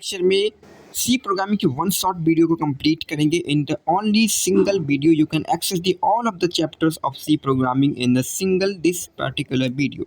Lecture में C programming की one shot video को कंप्लीट करेंगे। In the only single video you can access the all of the chapters of C programming in the single this particular video.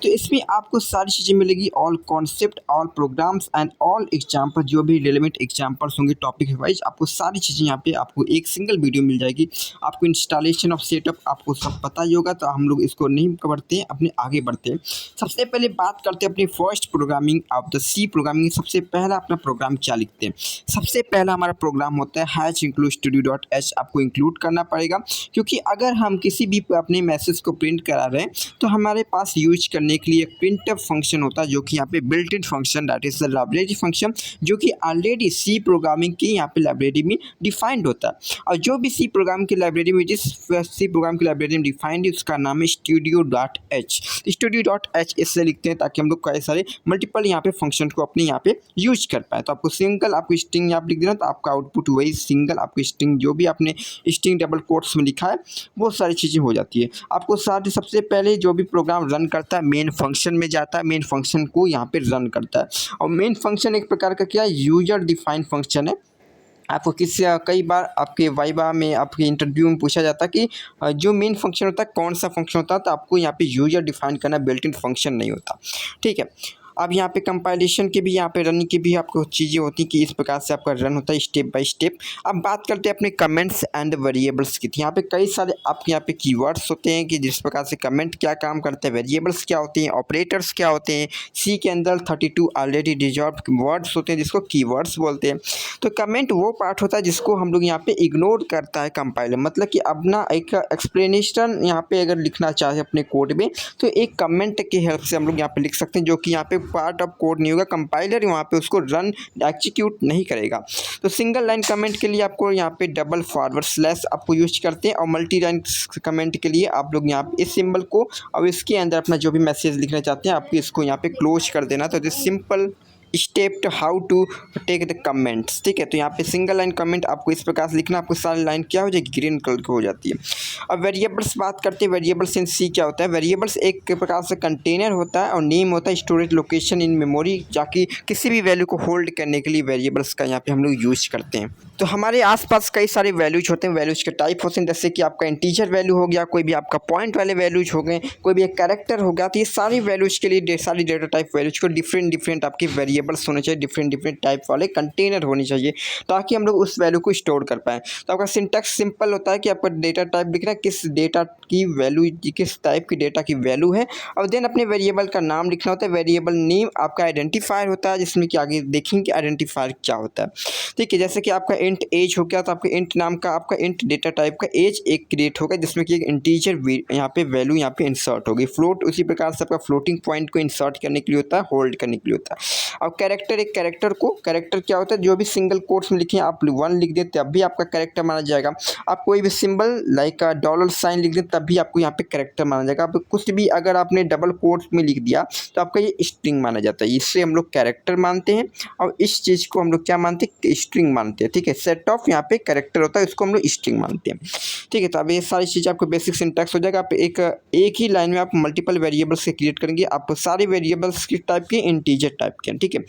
तो इसमें आपको सारी चीज़ें मिलेगी, all concept, all programs and all example, जो भी रिलेवेंट एग्जाम्पल्स होंगे topic wise, आपको सारी चीज़ें यहाँ पे आपको एक सिंगल वीडियो मिल जाएगी। आपको इंस्टॉलेशन ऑफ सेटअप आपको सब पता ही होगा, तो हम लोग इसको नहीं करते हैं, अपने आगे बढ़ते हैं। सबसे पहले बात करते हैं अपनी first programming of the C programming. सबसे पहला अपना प्रोग्राम क्या लिखते हैं? सबसे पहला हमारा प्रोग्राम होता है हैश इंक्लूड studio.h। आपको इंक्लूड करना पड़ेगा, क्योंकि अगर हम किसी भी अपने मैसेज को प्रिंट करा रहे हैं तो हमारे पास यूज करने के लिए एक प्रिंटफ फंक्शन होता है, जो कि यहाँ पे built in function, that is the library function, जो कि ऑलरेडी सी प्रोग्रामिंग की यहाँ पे लाइब्रेरी में डिफाइंड होता है। और जो भी सी प्रोग्राम की लाइब्रेरी में, जिस सी प्रोग्राम की लाइब्रेरी में डिफाइंड है, उसका नाम है studio.h। studio.h इससे लिखते हैं ताकि हम लोग कई सारे मल्टीपल यहाँ पे फंक्शन को अपने यहाँ पे यूज कर पाए। तो आपको सिंगल, आपको स्ट्रिंग यहाँ लिख देना, तो आपका आउटपुट वही सिंगल, आपको स्ट्रिंग जो भी आपने स्ट्रिंग डबल कोट्स में लिखा है वो सारी चीज़ें हो जाती है। आपको साथ ही सबसे पहले जो भी प्रोग्राम रन करता है मेन फंक्शन में जाता है, मेन फंक्शन को यहाँ पे रन करता है। और मेन फंक्शन एक प्रकार का क्या है, यूजर डिफाइंड फंक्शन है। आपको कई बार आपके वाइवा में, आपके इंटरव्यू में पूछा जाता है कि जो मेन फंक्शन होता है कौन सा फंक्शन होता है, तो आपको यहाँ पे यूजर डिफाइन करना, बिल्ट इन फंक्शन नहीं होता। ठीक है। अब यहाँ पे कंपाइलेशन के भी, यहाँ पे रनिंग की भी आपको चीज़ें होती हैं कि इस प्रकार से आपका रन होता है स्टेप बाय स्टेप। अब बात करते हैं अपने कमेंट्स एंड वेरिएबल्स की। यहाँ पे कई सारे आपके यहाँ पे कीवर्ड्स होते हैं कि जिस प्रकार से कमेंट क्या काम करते हैं, वेरिएबल्स क्या होते हैं, ऑपरेटर्स क्या होते हैं। सी के अंदर 32 ऑलरेडी रिजर्व्ड वर्ड्स होते हैं जिसको कीवर्ड्स बोलते हैं। तो कमेंट वो पार्ट होता है जिसको हम लोग यहाँ पे इग्नोर करता है कंपाइलर, मतलब कि अपना एक एक्सप्लेनेशन यहाँ पे अगर लिखना चाहे अपने कोड में, तो एक कमेंट की हेल्प से हम लोग यहाँ पे लिख सकते हैं, जो कि यहाँ पे पार्ट ऑफ कोड नहीं होगा, कंपाइलर वहाँ पे उसको रन एग्जीक्यूट नहीं करेगा। तो सिंगल लाइन कमेंट के लिए आपको यहाँ पे डबल फॉरवर्ड स्लैश आपको यूज करते हैं, और मल्टी लाइन कमेंट के लिए आप लोग यहाँ पे इस सिंबल को और इसके अंदर अपना जो भी मैसेज लिखना चाहते हैं आपको इसको यहाँ पे क्लोज कर देना। तो this simple step to how to take the comments. ठीक है, तो यहाँ पे सिंगल लाइन कमेंट आपको इस प्रकार से लिखना, आपको सारी लाइन क्या हो जाएगी, ग्रीन कलर की हो जाती है। अब वेरिएबल्स बात करते हैं, वेरिएबल्स इन सी क्या होता है। वेरिएबल्स एक प्रकार से कंटेनर होता है और नेम होता है स्टोरेज लोकेशन इन मेमोरी, जाकि किसी भी वैल्यू को होल्ड करने के लिए वेरिएबल्स का यहाँ पे हम लोग यूज करते हैं। तो हमारे आसपास कई सारे वैल्यूज होते हैं, वैल्यूज के टाइप होते हैं, जैसे कि आपका इंटीजर वैल्यू हो गया, कोई भी आपका पॉइंट वाले वैल्यूज हो गए, कोई भी एक कैरेक्टर हो गया। तो ये सारी वैल्यूज के लिए, सारी डेटा टाइप वैल्यूज को डिफरेंट आपके वेरिएबल्स होने चाहिए, डिफरेंट टाइप वाले कंटेनर होने चाहिए, ताकि हम लोग उस वैल्यू को स्टोर कर पाएँ। तो आपका सिंटैक्स सिंपल होता है कि आपका डेटा टाइप लिखना है, किस डेटा की वैल्यू, किस टाइप की डेटा की वैल्यू है, और देन अपने वेरिएबल का नाम लिखना होता है। वेरिएबल नेम आपका आइडेंटिफायर होता है, जिसमें कि आगे देखेंगे आइडेंटिफायर क्या होता है। ठीक है, जैसे कि आपका इंट एज हो गया, तो आपका इंट नाम का, आपका इंट डेटा टाइप का एज एक क्रिएट होगा, जिसमें कि एक इंटीजर यहाँ पे वैल्यू यहाँ पे इंसर्ट होगी। फ्लोट उसी प्रकार से आपका फ्लोटिंग पॉइंट को इंसर्ट करने के लिए होता है, होल्ड करने के लिए होता है। और कैरेक्टर, एक कैरेक्टर को, कैरेक्टर क्या होता है, जो भी सिंगल कोट्स में लिखे आप 1 लिख देते तब भी आपका कैरेक्टर माना जाएगा। आप कोई भी सिंबल लाइक डॉलर साइन लिख दें तब भी आपको यहाँ पे कैरेक्टर माना जाएगा। आप कुछ भी अगर आपने डबल कोट्स में लिख दिया तो आपका ये स्ट्रिंग माना जाता है। इससे हम लोग कैरेक्टर मानते हैं, और इस चीज़ को हम लोग क्या मानते हैं, स्ट्रिंग मानते हैं। ठीक है, सेट ऑफ यहाँ पे कैरेक्टर होता है, इसको हम लोग स्ट्रिंग मानते हैं। ठीक है, तो अब ये सारी चीज़ें आपको बेसिक सिंटैक्स हो जाएगा। आप एक ही लाइन में आप मल्टीपल वेरिएबल्स के क्रिएट करेंगे। आप सारे वेरिएबल्स किस टाइप के, इंटीजर टाइप के। ठीक है,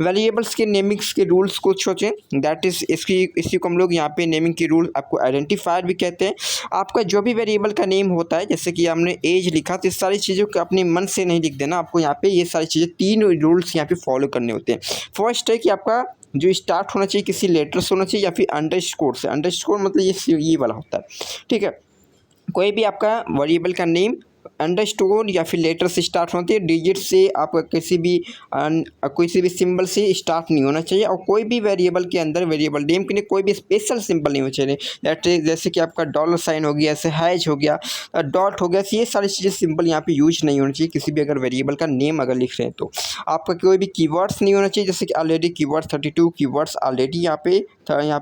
वेरिएबल्स के नेमिंग्स के रूल्स कुछ होते हैं, दैट इज इसी को हम लोग यहाँ पे नेमिंग के रूल आपको आइडेंटिफायर भी कहते हैं। आपका जो भी वेरिएबल का नेम होता है, जैसे कि हमने एज लिखा, तो इस सारी चीज़ों को अपने मन से नहीं लिख देना, आपको यहाँ पे ये सारी चीज़ें 3 रूल्स यहाँ पे फॉलो करने होते हैं। फर्स्ट है कि आपका जो स्टार्ट होना चाहिए किसी लेटर से होना चाहिए, या फिर अंडरस्कोर से। अंडरस्कोर मतलब ये वाला होता है। ठीक है, कोई भी आपका वेरिएबल का नेम अंडरस्कोर या फिर लेटर से स्टार्ट होती है, डिजिट से, आपका किसी भी सिंबल से स्टार्ट नहीं होना चाहिए। और कोई भी वेरिएबल के अंदर, वेरिएबल नेम के लिए कोई भी स्पेशल सिंबल नहीं होना चाहिए, दैट इज जैसे कि आपका डॉलर साइन हो गया, ऐसे हैश हो गया, डॉट हो गया, ये सारी चीज़ें सिंबल यहाँ पे यूज नहीं होनी चाहिए किसी भी अगर वेरिएबल का नेम अगर लिख रहे हैं तो। आपका कोई भी कीवर्ड्स नहीं होना चाहिए, जैसे कि ऑलरेडी कीवर्ड 32 कीवर्ड्स ऑलरेडी यहाँ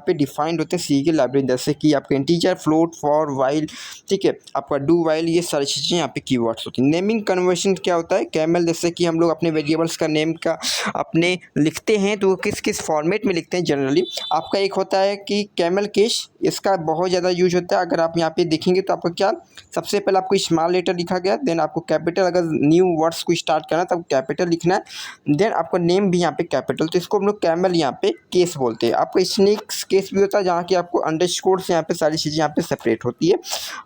पे डिफाइंड होते हैं सी की लाइब्रेरी, जैसे कि आपका इंटीजर, फ्लोट, फॉर, वाइल। ठीक है, आपका डू वाइल, ये सारी चीज़ें यहाँ पे कीवर्ड्स होती हैं। नेमिंग कन्वर्शन क्या होता है, कैमल जैसे कि हम लोग अपने वेरिएबल्स का नेम का अपने लिखते हैं तो वो किस किस फॉर्मेट में लिखते हैं जनरली। आपका एक होता है कि कैमल केस, इसका बहुत ज़्यादा यूज होता है। अगर आप यहाँ पे देखेंगे तो आपका क्या, सबसे पहले आपको स्मॉल लेटर लिखा गया, देन आपको कैपिटल, अगर न्यू वर्ड्स को स्टार्ट करना है तब कैपिटल लिखना है, देन आपका नेम भी यहाँ पे कैपिटल, तो इसको हम लोग कैमल यहाँ पे केस बोलते हैं। आपका स्नेक्स केस भी होता है जहाँ की आपको अंडरस्कोर से यहाँ पे सारी चीज़ें यहाँ पे सेपरेट होती है।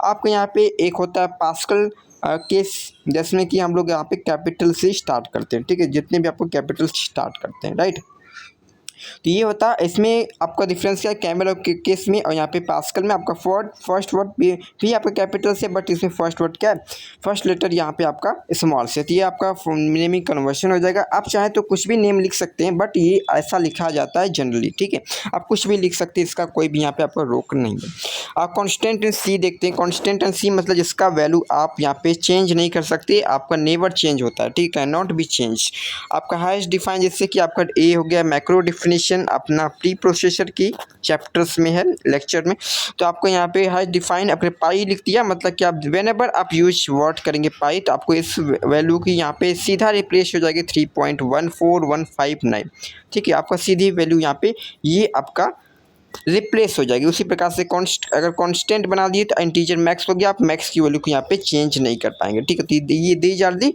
आपको यहाँ पे एक होता है पास्कल केस, जिसमें कि हम लोग यहाँ पे कैपिटल से स्टार्ट करते हैं, ठीक है, जितने भी आपको कैपिटल स्टार्ट करते हैं, राइट। तो ये होता है, इसमें आपका डिफरेंस क्या है कैमल और केस में, और यहाँ पे पास्कल में आपका फर्स्ट वर्ड भी आपका कैपिटल से, बट इसमें फर्स्ट वर्ड क्या है, फर्स्ट लेटर यहाँ पे आपका स्मॉल से। तो ये आपका नेमिंग कन्वर्शन हो जाएगा। आप चाहे तो कुछ भी नेम लिख सकते हैं, बट ये ऐसा लिखा जाता है जनरली, ठीक है। आप कुछ भी लिख सकते हैं, इसका कोई भी यहाँ पे आपका रोक नहीं है। आप कॉन्स्टेंट एंड सी देखते हैं। कॉन्स्टेंट एंड सी मतलब जिसका वैल्यू आप यहाँ पे चेंज नहीं कर सकते, आपका नेवर चेंज होता है, ठीक है, नॉट बी चेंज। आपका हाईएस्ट डिफाइन जैसे कि आपका ए हो गया मैक्रो डिफिनीशन, अपना प्री प्रोसेसर की चैप्टर्स में है, लेक्चर में। तो आपको यहाँ पे हाईएस्ट डिफाइन अपने पाई लिख दिया, मतलब कि आप व्हेनेवर आप यूज वर्ड करेंगे पाई, तो आपको इस वैल्यू की यहाँ पे सीधा रिप्लेस हो जाएगी 3.14159, ठीक है। आपका सीधी वैल्यू यहाँ पे ये आपका रिप्लेस हो जाएगी। उसी प्रकार से अगर कांस्टेंट बना दिए तो इंटीजर मैक्स हो गया, आप मैक्स की वैल्यू को यहाँ पे चेंज नहीं कर पाएंगे, ठीक है। तो ये दी जा दी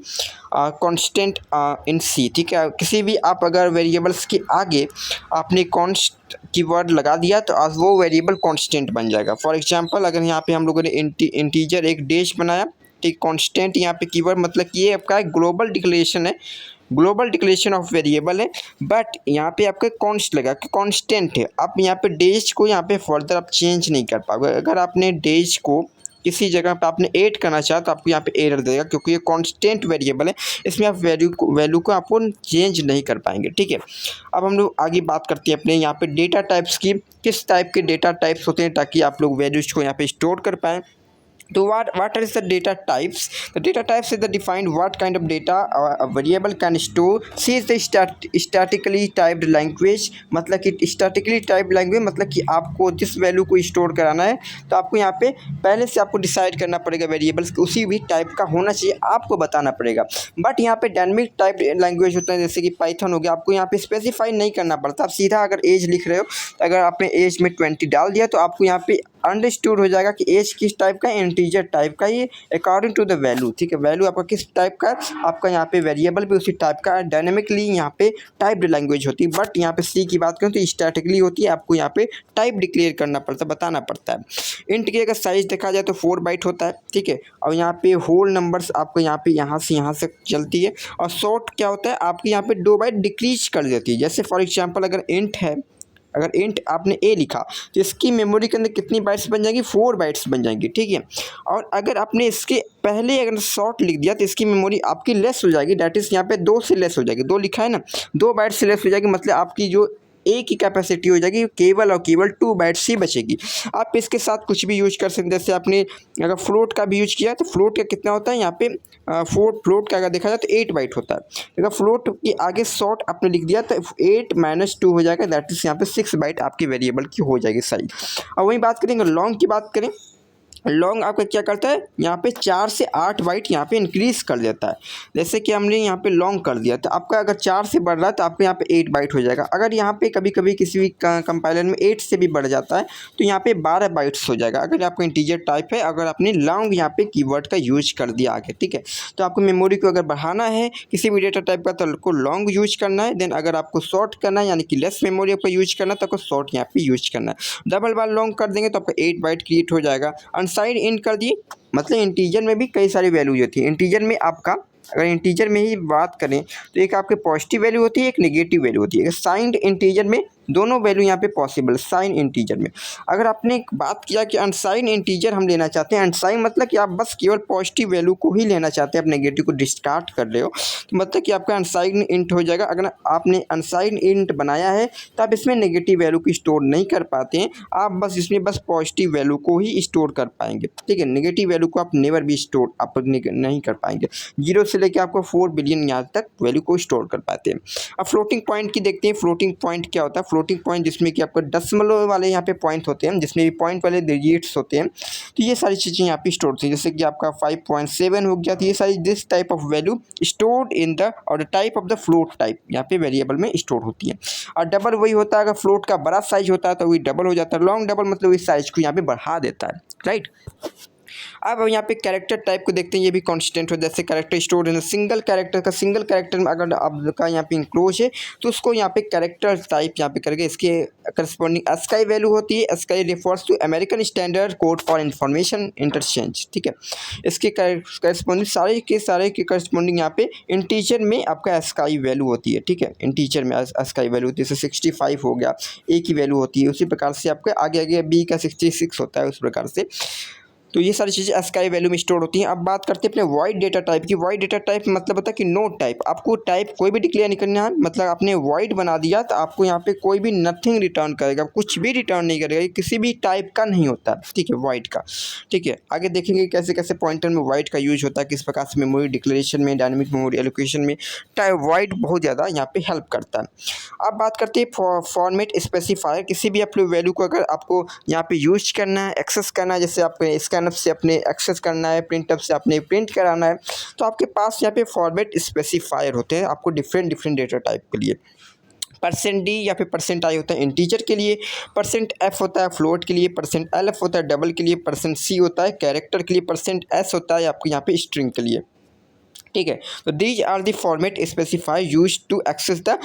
कांस्टेंट इन सी, ठीक है। किसी भी आप अगर वेरिएबल्स के आगे आपने कॉन्स्ट कीवर्ड लगा दिया तो आज वो वेरिएबल कांस्टेंट बन जाएगा। फॉर एग्जांपल अगर यहाँ पे हम लोगों ने इंटीजर एक डैश बनाया, ठीक, कांस्टेंट यहाँ पे कीवर्ड मतलब कि ये आपका ग्लोबल डिक्लेरेशन है, ग्लोबल डिक्लेरेशन ऑफ वेरिएबल है, बट यहाँ पे आपका कॉन्स्ट लगा कि कांस्टेंट है। आप यहाँ पे डेज को यहाँ पे फर्दर आप चेंज नहीं कर पाओगे। अगर आपने डेज को किसी जगह पे आपने ऐड करना चाहा तो आपको यहाँ पे एरर देगा, क्योंकि ये कांस्टेंट वेरिएबल है, इसमें आप वैल्यू को आप चेंज नहीं कर पाएंगे, ठीक है। अब हम लोग आगे बात करते हैं अपने यहाँ पे डेटा टाइप्स की, किस टाइप के डेटा टाइप्स होते हैं ताकि आप लोग वैल्यूज को यहाँ पे स्टोर कर पाएँ। तो what is the data types? The data types is the defined what kind of data a variable can store. C is the statically typed language, मतलब कि statically typed language मतलब कि आपको जिस वैल्यू को स्टोर कराना है तो आपको यहाँ पे पहले से आपको डिसाइड करना पड़ेगा वेरिएबल्स उसी भी टाइप का होना चाहिए, आपको बताना पड़ेगा। बट यहाँ पे डायनेमिक टाइप लैंग्वेज होता है जैसे कि पाइथन हो गया, आपको यहाँ पे स्पेसिफाई नहीं करना पड़ता। आप सीधा अगर एज लिख रहे हो, अगर आपने एज में 20 डाल दिया तो आपको यहाँ पे अंडरस्टूड हो जाएगा कि एज किस टाइप का, इंटीजर टाइप का, ये अकॉर्डिंग टू द वैल्यू, ठीक है। वैल्यू आपका किस टाइप का, आपका यहाँ पे वेरिएबल भी उसी टाइप का डायनेमिकली यहाँ पे टाइप्ड लैंग्वेज होती है। बट यहाँ पे सी की बात करें तो स्टैटिकली होती है, आपको यहाँ पे टाइप डिक्लेयर करना पड़ता है, बताना पड़ता है। इंट की अगर साइज देखा जाए तो 4 बाइट होता है, ठीक है। और यहाँ पे होल नंबर्स आपको यहाँ पे यहाँ से चलती है, और शॉर्ट क्या होता है आपकी यहाँ पे 2 बाइट डिक्रीज कर देती है। जैसे फॉर एग्जाम्पल अगर इंट है, अगर इंट आपने ए लिखा तो इसकी मेमोरी के अंदर कितनी बाइट्स बन जाएंगी, 4 बाइट्स बन जाएंगी, ठीक है। और अगर आपने इसके पहले अगर शॉर्ट लिख दिया तो इसकी मेमोरी आपकी लेस हो जाएगी, डैट इज़ यहाँ पे 2 से लेस हो जाएगी, 2 लिखा है ना, 2 बाइट से लेस हो जाएगी, मतलब आपकी जो ए की कैपेसिटी हो जाएगी केवल और केवल 2 बाइट्स ही बचेगी। आप इसके साथ कुछ भी यूज कर सकते हैं, जैसे आपने अगर फ्लोट का भी यूज किया तो फ्लोट का कितना होता है यहाँ पे, फ्लोट का अगर देखा जाए तो 8 बाइट होता है। अगर फ्लोट के आगे शॉर्ट आपने लिख दिया तो 8 - 2 हो जाएगा, दैट इज यहाँ पे 6 बाइट आपकी वेरिएबल की हो जाएगी साइज। और वहीं बात करेंगे लॉन्ग की बात करें, लॉन्ग आपका क्या करता है यहाँ पे 4 से 8 बाइट यहाँ पे इंक्रीज़ कर देता है। जैसे कि हमने यहाँ पे लॉन्ग कर दिया तो आपका अगर 4 से बढ़ रहा है तो आपको यहाँ पे 8 बाइट हो जाएगा। अगर यहाँ पे कभी कभी किसी भी कंपाइलर में 8 से भी बढ़ जाता है तो यहाँ पे 12 बाइट्स हो जाएगा, अगर आपका इंटीजर टाइप है, अगर आपने लॉन्ग यहाँ पे कीवर्ड का यूज कर दिया आगे, ठीक है। तो आपको मेमोरी को अगर बढ़ाना है किसी भी डेटा टाइप का तो आपको लॉन्ग यूज करना है, देन अगर आपको शॉर्ट करना है यानी कि लेस मेमोरी आपको यूज करना है तो आपको शॉर्ट यहाँ पे यूज करना है। डबल बार लॉन्ग कर देंगे तो आपका 8 बाइट क्रिएट हो जाएगा। अनसाइड इंट कर दिए, मतलब इंटीजर में भी कई सारी वैल्यूज होती है। इंटीजर में आपका अगर इंटीजर में ही बात करें तो एक आपके पॉजिटिव वैल्यू होती है, एक नेगेटिव वैल्यू होती है। साइंड इंटीजर में दोनों वैल्यू यहाँ पे पॉसिबल, साइन इंटीजर में। अगर आपने बात किया कि अनसाइन इंटीजर हम लेना चाहते हैं, अनसाइन मतलब कि आप बस केवल पॉजिटिव वैल्यू को ही लेना चाहते हैं, आप नेगेटिव को डिस्कार्ड कर रहे हो, तो मतलब कि आपका अनसाइन इंट हो जाएगा। अगर आपने अनसाइन इंट बनाया है तो आप इसमें नेगेटिव वैल्यू को स्टोर नहीं कर पाते हैं, आप बस इसमें बस पॉजिटिव वैल्यू को ही स्टोर कर पाएंगे, ठीक है। नेगेटिव वैल्यू को आप नेवर भी स्टोर आप नहीं कर पाएंगे। 0 से लेकर आपको 4 बिलियन यहाँ तक वैल्यू को स्टोर कर पाते हैं। अब फ्लोटिंग पॉइंट की देखते हैं, फ्लोटिंग पॉइंट क्या होता है। फ्लोटिंग पॉइंट जिसमें कि आपका दशमलव वाले यहाँ पे पॉइंट होते हैं, जिसमें भी पॉइंट वाले डिजिट्स होते हैं, तो ये सारी चीज़ें यहाँ पे स्टोर होती हैं। जैसे कि आपका 5.7 हो गया, तो ये सारी this type of value stored in the और type of the float type यहाँ पे वेरिएबल में स्टोर होती है। और डबल वही होता है, अगर फ्लोट का बड़ा साइज होता है तो वही डबल हो जाता है, लॉन्ग डबल मतलब इस साइज को यहाँ पे बढ़ा देता है, राइट। अब यहाँ पे कैरेक्टर टाइप को देखते हैं, ये भी कांस्टेंट हो, जैसे character store in single character का, सिंगल कैरेक्टर में अगर आपका यहाँ पे इंक्लोज है तो उसको यहाँ पे कैरेक्टर टाइप यहाँ पे करके इसके करस्पॉन्डिंग ASCII वैल्यू होती है। ASCII refers to American standard code for information interchange, ठीक है। इसके करस्पॉन्डिंग सारे के करस्पॉन्डिंग यहाँ पे इंटीजर में आपका ASCII वैल्यू होती है, ठीक है। इंटीजर में ASCII वैल्यू होती है, जैसे 65 हो गया, A की वैल्यू होती है, उसी प्रकार से आपका आगे आगे B का 66 होता है, उस प्रकार से। तो ये सारी चीज़ें ASCII वैल्यू में स्टोर होती हैं। अब बात करते हैं अपने वॉइड डेटा टाइप की। वॉइड डेटा टाइप मतलब होता है कि नो टाइप, आपको टाइप कोई भी डिक्लेयर नहीं करना है, मतलब आपने वॉइड बना दिया तो आपको यहाँ पे कोई भी नथिंग रिटर्न करेगा, कुछ भी रिटर्न नहीं करेगा, ये किसी भी टाइप का नहीं होता, ठीक है, वॉइड का, ठीक है। आगे देखेंगे कैसे कैसे पॉइंटर में वॉइड का यूज होता है, किस प्रकार से मेमोरी डिक्लेरेशन में, डायनेमिक मेमोरी एलोकेशन में वॉइड बहुत ज़्यादा यहाँ पे हेल्प करता है। अब बात करते हैं फॉर्मेट स्पेसिफायर। किसी भी अपने वैल्यू को अगर आपको यहाँ पे यूज करना है, एक्सेस करना है, जैसे आपके स्कैनअप से अपने एक्सेस करना है, प्रिंटअप से अपने प्रिंट कराना है, तो आपके पास यहाँ पे फॉर्मेट स्पेसिफायर होते हैं आपको डिफरेंट डेटा टाइप के लिए। %d या फिर %i होता है इंटीजर के लिए, %f होता है फ्लोट के लिए, %lf होता है डबल के लिए, %c होता है कैरेक्टर के लिए, %s होता है आपको यहाँ पे स्ट्रिंग के लिए, ठीक है। तो these are the format specify use to access the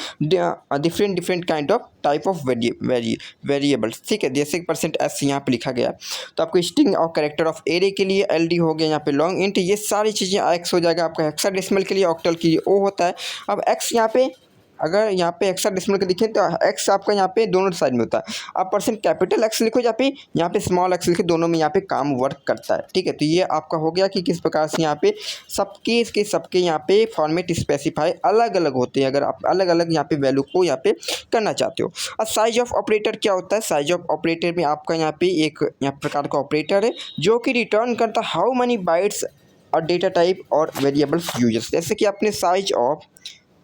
different kind of type of variables, ठीक है। जैसे %s यहाँ पे लिखा गया, तो आपको स्ट्रिंग और कैरेक्टर ऑफ एरे के लिए LD हो गया, यहाँ पे लॉन्ग इंट, ये सारी चीज़ें x हो जाएगा। आपका हेक्साडेसिमल के लिए, ऑक्टल के लिए O होता है। अब x यहाँ पे अगर यहाँ पे हेक्साडेसिमल के दिखें तो x आपका यहाँ पे दोनों साइड में होता है। आप %X लिखो यहाँ पे स्मॉल x लिखे, दोनों में यहाँ पे काम वर्क करता है, ठीक है। तो ये आपका हो गया कि किस प्रकार से यहाँ पे सबके यहाँ पे फॉर्मेट स्पेसिफाई अलग अलग होते हैं, अगर आप अलग अलग यहाँ पे वैल्यू को यहाँ पे करना चाहते हो। और साइज ऑफ ऑपरेटर क्या होता है? साइज ऑफ ऑपरेटर में आपका यहाँ पे एक यहाँ प्रकार का ऑपरेटर है जो कि रिटर्न करता है हाउ मनी बाइट्स और डेटा टाइप और वेरिएबल्स यूजर्स। जैसे कि आपने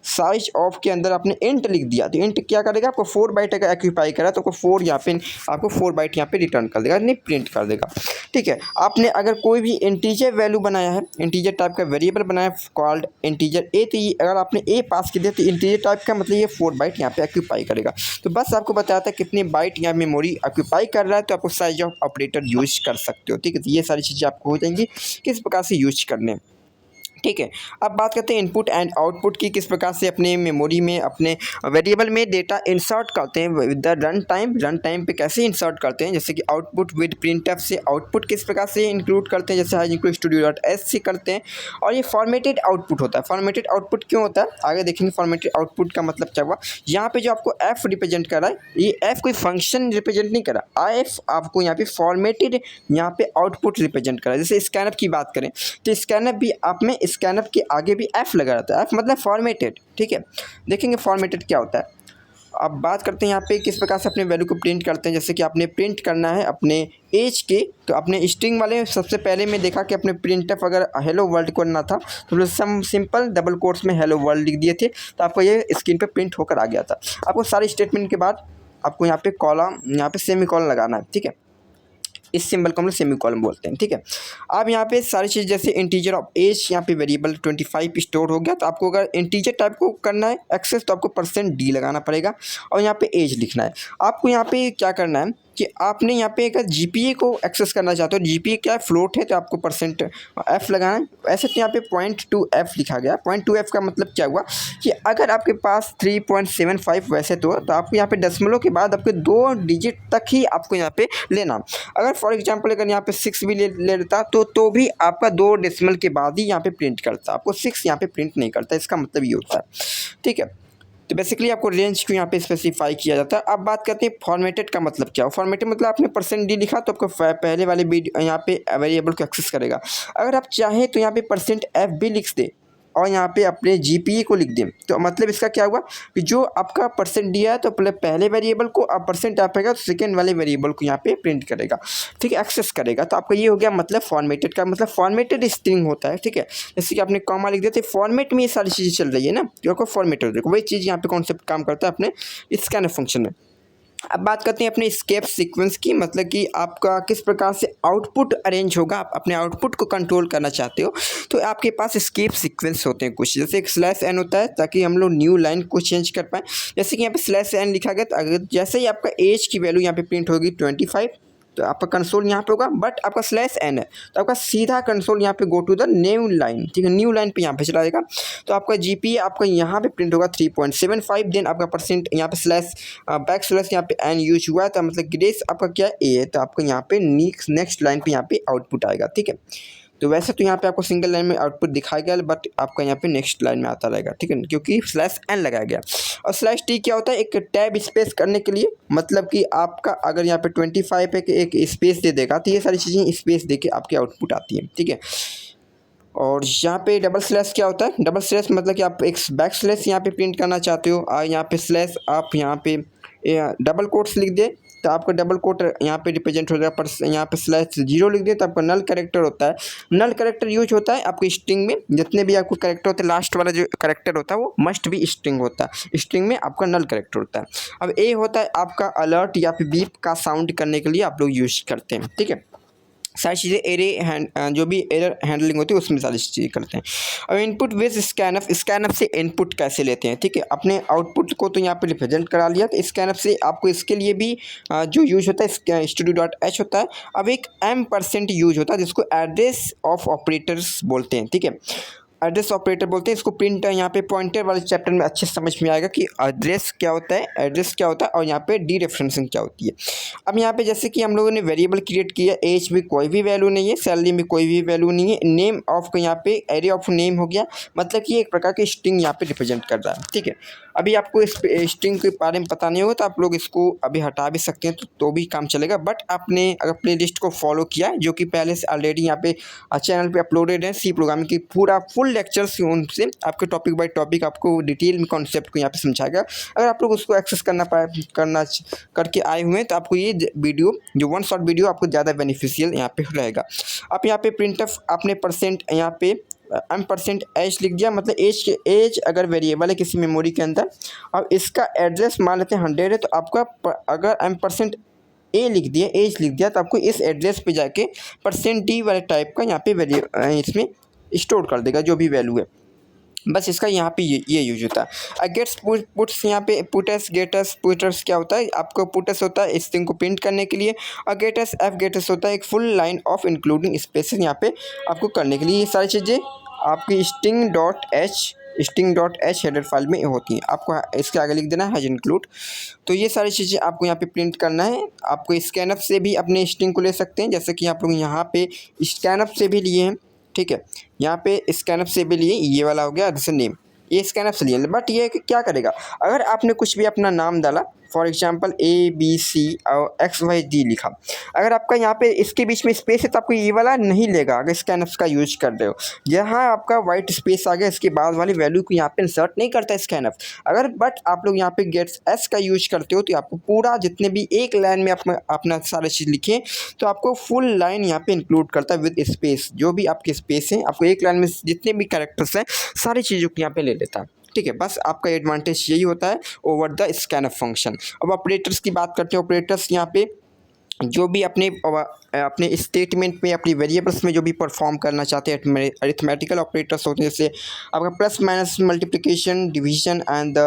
साइज ऑफ के अंदर आपने इंट लिख दिया, तो इंट क्या करेगा, आपको 4 बाइट अगर एक्यूपाई करा तो आपको 4 यहाँ पे आपको 4 बाइट यहाँ पे रिटर्न कर देगा, नहीं प्रिंट कर देगा, ठीक है। आपने अगर कोई भी इंटीजर वैल्यू बनाया है, इंटीजर टाइप का वेरिएबल बनाया है कॉल्ड इंटीजर ए, तो ये अगर आपने ए पास कर दिया तो इंटीजर टाइप का मतलब ये 4 बाइट यहाँ पे एक्यूपाई करेगा। तो बस आपको बताया था कितनी बाइट यहाँ मेमोरी एक्यूपाई कर रहा है, तो आपको साइज ऑफ ऑपरेटर यूज कर सकते हो, ठीक है। तो ये सारी चीज़ें आपको हो जाएंगी किस प्रकार से यूज करने, ठीक है। अब बात करते हैं इनपुट एंड आउटपुट की, किस प्रकार से अपने मेमोरी में अपने वेरिएबल में डेटा इंसर्ट करते हैं विद द रन टाइम पे कैसे इंसर्ट करते हैं। जैसे कि आउटपुट विद प्रिंटफ से आउटपुट किस प्रकार से इंक्लूड करते हैं, जैसे हाइजिंको स्टूडियो.h से करते हैं। और ये फॉर्मेटेड आउटपुट होता है। फॉर्मेटेड आउटपुट क्यों होता है आगे देखेंगे। फॉर्मेटेड आउटपुट का मतलब क्या हुआ, यहाँ पे जो आपको f रिप्रेजेंट कर रहा है, ये f कोई फंक्शन रिप्रेजेंट नहीं कर रहा, f आपको यहाँ पे फॉर्मेटेड यहाँ पे आउटपुट रिप्रेजेंट कर रहा है। जैसे स्कैनअप की बात करें तो स्कैनअप भी आप में स्कैनअप के आगे भी f लगा रहता है, f मतलब फॉर्मेटेड, ठीक है। देखेंगे फॉर्मेटेड क्या होता है। अब बात करते हैं यहाँ पे किस प्रकार से अपने वैल्यू को प्रिंट करते हैं। जैसे कि आपने प्रिंट करना है अपने एज के, तो अपने स्ट्रिंग वाले सबसे पहले में देखा कि अपने प्रिंटफ अगर हेलो वर्ल्ड करना था तो सम सिंपल डबल कोट्स में हेलो वर्ल्ड लिख दिए थे, तो आपको ये स्क्रीन पे प्रिंट होकर आ गया था। आपको सारे स्टेटमेंट के बाद आपको यहाँ पे कॉलम, यहाँ पे सेमीकोलन लगाना है, ठीक है। इस सिंबल को हम लोग सेमीकोलन बोलते हैं, ठीक है। अब यहाँ पे सारी चीज़ जैसे इंटीजर ऑफ एज, यहाँ पे वेरिएबल 25 स्टोर हो गया, तो आपको अगर इंटीजर टाइप को करना है एक्सेस तो आपको %d लगाना पड़ेगा और यहाँ पे एज लिखना है। आपको यहाँ पे क्या करना है कि आपने यहाँ पे अगर GPA को एक्सेस करना चाहते हो, GPA क्या फ्लोट है तो आपको %f लगाना है। ऐसे तो यहाँ पे 0.2f लिखा गया। 0.2f का मतलब क्या हुआ कि अगर आपके पास 3.75 वैसे तो आपको यहाँ पे दशमलव के बाद आपके 2 डिजिट तक ही आपको यहाँ पे लेना। अगर फॉर एग्जांपल अगर यहाँ पे 6 भी ले लेता तो भी आपका 2 डेसिमल के बाद ही यहाँ पे प्रिंट करता, आपको 6 यहाँ पे प्रिंट नहीं करता। इसका मतलब ये होता है, ठीक है। तो बेसिकली आपको रेंज को यहाँ पे स्पेसिफाई किया जाता है। अब बात करते हैं फॉर्मेटेड का मतलब क्या हो। फॉर्मेटेड मतलब आपने %d लिखा तो आपको पहले वाले यहाँ पे वेरिएबल को एक्सेस करेगा। अगर आप चाहें तो यहाँ पे %f भी लिख दे और यहाँ पे अपने GPA को लिख दें, तो मतलब इसका क्या हुआ कि जो आपका %d है तो पहले वेरिएबल को अब %f आएगा तो सेकेंड वाले वेरिएबल को यहाँ पे प्रिंट करेगा, ठीक है, एक्सेस करेगा। तो आपका ये हो गया मतलब फॉर्मेटेड का मतलब फॉर्मेटेड स्ट्रिंग होता है, ठीक है। जैसे कि आपने कॉमा लिख दिया तो फॉर्मेट में ये सारी चीज़ें चल रही है ना, जो आपको फॉर्मेटेड वही चीज़ यहाँ पे कॉन्सेप्ट काम करता है अपने स्कैनफ फंक्शन में। अब बात करते हैं अपने स्केप सीक्वेंस की, मतलब कि आपका किस प्रकार से आउटपुट अरेंज होगा। आप अपने आउटपुट को कंट्रोल करना चाहते हो तो आपके पास स्केप सीक्वेंस होते हैं कुछ, जैसे एक स्लैश एन होता है ताकि हम लोग न्यू लाइन को चेंज कर पाएँ। जैसे कि यहाँ पे स्लैश एन लिखा गया, तो अगर जैसे ही आपका एज की वैल्यू यहाँ पे प्रिंट होगी 25, तो आपका कंसोल यहाँ पे होगा, बट आपका स्लैश एन है तो आपका सीधा कंसोल यहाँ पे go to the new line, ठीक है, न्यू लाइन पे यहाँ पे चला जाएगा। तो आपका जीपी आपका यहाँ पे प्रिंट होगा 3.75, देन आपका परसेंट यहाँ पे स्लैश बैक स्लैश यहाँ पे एन यूज हुआ है, तो मतलब ग्रेस आपका क्या ए है, तो आपका यहाँ पे नेक्स्ट लाइन पे यहाँ पे आउटपुट आएगा, ठीक है। तो वैसे तो यहाँ पे आपको सिंगल लाइन में आउटपुट दिखाया गया, बट आपका यहाँ पे नेक्स्ट लाइन में आता रहेगा, ठीक है, क्योंकि स्लैश एन लगाया गया। और स्लैश टी क्या होता है, एक टैब स्पेस करने के लिए, मतलब कि आपका अगर यहाँ पे 25 पे एक स्पेस दे देगा तो ये सारी चीज़ें स्पेस दे के आपकी आउटपुट आती है, ठीक है। और यहाँ पे डबल स्लैश क्या होता है, डबल स्लैश मतलब कि आप एक बैक स्लैश यहाँ पे प्रिंट करना चाहते हो और यहाँ पे स्लैश आप यहाँ पे डबल कोट्स लिख दे तो आपका डबल कोट यहाँ पे रिप्रेजेंट हो जाएगा, पर यहाँ पे स्लैश 0 लिख दे तो आपका नल कैरेक्टर होता है। नल कैरेक्टर यूज होता है आपको स्ट्रिंग में, जितने भी आपको कैरेक्टर होते हैं लास्ट वाला जो कैरेक्टर होता है वो मस्ट भी स्ट्रिंग होता है, स्ट्रिंग में आपका नल कैरेक्टर होता है। अब ए होता है आपका अलर्ट या फिर बीप का साउंड करने के लिए आप लोग यूज करते हैं, ठीक है। सारी चीज़ें जो भी एरर हैंडलिंग होती है उसमें सारी चीज़ें करते हैं। अब इनपुट बेस स्कैनअप से इनपुट कैसे लेते हैं, ठीक है। अपने आउटपुट को तो यहाँ पे रिप्रेजेंट करा लिया, तो स्कैनअप से आपको इसके लिए भी जो यूज होता है studio.h होता है। अब एक m% यूज होता है जिसको एड्रेस ऑफ ऑपरेटर्स बोलते हैं, ठीक है, एड्रेस ऑपरेटर बोलते हैं इसको। प्रिंट यहाँ पे पॉइंटर वाले चैप्टर में अच्छे समझ में आएगा कि एड्रेस क्या होता है, एड्रेस क्या होता है और यहाँ पे डी रेफरेंसिंग क्या होती है। अब यहाँ पे जैसे कि हम लोगों ने वेरिएबल क्रिएट किया, एज में कोई भी वैल्यू नहीं है, सैलरी में कोई भी वैल्यू नहीं है, नेम ऑफ का यहाँ पे एरे ऑफ नेम हो गया, मतलब कि एक प्रकार की स्ट्रिंग यहाँ पे रिप्रेजेंट कर रहा है, ठीक है। अभी आपको इस स्ट्रिंग के बारे में पता नहीं होगा तो आप लोग इसको अभी हटा भी सकते हैं तो भी काम चलेगा, बट आपने अगर प्ले लिस्ट को फॉलो किया है जो कि पहले से ऑलरेडी यहाँ पे चैनल पे अपलोडेड है, सी प्रोग्रामिंग की पूरा फुल लेक्चर्स उनसे आपके टॉपिक बाय टॉपिक आपको डिटेल में कॉन्सेप्ट को यहाँ पे समझाएगा। अगर आप लोग उसको एक्सेस करके आए हुए हैं तो आपको ये वीडियो जो 1 शॉट वीडियो आपको ज़्यादा बेनिफिशियल यहाँ पे रहेगा। आप यहाँ पे प्रिंटफ आपने परसेंट यहाँ पे m% एज लिख दिया, मतलब एज अगर वेरिएबल है किसी मेमोरी के अंदर और इसका एड्रेस मान लेते हैं 100 है, तो आपका अगर m% ए लिख दिया, एज लिख दिया, तो आपको इस एड्रेस पे जाके %d वाले टाइप का यहाँ पे इसमें स्टोर कर देगा जो भी वैल्यू है। बस इसका यहाँ पे ये यूज होता है। गेट्स पुट्स यहाँ पे पुटस गेटस, पुटर्स क्या होता है, आपको पुटस होता है स्ट्रिंग को प्रिंट करने के लिए और गेटस होता है एक full line of including spaces यहाँ पे आपको करने के लिए। ये सारी चीज़ें आपकी स्ट्रिंग.h हेडर फाइल में होती हैं, आपको इसके आगे लिख देना है इंक्लूड। तो ये सारी चीज़ें आपको यहाँ पे प्रिंट करना है। आपको स्कैनअप से भी अपने स्ट्रिंग को ले सकते हैं, जैसे कि आप लोग यहाँ पे स्कैनअप से भी लिए हैं, ठीक है, यहाँ पे स्कैनअप से भी लिए, ये वाला हो गया जैसे नेम, ये स्कैनअप से लिए, बट ये क्या करेगा, अगर आपने कुछ भी अपना नाम डाला, फॉर एग्जांपल ABC और XYZ लिखा, अगर आपका यहाँ पे इसके बीच में स्पेस है तो आपको ये वाला नहीं लेगा अगर स्कैनअप का यूज कर रहे हो। यहाँ आपका वाइट स्पेस आ गया, इसके बाद वाली वैल्यू को यहाँ पे इंसर्ट नहीं करता स्कैनअप। अगर बट आप लोग यहाँ पे गेट्स एस का यूज करते हो तो आपको पूरा जितने भी एक लाइन में अपना सारा चीज़ लिखे तो आपको फुल लाइन यहाँ पे इंक्लूड करता है विद स्पेस, जो भी आपके स्पेस हैं आपको एक लाइन में जितने भी कैरेक्टर्स हैं सारी चीज़ों को यहाँ पे ले लेता है, ठीक है। बस आपका एडवांटेज यही होता है ओवर द स्कैनअप फंक्शन। अब ऑपरेटर्स की बात करते हैं, ऑपरेटर्स यहाँ पे जो भी अपने स्टेटमेंट में अपनी वेरिएबल्स में जो भी परफॉर्म करना चाहते हैं अरिथमेटिकल ऑपरेटर्स होते हैं, जैसे आपका plus minus multiplication division and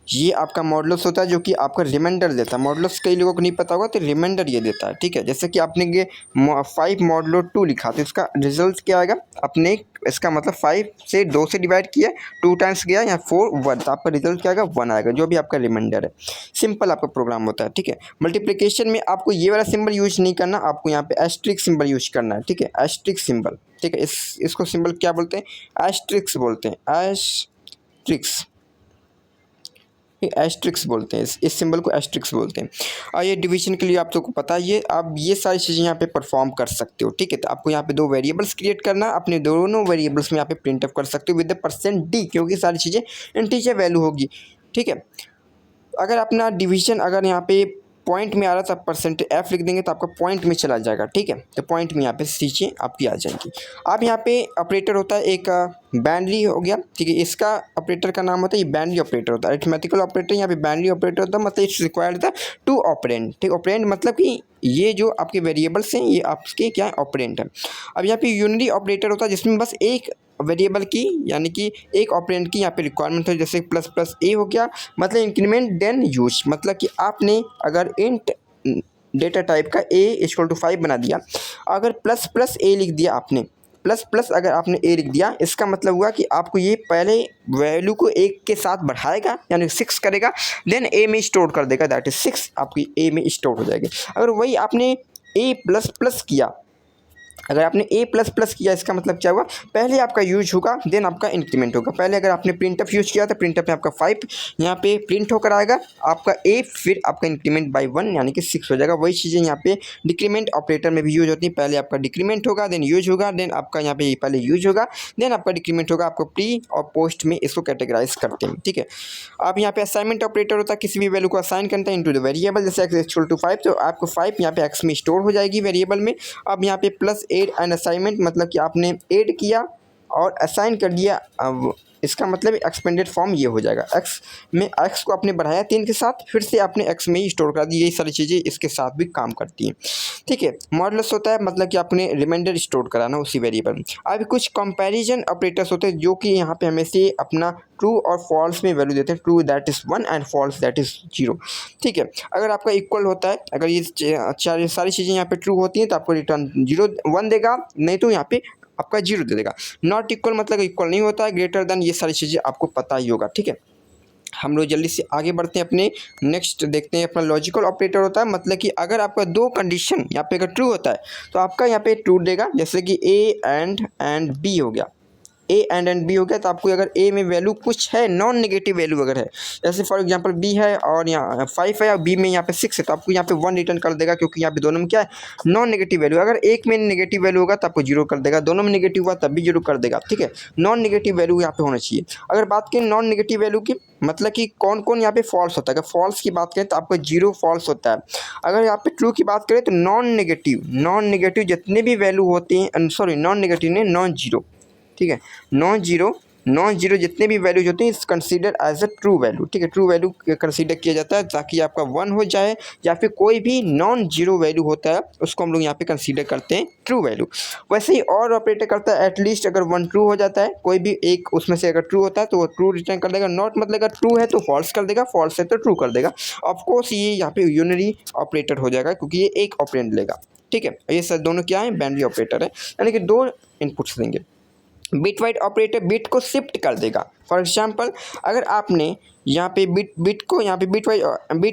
ये आपका मॉडुलस होता है जो कि आपका रिमाइंडर देता है। मॉडुलस कई लोगों को नहीं पता होगा तो रिमाइंडर ये देता है, ठीक है। जैसे कि आपने ये 5 मॉडुलो 2 लिखा तो इसका रिजल्ट क्या आएगा, अपने इसका मतलब 5 से 2 से डिवाइड किया 2 टाइम्स गया या 4 1, तो आपका रिजल्ट क्या आएगा 1 आएगा, जो भी आपका रिमाइंडर है। सिंपल आपका प्रोग्राम होता है, ठीक है। मल्टीप्लिकेशन में आपको ये वाला सिंबल यूज नहीं करना, आपको यहाँ पे एस्ट्रिक्स सिंबल यूज करना है, ठीक है, एस्ट्रिक्स सिंबल, ठीक है। इसको सिंबल क्या बोलते हैं, एस्ट्रिक्स बोलते हैं, एस्ट्रिक्स बोलते हैं, इस सिंबल को एस्ट्रिक्स बोलते हैं। और ये डिवीजन के लिए आप लोग को पता है, ये आप ये सारी चीज़ें यहाँ पे परफॉर्म कर सकते हो, ठीक है। तो आपको यहाँ पे 2 वेरिएबल्स क्रिएट करना, अपने दोनों वेरिएबल्स में यहाँ पे प्रिंट अप कर सकते हो विद द %d, क्योंकि सारी चीज़ें इंटीजर वैल्यू होगी, ठीक है। अगर अपना डिवीजन अगर यहाँ पे पॉइंट में आ रहा था परसेंटेज एफ लिख देंगे तो आपका पॉइंट में चला जाएगा, ठीक है। तो पॉइंट में यहाँ पे चीज़ें आपकी आ जाएंगी। अब यहाँ पे ऑपरेटर होता है एक बाइनरी हो गया, ठीक है। इसका ऑपरेटर का नाम होता है, ये बाइनरी ऑपरेटर होता है। अरिथमेटिकल ऑपरेटर यहाँ पे बाइनरी ऑपरेटर होता है, मतलब इट्स रिक्वायर्ड था टू ऑपरेंड, ठीक। ऑपरेंड मतलब कि ये जो आपके वेरिएबल्स हैं ये आपके क्या है, ऑपरेंड है। अब यहाँ पे यूनिरी ऑपरेटर होता है जिसमें बस एक वेरिएबल की यानी कि एक ऑपरेंड की यहाँ पे रिक्वायरमेंट है। जैसे प्लस प्लस ए हो गया, मतलब इंक्रीमेंट देन यूज, मतलब कि आपने अगर इंट डेटा टाइप का ए इक्वल टू 5 बना दिया, अगर प्लस प्लस ए लिख दिया आपने, प्लस प्लस अगर आपने ए लिख दिया, इसका मतलब हुआ कि आपको ये पहले वैल्यू को एक के साथ बढ़ाएगा यानी 6 करेगा, देन ए में स्टोर कर देगा, दैट इज 6 आपकी ए में स्टोर हो जाएगी। अगर वही आपने ए प्लस प्लस किया, अगर आपने ए प्लस प्लस किया, इसका मतलब क्या हुआ, पहले आपका यूज होगा देन आपका इंक्रीमेंट होगा। पहले अगर आपने प्रिंटअप यूज किया तो प्रिंटअप में आपका 5 यहाँ पे प्रिंट होकर आएगा आपका ए, फिर आपका इंक्रीमेंट बाय 1 यानी कि 6 हो जाएगा। वही चीज़ें यहाँ पे डिक्रीमेंट ऑपरेटर में भी यूज होती है। पहले आपका डिक्रीमेंट होगा देन यूज होगा, देन आपका यहाँ पे पहले यूज होगा देन आपका डिक्रीमेंट होगा। आपको प्री और पोस्ट में इसको कैटेगराइज करते हैं, ठीक है। अब यहाँ पे असाइनमेंट ऑपरेटर होता है, किसी भी वैल्यू को असाइन करता है इनटू द वेरिएबल, जैसे एक्स इक्वल टू 5 तो आपको 5 यहाँ पे एक्स में स्टोर हो जाएगी वेरिएबल में। अब यहाँ पे प्लस एड एंड असाइनमेंट मतलब कि आपने ऐड किया और असाइन कर दिया, अब इसका मतलब एक्सपेंडेड फॉर्म ये हो जाएगा। एक्स में एक्स को आपने बढ़ाया 3 के साथ, फिर से आपने एक्स में ही स्टोर कर दी। यही सारी चीज़ें इसके साथ भी काम करती हैं, ठीक है। मॉडुलस होता है मतलब कि आपने रिमाइंडर स्टोर कराना उसी वेरिएबल में। अब कुछ कंपैरिजन ऑपरेटर्स होते हैं जो कि यहाँ पे हमें से अपना ट्रू और फॉल्स में वैल्यू देते हैं। True that is 1 and false that is 0, ठीक है। अगर आपका इक्वल होता है, अगर ये सारी चीज़ें यहाँ पे ट्रू होती हैं तो आपको रिटर्न 0 1 देगा, नहीं तो यहाँ पे आपका 0 दे देगा। नॉट इक्वल मतलब इक्वल नहीं होता है, ग्रेटर देन, ये सारी चीज़ें आपको पता ही होगा, ठीक है। हम लोग जल्दी से आगे बढ़ते हैं, अपने नेक्स्ट देखते हैं। अपना लॉजिकल ऑपरेटर होता है मतलब कि अगर आपका दो कंडीशन यहाँ पे अगर ट्रू होता है तो आपका यहाँ पे ट्रू देगा, जैसे कि ए एंड बी हो गया, ए एंड बी हो गया। तो आपको अगर ए में वैल्यू कुछ है, नॉन नेगेटिव वैल्यू अगर है, जैसे फॉर एग्जांपल बी है और यहाँ 5 है और बी में यहाँ पे 6 है, तो आपको यहाँ पे 1 रिटर्न कर देगा, क्योंकि यहाँ पे दोनों में क्या है, नॉन नेगेटिव वैल्यू। अगर एक में नेगेटिव वैल्यू होगा तो आपको 0 कर देगा, दोनों में नेगेटिव हुआ तब भी 0 कर देगा, ठीक है। नॉन नेगेटिव वैल्यू यहाँ पे होना चाहिए। अगर बात करें नॉन नेगेटिव वैल्यू की, मतलब कि कौन कौन यहाँ पे फॉल्स होता है, अगर फॉल्स की बात करें तो आपको 0 फॉल्स होता है। अगर यहाँ पे ट्रू की बात करें तो नॉन नेगेटिव जितने भी वैल्यू होते हैं, सॉरी नॉन नेगेटिव ने नॉन जीरो, ठीक है। नॉन जीरो जितने भी वैल्यूज होते हैं इस consider as a true value, ठीक है। ट्रू वैल्यू कंसीडर किया जाता है ताकि आपका 1 हो जाए, या फिर कोई भी नॉन जीरो वैल्यू होता है उसको हम लोग यहाँ पे कंसीडर करते हैं ट्रू वैल्यू। वैसे ही और ऑपरेटर करता है, एटलीस्ट अगर 1 ट्रू हो जाता है, कोई भी एक उसमें से अगर ट्रू होता है तो वो ट्रू रिटर्न कर देगा। नॉट मतलब अगर ट्रू है तो फॉल्स कर देगा, फॉल्स है तो ट्रू कर देगा। ऑफकोर्स ये यहाँ पे यूनिरी ऑपरेटर हो जाएगा क्योंकि ये एक ऑपरेंड लेगा, ठीक है। ये सब दोनों क्या है, बाइनरी ऑपरेटर है, यानी कि 2 इनपुट्स देंगे। बिट वाइड ऑपरेटर बिट को शिफ्ट कर देगा। फॉर एग्जांपल अगर आपने यहाँ पे बिट को यहाँ पे बिट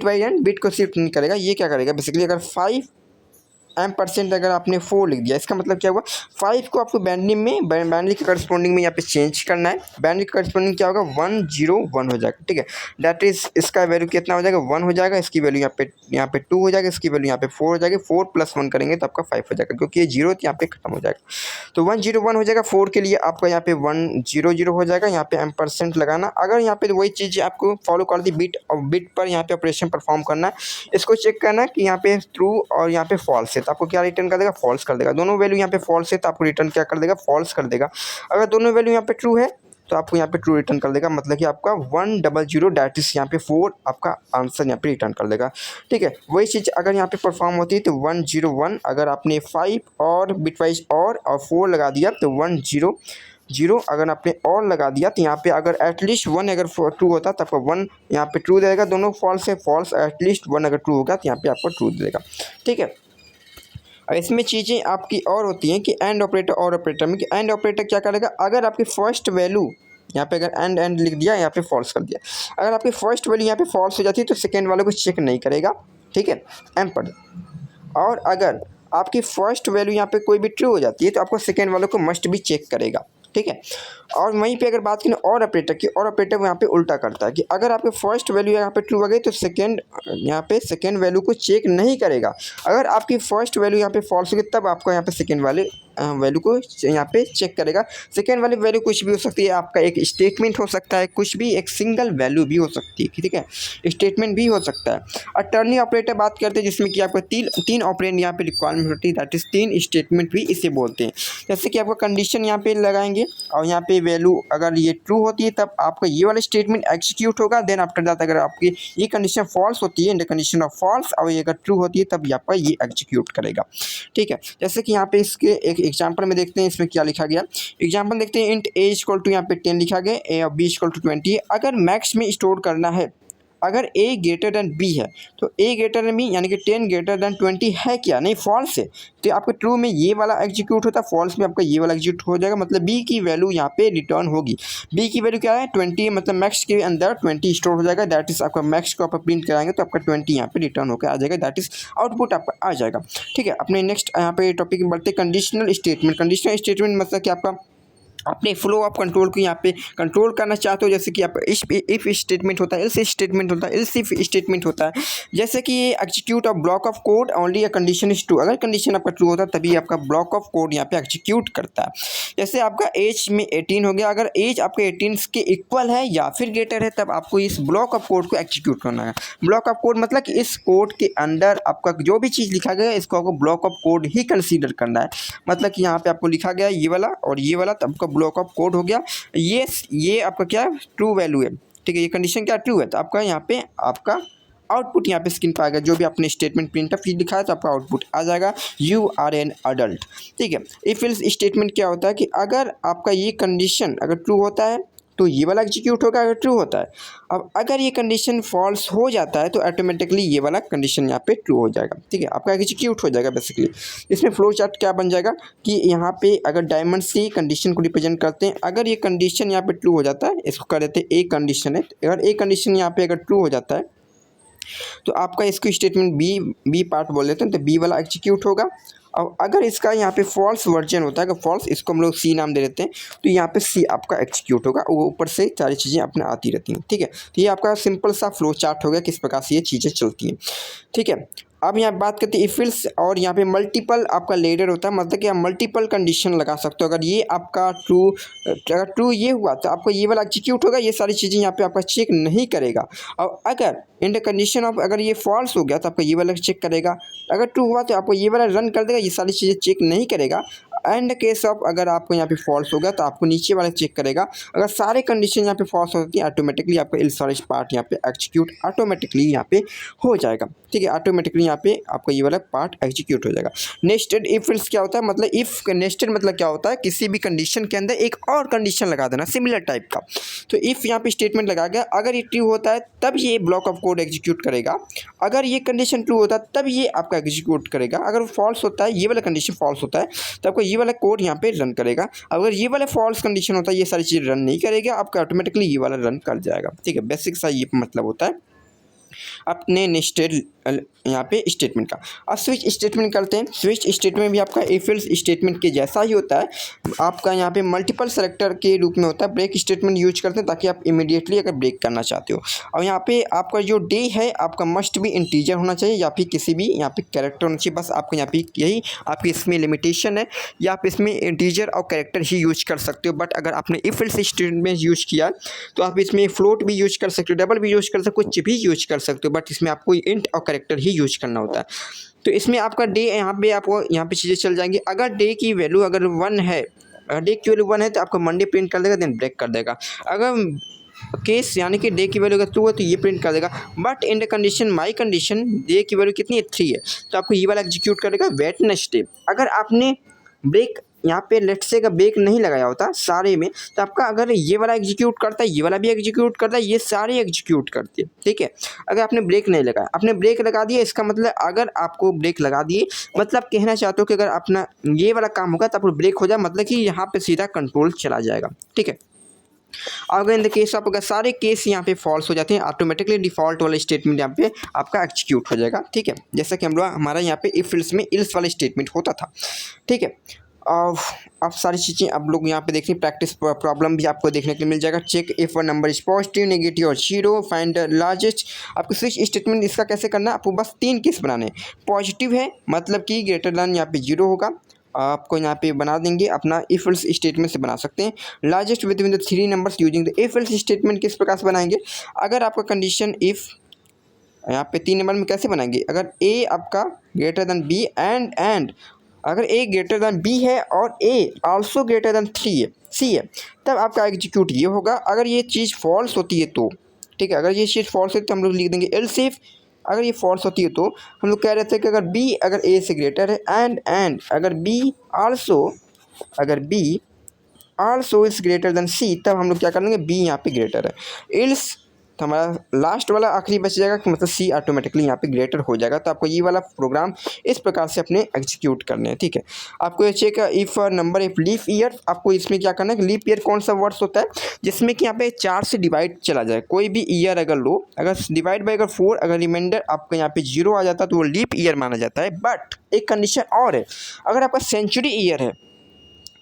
वाइड एंड बिट को शिफ्ट नहीं करेगा, ये क्या करेगा बेसिकली, अगर 5% अगर आपने 4 लिख दिया, इसका मतलब क्या हुआ, 5 को आपको बाइनरी के करस्पॉन्डिंग में यहाँ पे चेंज करना है। बाइनरी का करस्पॉन्डिंग क्या होगा, 1 0 1 हो जाएगा, ठीक है। दैट इज इसका वैल्यू कितना हो जाएगा, 1 हो जाएगा, इसकी वैल्यू यहाँ पे 2 हो जाएगा, इसकी वैल्यू यहाँ पे 4 हो जाएगी। 4 + 1 करेंगे तो आपका 5 हो जाएगा, क्योंकि ये 0 यहाँ पे खत्म हो जाएगा। तो 1 0 1 हो जाएगा। 4 के लिए आपका यहाँ पे 1 0 0 हो जाएगा, यहाँ पे % लगाना। अगर यहाँ पे वही चीज़ आपको फॉलो कर दी, बिट पर यहाँ पे ऑपरेशन परफॉर्म करना है, इसको चेक करना कि यहाँ पे ट्रू और यहाँ पे फॉल्स है तो आपको क्या रिटर्न कर देगा, फॉल्स कर देगा। दोनों वैल्यू यहाँ पे फॉल्स है तो आपको रिटर्न क्या कर देगा, फॉल्स कर देगा। अगर दोनों वैल्यू यहाँ पे ट्रू है तो आपको यहाँ पे ट्रू रिटर्न कर देगा, मतलब कि आपका 1 0 0 दैट इज यहाँ पे 4 आपका आंसर यहाँ पे रिटर्न कर देगा, ठीक है। वही चीज़ अगर यहाँ पे परफॉर्म होती है तो 1 0 1, अगर आपने 5 और बिटवाइज और 4 लगा दिया तो 1 0 0, अगर आपने और लगा दिया तो यहाँ पे अगर एटलीस्ट 1 अगर ट्रू होता तो आपको 1 यहाँ पे ट्रू देगा। दोनों फॉल्स है, फॉल्स, एटलीस्ट 1 अगर ट्रू होगा तो यहाँ पे आपको ट्रू देगा, ठीक है। और इसमें चीज़ें आपकी और होती हैं कि एंड ऑपरेटर और ऑपरेटर में, कि एंड ऑपरेटर क्या करेगा, अगर आपकी फर्स्ट वैल्यू यहाँ पे अगर एंड लिख दिया, यहाँ पे फॉल्स कर दिया, अगर आपकी फर्स्ट वैल्यू यहाँ पे फॉल्स हो जाती है तो सेकेंड वाले को चेक नहीं करेगा, ठीक है, एम पर। और अगर आपकी फर्स्ट वैल्यू यहाँ पे कोई भी ट्रू हो जाती है तो आपको सेकेंड वालों को मस्ट भी चेक करेगा, ठीक है। और वहीं पे अगर बात करें और ऑपरेटर की, और ऑपरेटर यहाँ पे उल्टा करता है कि अगर आपके फर्स्ट वैल्यू यहाँ पे ट्रू हो गई तो यहाँ पे सेकेंड वैल्यू को चेक नहीं करेगा। अगर आपकी फर्स्ट वैल्यू यहाँ पे फॉल्स होगी तब आपको यहाँ पे सेकेंड वाले वैल्यू को यहाँ पे चेक करेगा। सेकेंड वाली वैल्यू कुछ भी हो सकती है, आपका एक स्टेटमेंट हो सकता है, कुछ भी एक सिंगल वैल्यू भी हो सकती है, ठीक है, स्टेटमेंट भी हो सकता है। और टर्निंग ऑपरेटर बात करते हैं जिसमें कि आपको तीन ऑपरेंड यहाँ पे रिक्वायरमेंट होती है, दैट इज 3 स्टेटमेंट भी इसे बोलते हैं। जैसे कि आपको कंडीशन यहाँ पे लगाएंगे और यहाँ पे वैल्यू अगर ये ट्रू होती है तब आपका ये वाला स्टेटमेंट एग्जीक्यूट होगा। देन आफ्टर दैट अगर आपकी ये कंडीशन फॉल्स होती है, in the condition of false, और ये अगर ट्रू होती है तब आपका ये एग्जीक्यूट करेगा, ठीक है। जैसे कि यहाँ पे इसके एक एग्जांपल में देखते हैं इसमें क्या लिखा गया। एग्जांपल देखते हैं, इंट ए इक्वल टू यहाँ पे 10 लिखा गया, ए और बी इक्वल टू 20। अगर मैक्स में स्टोर करना है, अगर ए ग्रेटर देन बी है तो ए ग्रेटर देन बी यानी कि 10 ग्रेटर देन 20 है क्या, नहीं फॉल्स है, तो आपके ट्रू में ये वाला एग्जीक्यूट होता है, फॉल्स में आपका ये वाला एग्जीक्यूट हो जाएगा, मतलब बी की वैल्यू यहाँ पे रिटर्न होगी। बी की वैल्यू क्या है 20, मतलब मैक्स के अंदर 20 स्टोर हो जाएगा, दैट इज आपका मैक्स को आप प्रिंट कराएंगे तो आपका 20 यहाँ पे रिटर्न होकर आ जाएगा, दैट इज आउटपुट आपका आ जाएगा, ठीक है। अपने नेक्स्ट यहाँ पे टॉपिक में बढ़ते कंडीशनल स्टेटमेंट। कंडीशनल स्टेटमेंट मतलब कि आपका अपने फ्लो ऑफ कंट्रोल को यहाँ पे कंट्रोल करना चाहते हो, जैसे कि आप इफ स्टेटमेंट होता है, इल्स स्टेटमेंट होता है, इल्स इफ स्टेटमेंट होता है। जैसे कि ये execute of block of code only a condition is true, अगर कंडीशन आपका ट्रू होता है तभी आपका ब्लॉक ऑफ कोड यहाँ पे एग्जीक्यूट करता है। जैसे आपका एज में 18 हो गया, अगर एज आपके 18 के इक्वल है या फिर ग्रेटर है तब आपको इस ब्लॉक ऑफ कोड को एग्जीक्यूट करना है। ब्लॉक ऑफ कोड मतलब कि इस कोड के अंदर आपका जो भी चीज़ लिखा गया है इसको आपको block of code he consider करना है। मतलब कि यहाँ पे आपको लिखा गया ये वाला और ये वाला, तब आपका ब्लॉक ऑफ कोड हो गया। ये आपका क्या ट्रू वैल्यू है, ठीक है, ये कंडीशन क्या ट्रू है, तो आपका यहाँ पे आपका आउटपुट यहाँ पे स्क्रीन पर आएगा। जो भी आपने स्टेटमेंट प्रिंट ऑफ लिखा है तो आपका आउटपुट आ जाएगा, यू आर एन अडल्ट, ठीक है। इफ एल्स स्टेटमेंट क्या होता है कि अगर आपका ये कंडीशन अगर ट्रू होता है तो ये वाला एग्जीक्यूट होगा अगर ट्रू होता है। अब अगर ये कंडीशन फॉल्स हो जाता है तो ऑटोमेटिकली ये वाला कंडीशन यहाँ पे ट्रू हो जाएगा, ठीक है, आपका एग्जीक्यूट हो जाएगा बेसिकली। इसमें फ्लो चार्ट क्या बन जाएगा कि यहाँ पे अगर डायमंड से कंडीशन को रिप्रेजेंट करते हैं, अगर ये कंडीशन यहाँ पे ट्रू हो जाता है, इसको कर देते हैं ए कंडीशन है, अगर ए कंडीशन यहाँ पे अगर ट्रू हो जाता है तो आपका इसको स्टेटमेंट बी पार्ट बोल देते हैं, तो बी वाला एग्जीक्यूट होगा। और अगर इसका यहाँ पे फॉल्स वर्जन होता है, अगर फॉल्स, इसको हम लोग सी नाम दे देते हैं, तो यहाँ पे सी आपका एग्जीक्यूट होगा, वो ऊपर से सारी चीज़ें अपने आती रहती हैं, ठीक है। तो ये आपका सिंपल सा फ्लो चार्ट हो गया किस प्रकार से ये चीज़ें चलती हैं, ठीक है। अब यहाँ बात करते हैं इफ एल्स, और यहाँ पे मल्टीपल आपका लेडर होता है, मतलब कि आप मल्टीपल कंडीशन लगा सकते हो। अगर ये आपका अगर ट्रू ये हुआ तो आपको ये वाला एग्जीक्यूट होगा, ये सारी चीज़ें यहाँ पे आपका चेक नहीं करेगा। और अगर इन द कंडीशन ऑफ अगर ये फॉल्स हो गया तो आपको ये वाला चेक करेगा, अगर ट्रू हुआ तो आपको ये वाला रन कर देगा, ये सारी चीज़ें चेक नहीं करेगा। एंड केस ऑफ अगर आपको यहाँ पे फॉल्स हो गया तो आपको नीचे वाला चेक करेगा। अगर सारे कंडीशन यहाँ पे फॉल्स होती है ऑटोमेटिकली आपका इल्स वाला पार्ट यहाँ पे एग्जीक्यूट ऑटोमेटिकली यहाँ पे हो जाएगा, ठीक है, ऑटोमेटिकली यहाँ पे आपका ये वाला पार्ट एग्जीक्यूट हो जाएगा। नेस्टेड इफ एल्स क्या होता है, मतलब इफ नेस्टेड मतलब क्या होता है, किसी भी कंडीशन के अंदर एक और कंडीशन लगा देना सिमिलर टाइप का। तो इफ यहाँ पे स्टेटमेंट लगा गया, अगर ये ट्रू होता है तब ये ब्लॉक ऑफ कोड एग्जीक्यूट करेगा, अगर ये कंडीशन ट्रू होता है तब ये आपका एग्जीक्यूट करेगा, अगर फॉल्स होता है, ये वाला कंडीशन फॉल्स होता है तो आपको ये वाला कोड यहाँ पे रन करेगा। अगर ये वाला फॉल्स कंडीशन होता है, ये सारी चीज़ रन नहीं करेगा, आपका ऑटोमेटिकली ये वाला रन कर जाएगा, ठीक है। बेसिक सा ये मतलब होता है अपने नेस्टेड यहाँ पे स्टेटमेंट का। अब स्विच स्टेटमेंट करते हैं। स्विच स्टेटमेंट भी आपका इफ एल्स स्टेटमेंट के जैसा ही होता है, आपका यहाँ पे मल्टीपल सेलेक्टर के रूप में होता है। ब्रेक स्टेटमेंट यूज करते हैं ताकि आप इमीडिएटली अगर ब्रेक करना चाहते हो। और यहाँ पे आपका जो डे है आपका मस्ट भी इंटीजर होना चाहिए या फिर किसी भी यहाँ पे कैरेक्टर होना चाहिए, बस आपको यहाँ पे यही आपकी इसमें लिमिटेशन है, या आप इसमें इंटीजर और कैरेक्टर ही यूज कर सकते हो। बट अगर आपने इफ एल्स स्टेटमेंट यूज किया तो आप इसमें फ्लोट भी यूज कर सकते हो, डबल भी यूज कर सकते हो, कुछ भी यूज कर सकते हो, बट इसमें आपको इंट और कैरेक्टर ही यूज करना होता है। तो इसमें आपका डे यहाँ पे आपको यहाँ पे चीज़ें चल जाएंगी। अगर डे की वैल्यू अगर 1 है, अगर डे की वैल्यू 1 है तो आपको मंडे प्रिंट कर देगा, देन ब्रेक कर देगा। अगर केस यानी कि डे की वैल्यू अगर 2 है तो ये प्रिंट कर देगा। But in the condition my condition day की वैल्यू कितनी है 3 है तो आपको ये वाला एग्जीक्यूट करेगा वेडनेसडे। अगर आपने ब्रेक यहाँ पे लेट से का ब्रेक नहीं लगाया होता सारे में तो आपका अगर ये वाला एग्जीक्यूट करता है, ये वाला भी एग्जीक्यूट करता है, ये सारे एग्जीक्यूट करते हैं, ठीक है। अगर आपने ब्रेक नहीं लगाया, आपने ब्रेक लगा दिया, इसका मतलब अगर आपको ब्रेक लगा दिए मतलब कहना चाहते हो कि अगर अपना ये वाला काम होगा तो आपको ब्रेक हो जाए, मतलब कि यहाँ पे सीधा कंट्रोल चला जाएगा, ठीक है। अगर इन द केस ऑफ अगर सारे केस यहाँ पे फॉल्स हो जाते हैं ऑटोमेटिकली डिफॉल्ट वाला स्टेटमेंट यहाँ पे आपका एग्जीक्यूट हो जाएगा, ठीक है। जैसा कि हम लोग हमारा यहाँ पे इफ एल्स में इल्स वाला स्टेटमेंट होता था, ठीक है। अब सारी चीज़ें आप लोग यहाँ पे देखिए, प्रैक्टिस प्रॉब्लम भी आपको देखने के लिए मिल जाएगा। Check if one number is positive, negative और जीरो, फाइंड द लार्जेस्ट। आपको स्विच स्टेटमेंट इसका कैसे करना है, आपको बस 3 केस बनाने हैं। पॉजिटिव है मतलब कि ग्रेटर देन यहाँ पे 0 होगा, आपको यहाँ पे बना देंगे अपना इफ एल्स स्टेटमेंट से बना सकते हैं। Largest between the 3 numbers using the if else statement किस प्रकार से बनाएंगे, अगर आपका कंडीशन इफ़ यहाँ पे 3 नंबर में कैसे बनाएंगे, अगर ए आपका ग्रेटर देन बी एंड अगर ए ग्रेटर देन बी है और ए आल्सो ग्रेटर देन सी है, तब आपका एग्जीक्यूट ये होगा। अगर ये चीज़ फॉल्स होती है तो, ठीक है, अगर ये चीज़ फॉल्स है तो हम लोग लिख देंगे एल्स इफ। अगर ये फॉल्स होती है तो हम लोग कह रहे थे कि अगर ए से ग्रेटर है एंड अगर B also is greater than C, तब हम लोग क्या कर लेंगे, बी यहाँ पे ग्रेटर है। इल्स तो हमारा लास्ट वाला आखिरी बच जाएगा कि मतलब सी ऑटोमेटिकली यहाँ पे ग्रेटर हो जाएगा। तो आपको ये वाला प्रोग्राम इस प्रकार से अपने एग्जीक्यूट करने हैं, ठीक है। आपको ये check if number if leap year, आपको इसमें क्या करना है कि लीप ईयर कौन सा वर्ड्स होता है जिसमें कि यहाँ पे 4 से डिवाइड चला जाए। कोई भी ईयर अगर लो, अगर डिवाइड बाई अगर 4, अगर रिमाइंडर आपका यहाँ पे 0 आ जाता है तो वो लीप ईयर माना जाता है। बट एक कंडीशन और है, अगर आपका सेंचुरी ईयर है,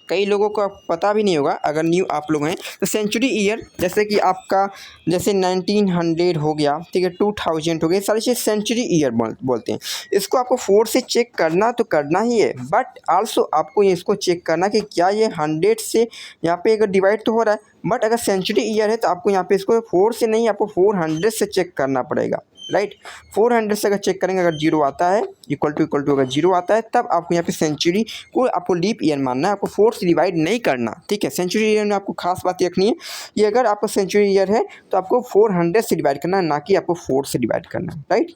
कई लोगों को पता भी नहीं होगा अगर न्यू आप लोग हैं, तो सेंचुरी ईयर जैसे कि आपका जैसे 1900 हो गया, ठीक है, 2000 हो गया, सारी चीज़ सेंचुरी ईयर बोलते हैं। इसको आपको 4 से चेक करना तो करना ही है, बट आल्सो आपको इसको चेक करना कि क्या ये 100 से यहाँ पे अगर डिवाइड तो हो रहा है, बट अगर सेंचुरी ईयर है तो आपको यहाँ पे इसको 4 से नहीं, आपको 400 से चेक करना पड़ेगा, राइट। 400 से अगर चेक करेंगे, अगर 0 आता है इक्वल टू अगर 0 आता है, तब आपको यहाँ पे सेंचुरी को आपको लीप ईयर मानना है, आपको 4 से डिवाइड नहीं करना, ठीक है। सेंचुरी ईयर में आपको खास बात रखनी है, ये अगर आपका सेंचुरी ईयर है तो आपको 400 से डिवाइड करना है, ना कि आपको 4 से डिवाइड करना है, राइट।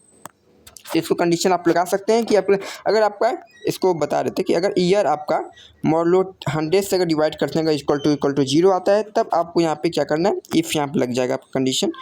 तो इसको कंडीशन आप लगा सकते हैं कि आप अगर आपका इसको बता रहे थे कि अगर ईयर आपका मॉडलो 100 से अगर डिवाइड करते हैं इक्वल टू 0 आता है, तब आपको यहाँ पे क्या करना है, इफ़ यहाँ पे लग जाएगा आपका कंडीशन।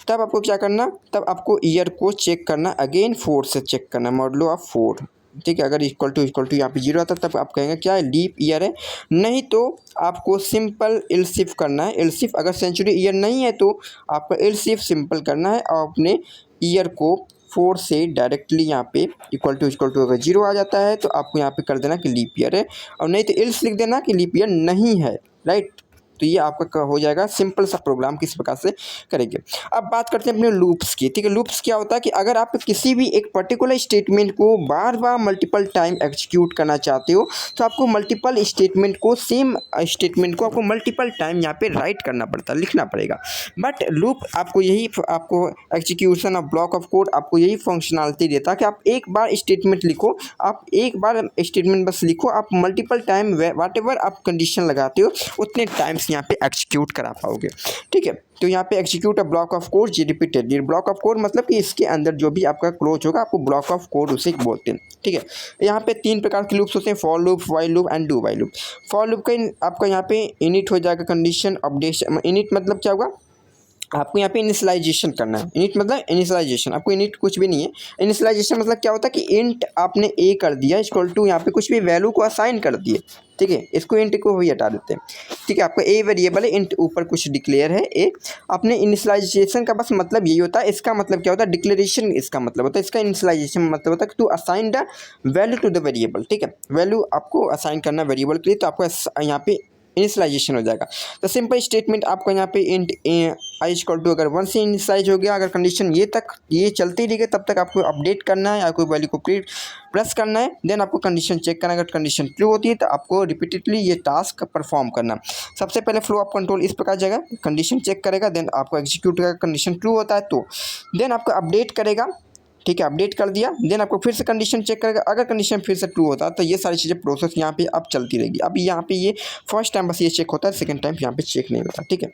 तब आपको क्या करना, तब आपको ईयर को चेक करना, अगेन 4 से चेक करना, मॉडलो ऑफ 4, ठीक है। अगर इक्वल टू यहाँ पे 0 आता है तब आप कहेंगे क्या है, लीप ईयर है। नहीं तो आपको सिंपल इल्सिफ करना है। इल्सिफ अगर सेंचुरी ईयर नहीं है तो आपको इल्सिफ सिंपल करना है और अपने ईयर को 4 से डायरेक्टली यहाँ पे इक्वल टू अगर 0 आ जाता है तो आपको यहाँ पे कर देना कि लीप ईयर है, और नहीं तो इल्स लिख देना कि लीप ईयर नहीं है, राइट। तो ये आपका हो जाएगा सिंपल सा प्रोग्राम किस प्रकार से करेंगे। अब बात करते हैं अपने लूप्स की, ठीक है। लूप्स क्या होता है कि अगर आप किसी भी एक पर्टिकुलर स्टेटमेंट को बार बार मल्टीपल टाइम एग्जीक्यूट करना चाहते हो, तो आपको मल्टीपल स्टेटमेंट को सेम स्टेटमेंट को आपको मल्टीपल टाइम यहाँ पे राइट करना पड़ता है, लिखना पड़ेगा। बट लूप आपको execution of block of code आपको यही फंक्शनलिटी देता है कि आप एक बार स्टेटमेंट लिखो, आप एक बार स्टेटमेंट बस लिखो, आप मल्टीपल टाइम वाट एवर आप कंडीशन लगाते हो उतने टाइम्स यहाँ पे एग्जीक्यूट करा पाओगे, ठीक है। तो यहाँ पे execute a block of code जी रिपीटेड, ब्लॉक ऑफ कोड मतलब कि इसके अंदर जो भी आपका क्लोज होगा आपको ब्लॉक ऑफ कोड उसे बोलते हैं, ठीक है। यहाँ पे 3 प्रकार के लूप्स होते हैं, for loop, while loop and do while loop. For loop का आपका यहाँ पे इनिट हो जाएगा कंडीशन अपडेशन। इनिट मतलब क्या होगा, आपको यहाँ पे इनिशियलाइजेशन करना है। इनिट मतलब इनिशियलाइजेशन, आपको इनिट कुछ भी नहीं है। इनिशियलाइजेशन मतलब क्या होता है कि इंट आपने ए कर दिया इक्वल टू यहाँ पे कुछ भी वैल्यू को असाइन कर दिए, ठीक है। इसको इंट को भी हटा देते हैं, ठीक है। आपका ए वेरिएबल है, इंट ऊपर कुछ डिक्लेयर है ए, अपने इनिशियलाइजेशन का बस मतलब यही होता है। इसका मतलब क्या होता है, डिक्लेरेशन इसका मतलब होता है, इसका इनिशियलाइजेशन मतलब होता है कि to assign the value to the variable, ठीक है। वैल्यू आपको असाइन करना वेरिएबल के लिए, तो आपको यहाँ पे इनिशियलाइजेशन हो जाएगा। तो सिंपल स्टेटमेंट आपको यहाँ पे इंट आई इक्वल टू अगर 1 से इनिशियलाइज हो गया, अगर कंडीशन ये चलती रही तब तक आपको अपडेट करना है या कोई वैल्यू को प्रेस करना है, देन आपको कंडीशन चेक करना है। अगर कंडीशन ट्रू होती है तो आपको रिपीटेडली ये टास्क परफॉर्म करना। सबसे पहले फ्लो ऑफ कंट्रोल इस प्रकार जाएगा, कंडीशन चेक करेगा, देन आपको एग्जीक्यूट करेगा, कंडीशन ट्रू होता है तो देन आपको अपडेट करेगा, ठीक है। अपडेट कर दिया, देन आपको फिर से कंडीशन चेक करेगा, अगर कंडीशन फिर से ट्रू होता है तो ये सारी चीज़ें प्रोसेस यहाँ पे अब चलती रहेगी। अब यहाँ पे ये फर्स्ट टाइम बस ये चेक होता है, सेकंड टाइम यहाँ पे चेक नहीं होता, ठीक है।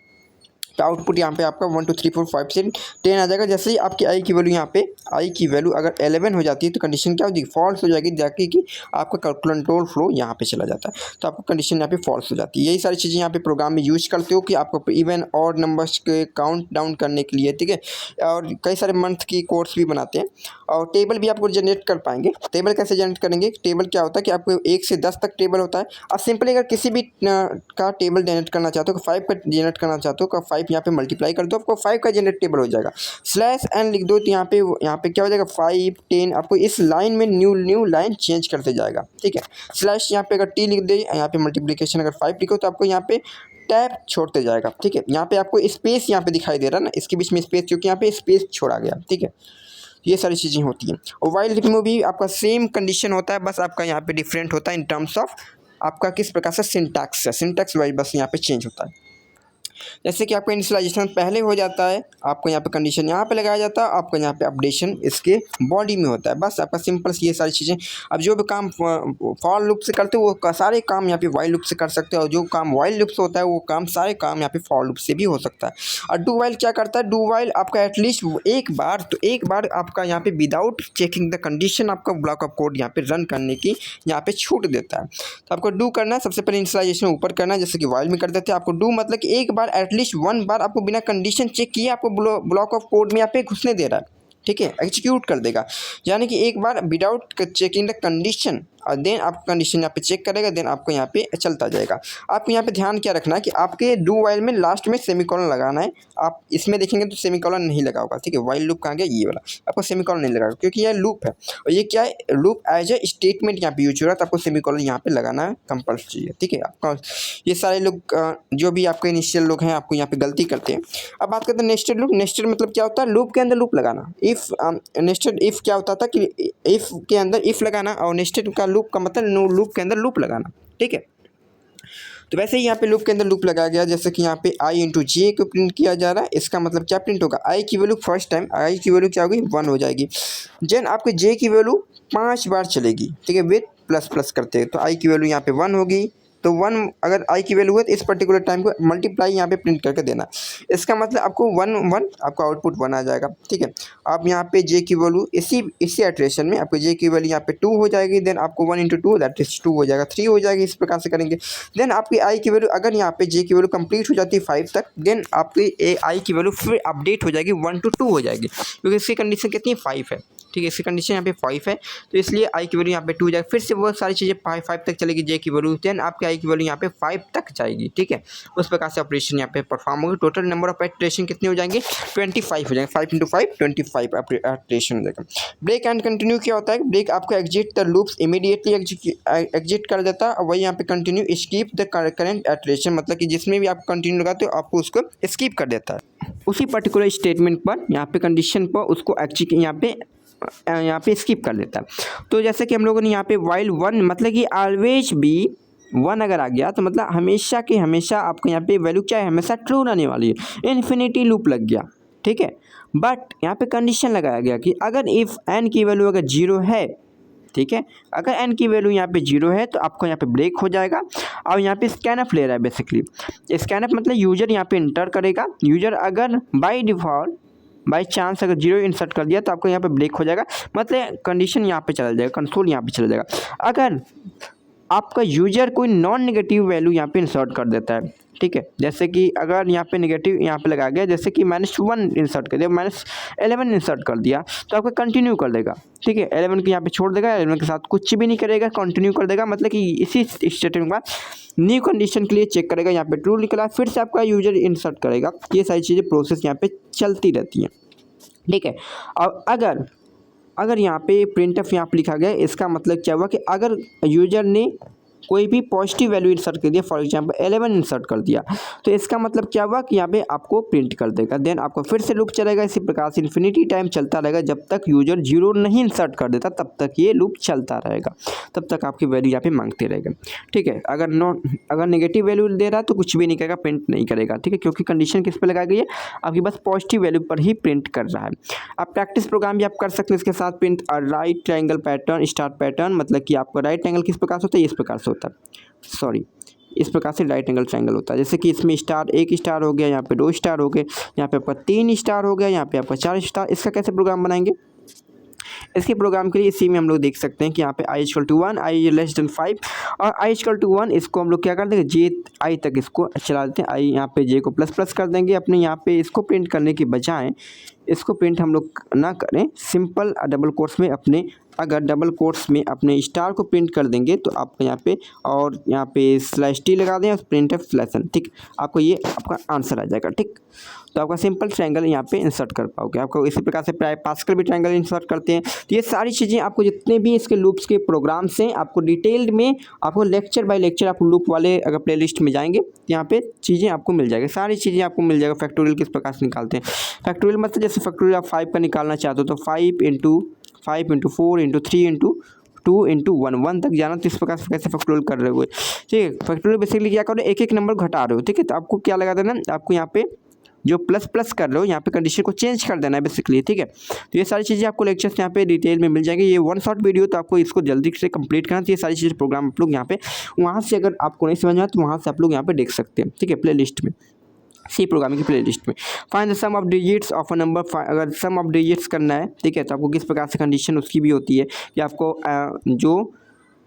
तो आउटपुट यहाँ पे आपका 1 2 3 4 5 से 10 आ जाएगा। जैसे ही आपकी आई की वैल्यू यहाँ पे आई की वैल्यू अगर 11 हो जाती है तो कंडीशन क्या होगी, फॉल्स हो जाएगी, जाके कि आपका कंट्रोल फ्लो यहाँ पे चला जाता है, तो आपको कंडीशन यहाँ पे फॉल्स हो जाती है। यही सारी चीज़ें यहाँ पे प्रोग्राम में यूज करते हो कि आपको इवन और नंबर्स के काउंट डाउन करने के लिए, ठीक है। और कई सारे मंथ की कोर्स भी बनाते हैं, और टेबल भी आपको जनरेट कर पाएंगे। टेबल कैसे जनरेट करेंगे, टेबल क्या होता है कि आपको 1 से 10 तक टेबल होता है। आप सिंपली अगर किसी भी का टेबल जनरेट करना चाहते हो, 5 का जनरेट करना चाहते हो, 5 यहाँ पे मल्टीप्लाई कर दो, आपको 5 का जनरेट टेबल हो जाएगा। स्लैश एन लिख दो तो यहाँ पे क्या हो जाएगा 5 10, आपको इस लाइन में न्यू लाइन चेंज करते जाएगा, ठीक है। स्लैश यहाँ पे अगर टी लिख दे, यहाँ पे मल्टीप्लिकेशन अगर 5 लिखो तो आपको यहाँ पे टैब छोड़ते जाएगा, ठीक है। यहाँ पे आपको स्पेस यहाँ पे दिखाई दे रहा है ना, इसके बीच में स्पेस, क्योंकि यहाँ पे स्पेस छोड़ा गया, ठीक है। ये सारी चीज़ें होती हैं। और वाइल लूप में भी आपका सेम कंडीशन होता है, बस आपका यहाँ पे डिफरेंट होता है इन टर्म्स ऑफ आपका किस प्रकार से सिंटैक्स है, सिंटैक्स वाइज बस यहाँ पे चेंज होता है। जैसे कि आपका इनिशियलाइजेशन पहले हो जाता है, आपको यहाँ पे कंडीशन यहाँ पे लगाया जाता है, आपका यहाँ पे अपडेशन इसके बॉडी में होता है। बस आपका सिंपल ये सारी चीज़ें। अब जो भी काम फॉर लूप से करते हो वो सारे काम यहाँ पे वाइल लूप से कर सकते हो, और जो काम वाइल लूप से होता है वो काम सारे काम यहाँ पे फॉर लूप से भी हो सकता है। और डू वाइल क्या करता है, डू वाइल आपका एटलीस्ट एक बार आपका यहाँ पे विदाउट चेकिंग द कंडीशन आपका ब्लॉक ऑफ कोड यहाँ पे रन करने की यहाँ पे छूट देता है। तो आपको डू करना है, सबसे पहले इनिशियलाइजेशन ऊपर करना है, जैसे कि वाइल में कर देते हैं। आपको डू मतलब कि एक बार एटलीस्ट वन बार आपको बिना कंडीशन चेक किए आपको ब्लॉक ऑफ कोड में यहाँ पे घुसने दे रहा है, ठीक है, एग्जीक्यूट कर देगा। यानी कि एक बार विदाउट चेकिंग द कंडीशन और देन आप कंडीशन यहाँ पे चेक करेगा, देन आपको यहाँ पे चलता जाएगा। आपको यहाँ पे ध्यान क्या रखना है कि आपके डू वाइल में लास्ट में सेमीकोलन लगाना है। आप इसमें देखेंगे तो सेमीकोलन नहीं लगा होगा, ठीक है। वाइल लूप कहाँ गया, ये वाला, आपको सेमीकोलन नहीं लगाएगा क्योंकि यह लूप है और ये क्या है, लूप एज ए स्टेटमेंट यहाँ पे यूज हो रहा है, तो आपको सेमीकोलन यहाँ पे लगाना कंपल्सरी है, ठीक है। आपका ये सारे लोग जो भी आपके इनिशियल लोग हैं आपको यहाँ पे गलती करते हैं। अब बात करते हैं नेस्टेड लूप। नेस्टेड मतलब क्या होता है, लूप के अंदर लूप लगाना। इफ़ नेस्टेड इफ़ क्या होता था कि इफ़ के अंदर इफ़ लगाना, और नेस्टेड का लूप का मतलब लूप के अंदर लूप लगाना, ठीक है। तो वैसे ही यहाँ पे लूप के अंदर लूप लगाया गया, जैसे कि यहाँ पे i इंटू जे को प्रिंट किया जा रहा है। इसका मतलब क्या प्रिंट होगा, i की वैल्यू फर्स्ट टाइम i की वैल्यू क्या होगी, 1 हो जाएगी। देन आपके j की वैल्यू 5 बार चलेगी, ठीक है, विद प्लस प्लस करते हैं, तो i की वैल्यू यहाँ पे 1 होगी। तो 1 अगर i की वैल्यू है तो इस पर्टिकुलर टाइम को मल्टीप्लाई यहाँ पे प्रिंट करके देना। इसका मतलब आपको 1 आपका आउटपुट 1 आ जाएगा, ठीक है। आप यहाँ पे j की वैल्यू इसी इटरेशन में आपको j की वैल्यू यहाँ पे 2 हो जाएगी। देन आपको 1 इंटू 2 दैट इज 2 हो जाएगा, 3 हो जाएगी। इस प्रकार से करेंगे। देन आपकी i की वैल्यू अगर यहाँ पे j की वैल्यू कंप्लीट हो जाती है 5 तक, देन आपकी i की वैल्यू फिर अपडेट हो जाएगी 1 to 2 हो जाएगी, क्योंकि इसकी कंडीशन कितनी है, 5 है, ठीक है। इसकी कंडीशन यहाँ पे 5 है, तो इसलिए i की वैल्यू यहाँ पे 2 जाएगी। फिर से वो सारी चीज़ें 5 तक चलेगी j की वैल्यू, देन आपके i की वैल्यू यहाँ पे 5 तक जाएगी, ठीक है। उस प्रकार से ऑपरेशन यहाँ पे परफॉर्म होगी। टोटल नंबर ऑफ इटरेशन कितने हो जाएंगे, 25 हो जाएंगे। 5 इंटू 5 25 इटरेशन हो जाएगा। ब्रेक एंड कंटिन्यू क्या होता है, ब्रेक आपको exit the loops immediately exit कर देता है, और वही यहाँ पे continue skip the current iteration, मतलब कि जिसमें भी आप कंटिन्यू लगाते हो आपको उसको स्कीप कर देता है उसी पर्टिकुलर स्टेटमेंट पर, यहाँ पे कंडीशन पर उसको यहाँ पे स्किप कर देता है। तो जैसे कि हम लोगों ने यहाँ पे वाइल 1 मतलब कि ऑलवेज बी 1 अगर आ गया तो मतलब हमेशा के हमेशा आपको यहाँ पे वैल्यू क्या है, हमेशा ट्रू रहने वाली है। इन्फिनिटी लूप लग गया, ठीक है। बट यहाँ पे कंडीशन लगाया गया कि अगर इफ़ n की वैल्यू अगर 0 है, ठीक है, अगर n की वैल्यू यहाँ पे 0 है तो आपको यहाँ पे ब्रेक हो जाएगा। और यहाँ पे स्कैनअप ले रहा है बेसिकली। स्कैनअप मतलब यूजर यहाँ पे इंटर करेगा। यूजर अगर बाय डिफ़ॉल्ट बाई चांस अगर 0 इंसर्ट कर दिया तो आपको यहाँ पे ब्रेक हो जाएगा, मतलब कंडीशन यहाँ पे चला जाएगा, कंसोल यहाँ पे चला जाएगा। अगर आपका यूजर कोई नॉन नेगेटिव वैल्यू यहाँ पे इंसर्ट कर देता है, ठीक है, जैसे कि अगर यहाँ पे नेगेटिव यहाँ पे लगा गया, जैसे कि -1 इंसर्ट कर दिया, -11 इंसर्ट कर दिया, तो आपको कंटिन्यू कर देगा, ठीक है। 11 को यहाँ पे छोड़ देगा, 11 के साथ कुछ भी नहीं करेगा, कंटिन्यू कर देगा, मतलब कि इसी स्टेटमेंट के बाद न्यू कंडीशन के लिए चेक करेगा, यहाँ पे ट्रू निकला, फिर से आपका यूजर इंसर्ट करेगा। ये सारी चीज़ें प्रोसेस यहाँ पे चलती रहती हैं, ठीक है। और अगर यहाँ पे प्रिंटफ यहाँ पे लिखा गया, इसका मतलब क्या हुआ कि अगर यूजर ने कोई भी पॉजिटिव वैल्यू इंसर्ट कर दिया, फॉर एग्जांपल 11 इंसर्ट कर दिया, तो इसका मतलब क्या हुआ कि यहाँ पे आपको प्रिंट कर देगा। देन आपको फिर से लूप चलेगा, इसी प्रकार से इन्फिनिटी टाइम चलता रहेगा, जब तक यूजर 0 नहीं इंसर्ट कर देता तब तक ये लूप चलता रहेगा, तब तक आपकी वैल्यू यहाँ पे मांगते रहेगा, ठीक है। अगर नेगेटिव वैल्यू दे रहा है तो कुछ भी नहीं करेगा, प्रिंट नहीं करेगा, ठीक है, क्योंकि कंडीशन किस पर लगाई गई है, आपकी बस पॉजिटिव वैल्यू पर ही प्रिंट कर रहा है। आप प्रैक्टिस प्रोग्राम भी आप कर सकते हैं इसके साथ, print right triangle pattern star pattern, मतलब कि आपका राइट एंगल किस प्रकार से होता है, इस प्रकार से होता है, इस प्रकार से राइट एंगल ट्रायंगल होता है। जैसे कि इसमें स्टार 1 स्टार हो गया, यहाँ पे 2 स्टार हो गए, यहाँ पे आपका 3 स्टार हो गया, यहाँ पे आपका 4 स्टार। इसका कैसे प्रोग्राम बनाएंगे, इसके प्रोग्राम के लिए इसी में हम लोग देख सकते हैं कि यहाँ पे i = 1, i <5 और i = 1, इसको हम लोग क्या कर देंगे, j i तक इसको चला देते हैं। i यहाँ पे j को प्लस कर देंगे, अपने यहाँ पे इसको प्रिंट करने के बजाय इसको प्रिंट हम लोग ना करें, सिंपल डबल कोट्स में अपने अगर डबल कोट्स में अपने स्टार को प्रिंट कर देंगे तो आपको यहाँ पे और यहाँ पे स्लैश टी लगा दें और प्रिंट एफ स्लैश एन, ठीक, आपको ये आपका आंसर आ जाएगा। ठीक, तो आपका सिंपल ट्रायंगल यहाँ पे इंसर्ट कर पाओगे। आपको इसी प्रकार से पास्कल भी ट्रायंगल इंसर्ट करते हैं। तो ये सारी चीज़ें आपको जितने भी इसके लूप्स के प्रोग्राम्स हैं आपको डिटेल्ड में आपको लेक्चर बाय लेक्चर आप लूप वाले अगर प्लेलिस्ट में जाएंगे तो यहाँ पे चीज़ें आपको मिल जाएगी, सारी चीज़ें आपको मिल जाएगा। फैक्टोरियल किस प्रकार से निकालते हैं, फैक्टोरियल मतलब जैसे फैक्टोरियल आप 5 का निकालना चाहते हो तो 5 इंटू 4 इंटू 3 इंटू 2 इंटू 1 तक जाना। तो इस प्रकार से कैसे फैक्टोरियल कर रहे हो, ठीक है। फैक्टोरियल बेसिकली क्या कर रहे हो, एक एक नंबर घटा रहे हो, ठीक है। तो आपको क्या लगा देना, आपको यहाँ पे जो प्लस प्लस कर रहे हो यहाँ पे कंडीशन को चेंज कर देना है बेसिकली, ठीक है। तो ये सारी चीज़ें आपको लेक्चर्स यहाँ पे डिटेल में मिल जाएंगे। ये वन शॉट वीडियो तो आपको इसको जल्दी से कंप्लीट करना चाहिए। सारी चीज़ें प्रोग्राम आप लोग यहाँ पे वहाँ से अगर आपको नहीं समझ में आए तो वहाँ से आप लोग यहाँ पे देख सकते हैं, ठीक है, प्ले लिस्ट में, सी प्रोग्रामिंग की प्लेलिस्ट में। Find the sum of digits of a number, अगर सम ऑफ डिजिट्स करना है, ठीक है, तो आपको किस प्रकार से कंडीशन उसकी भी होती है कि आपको जो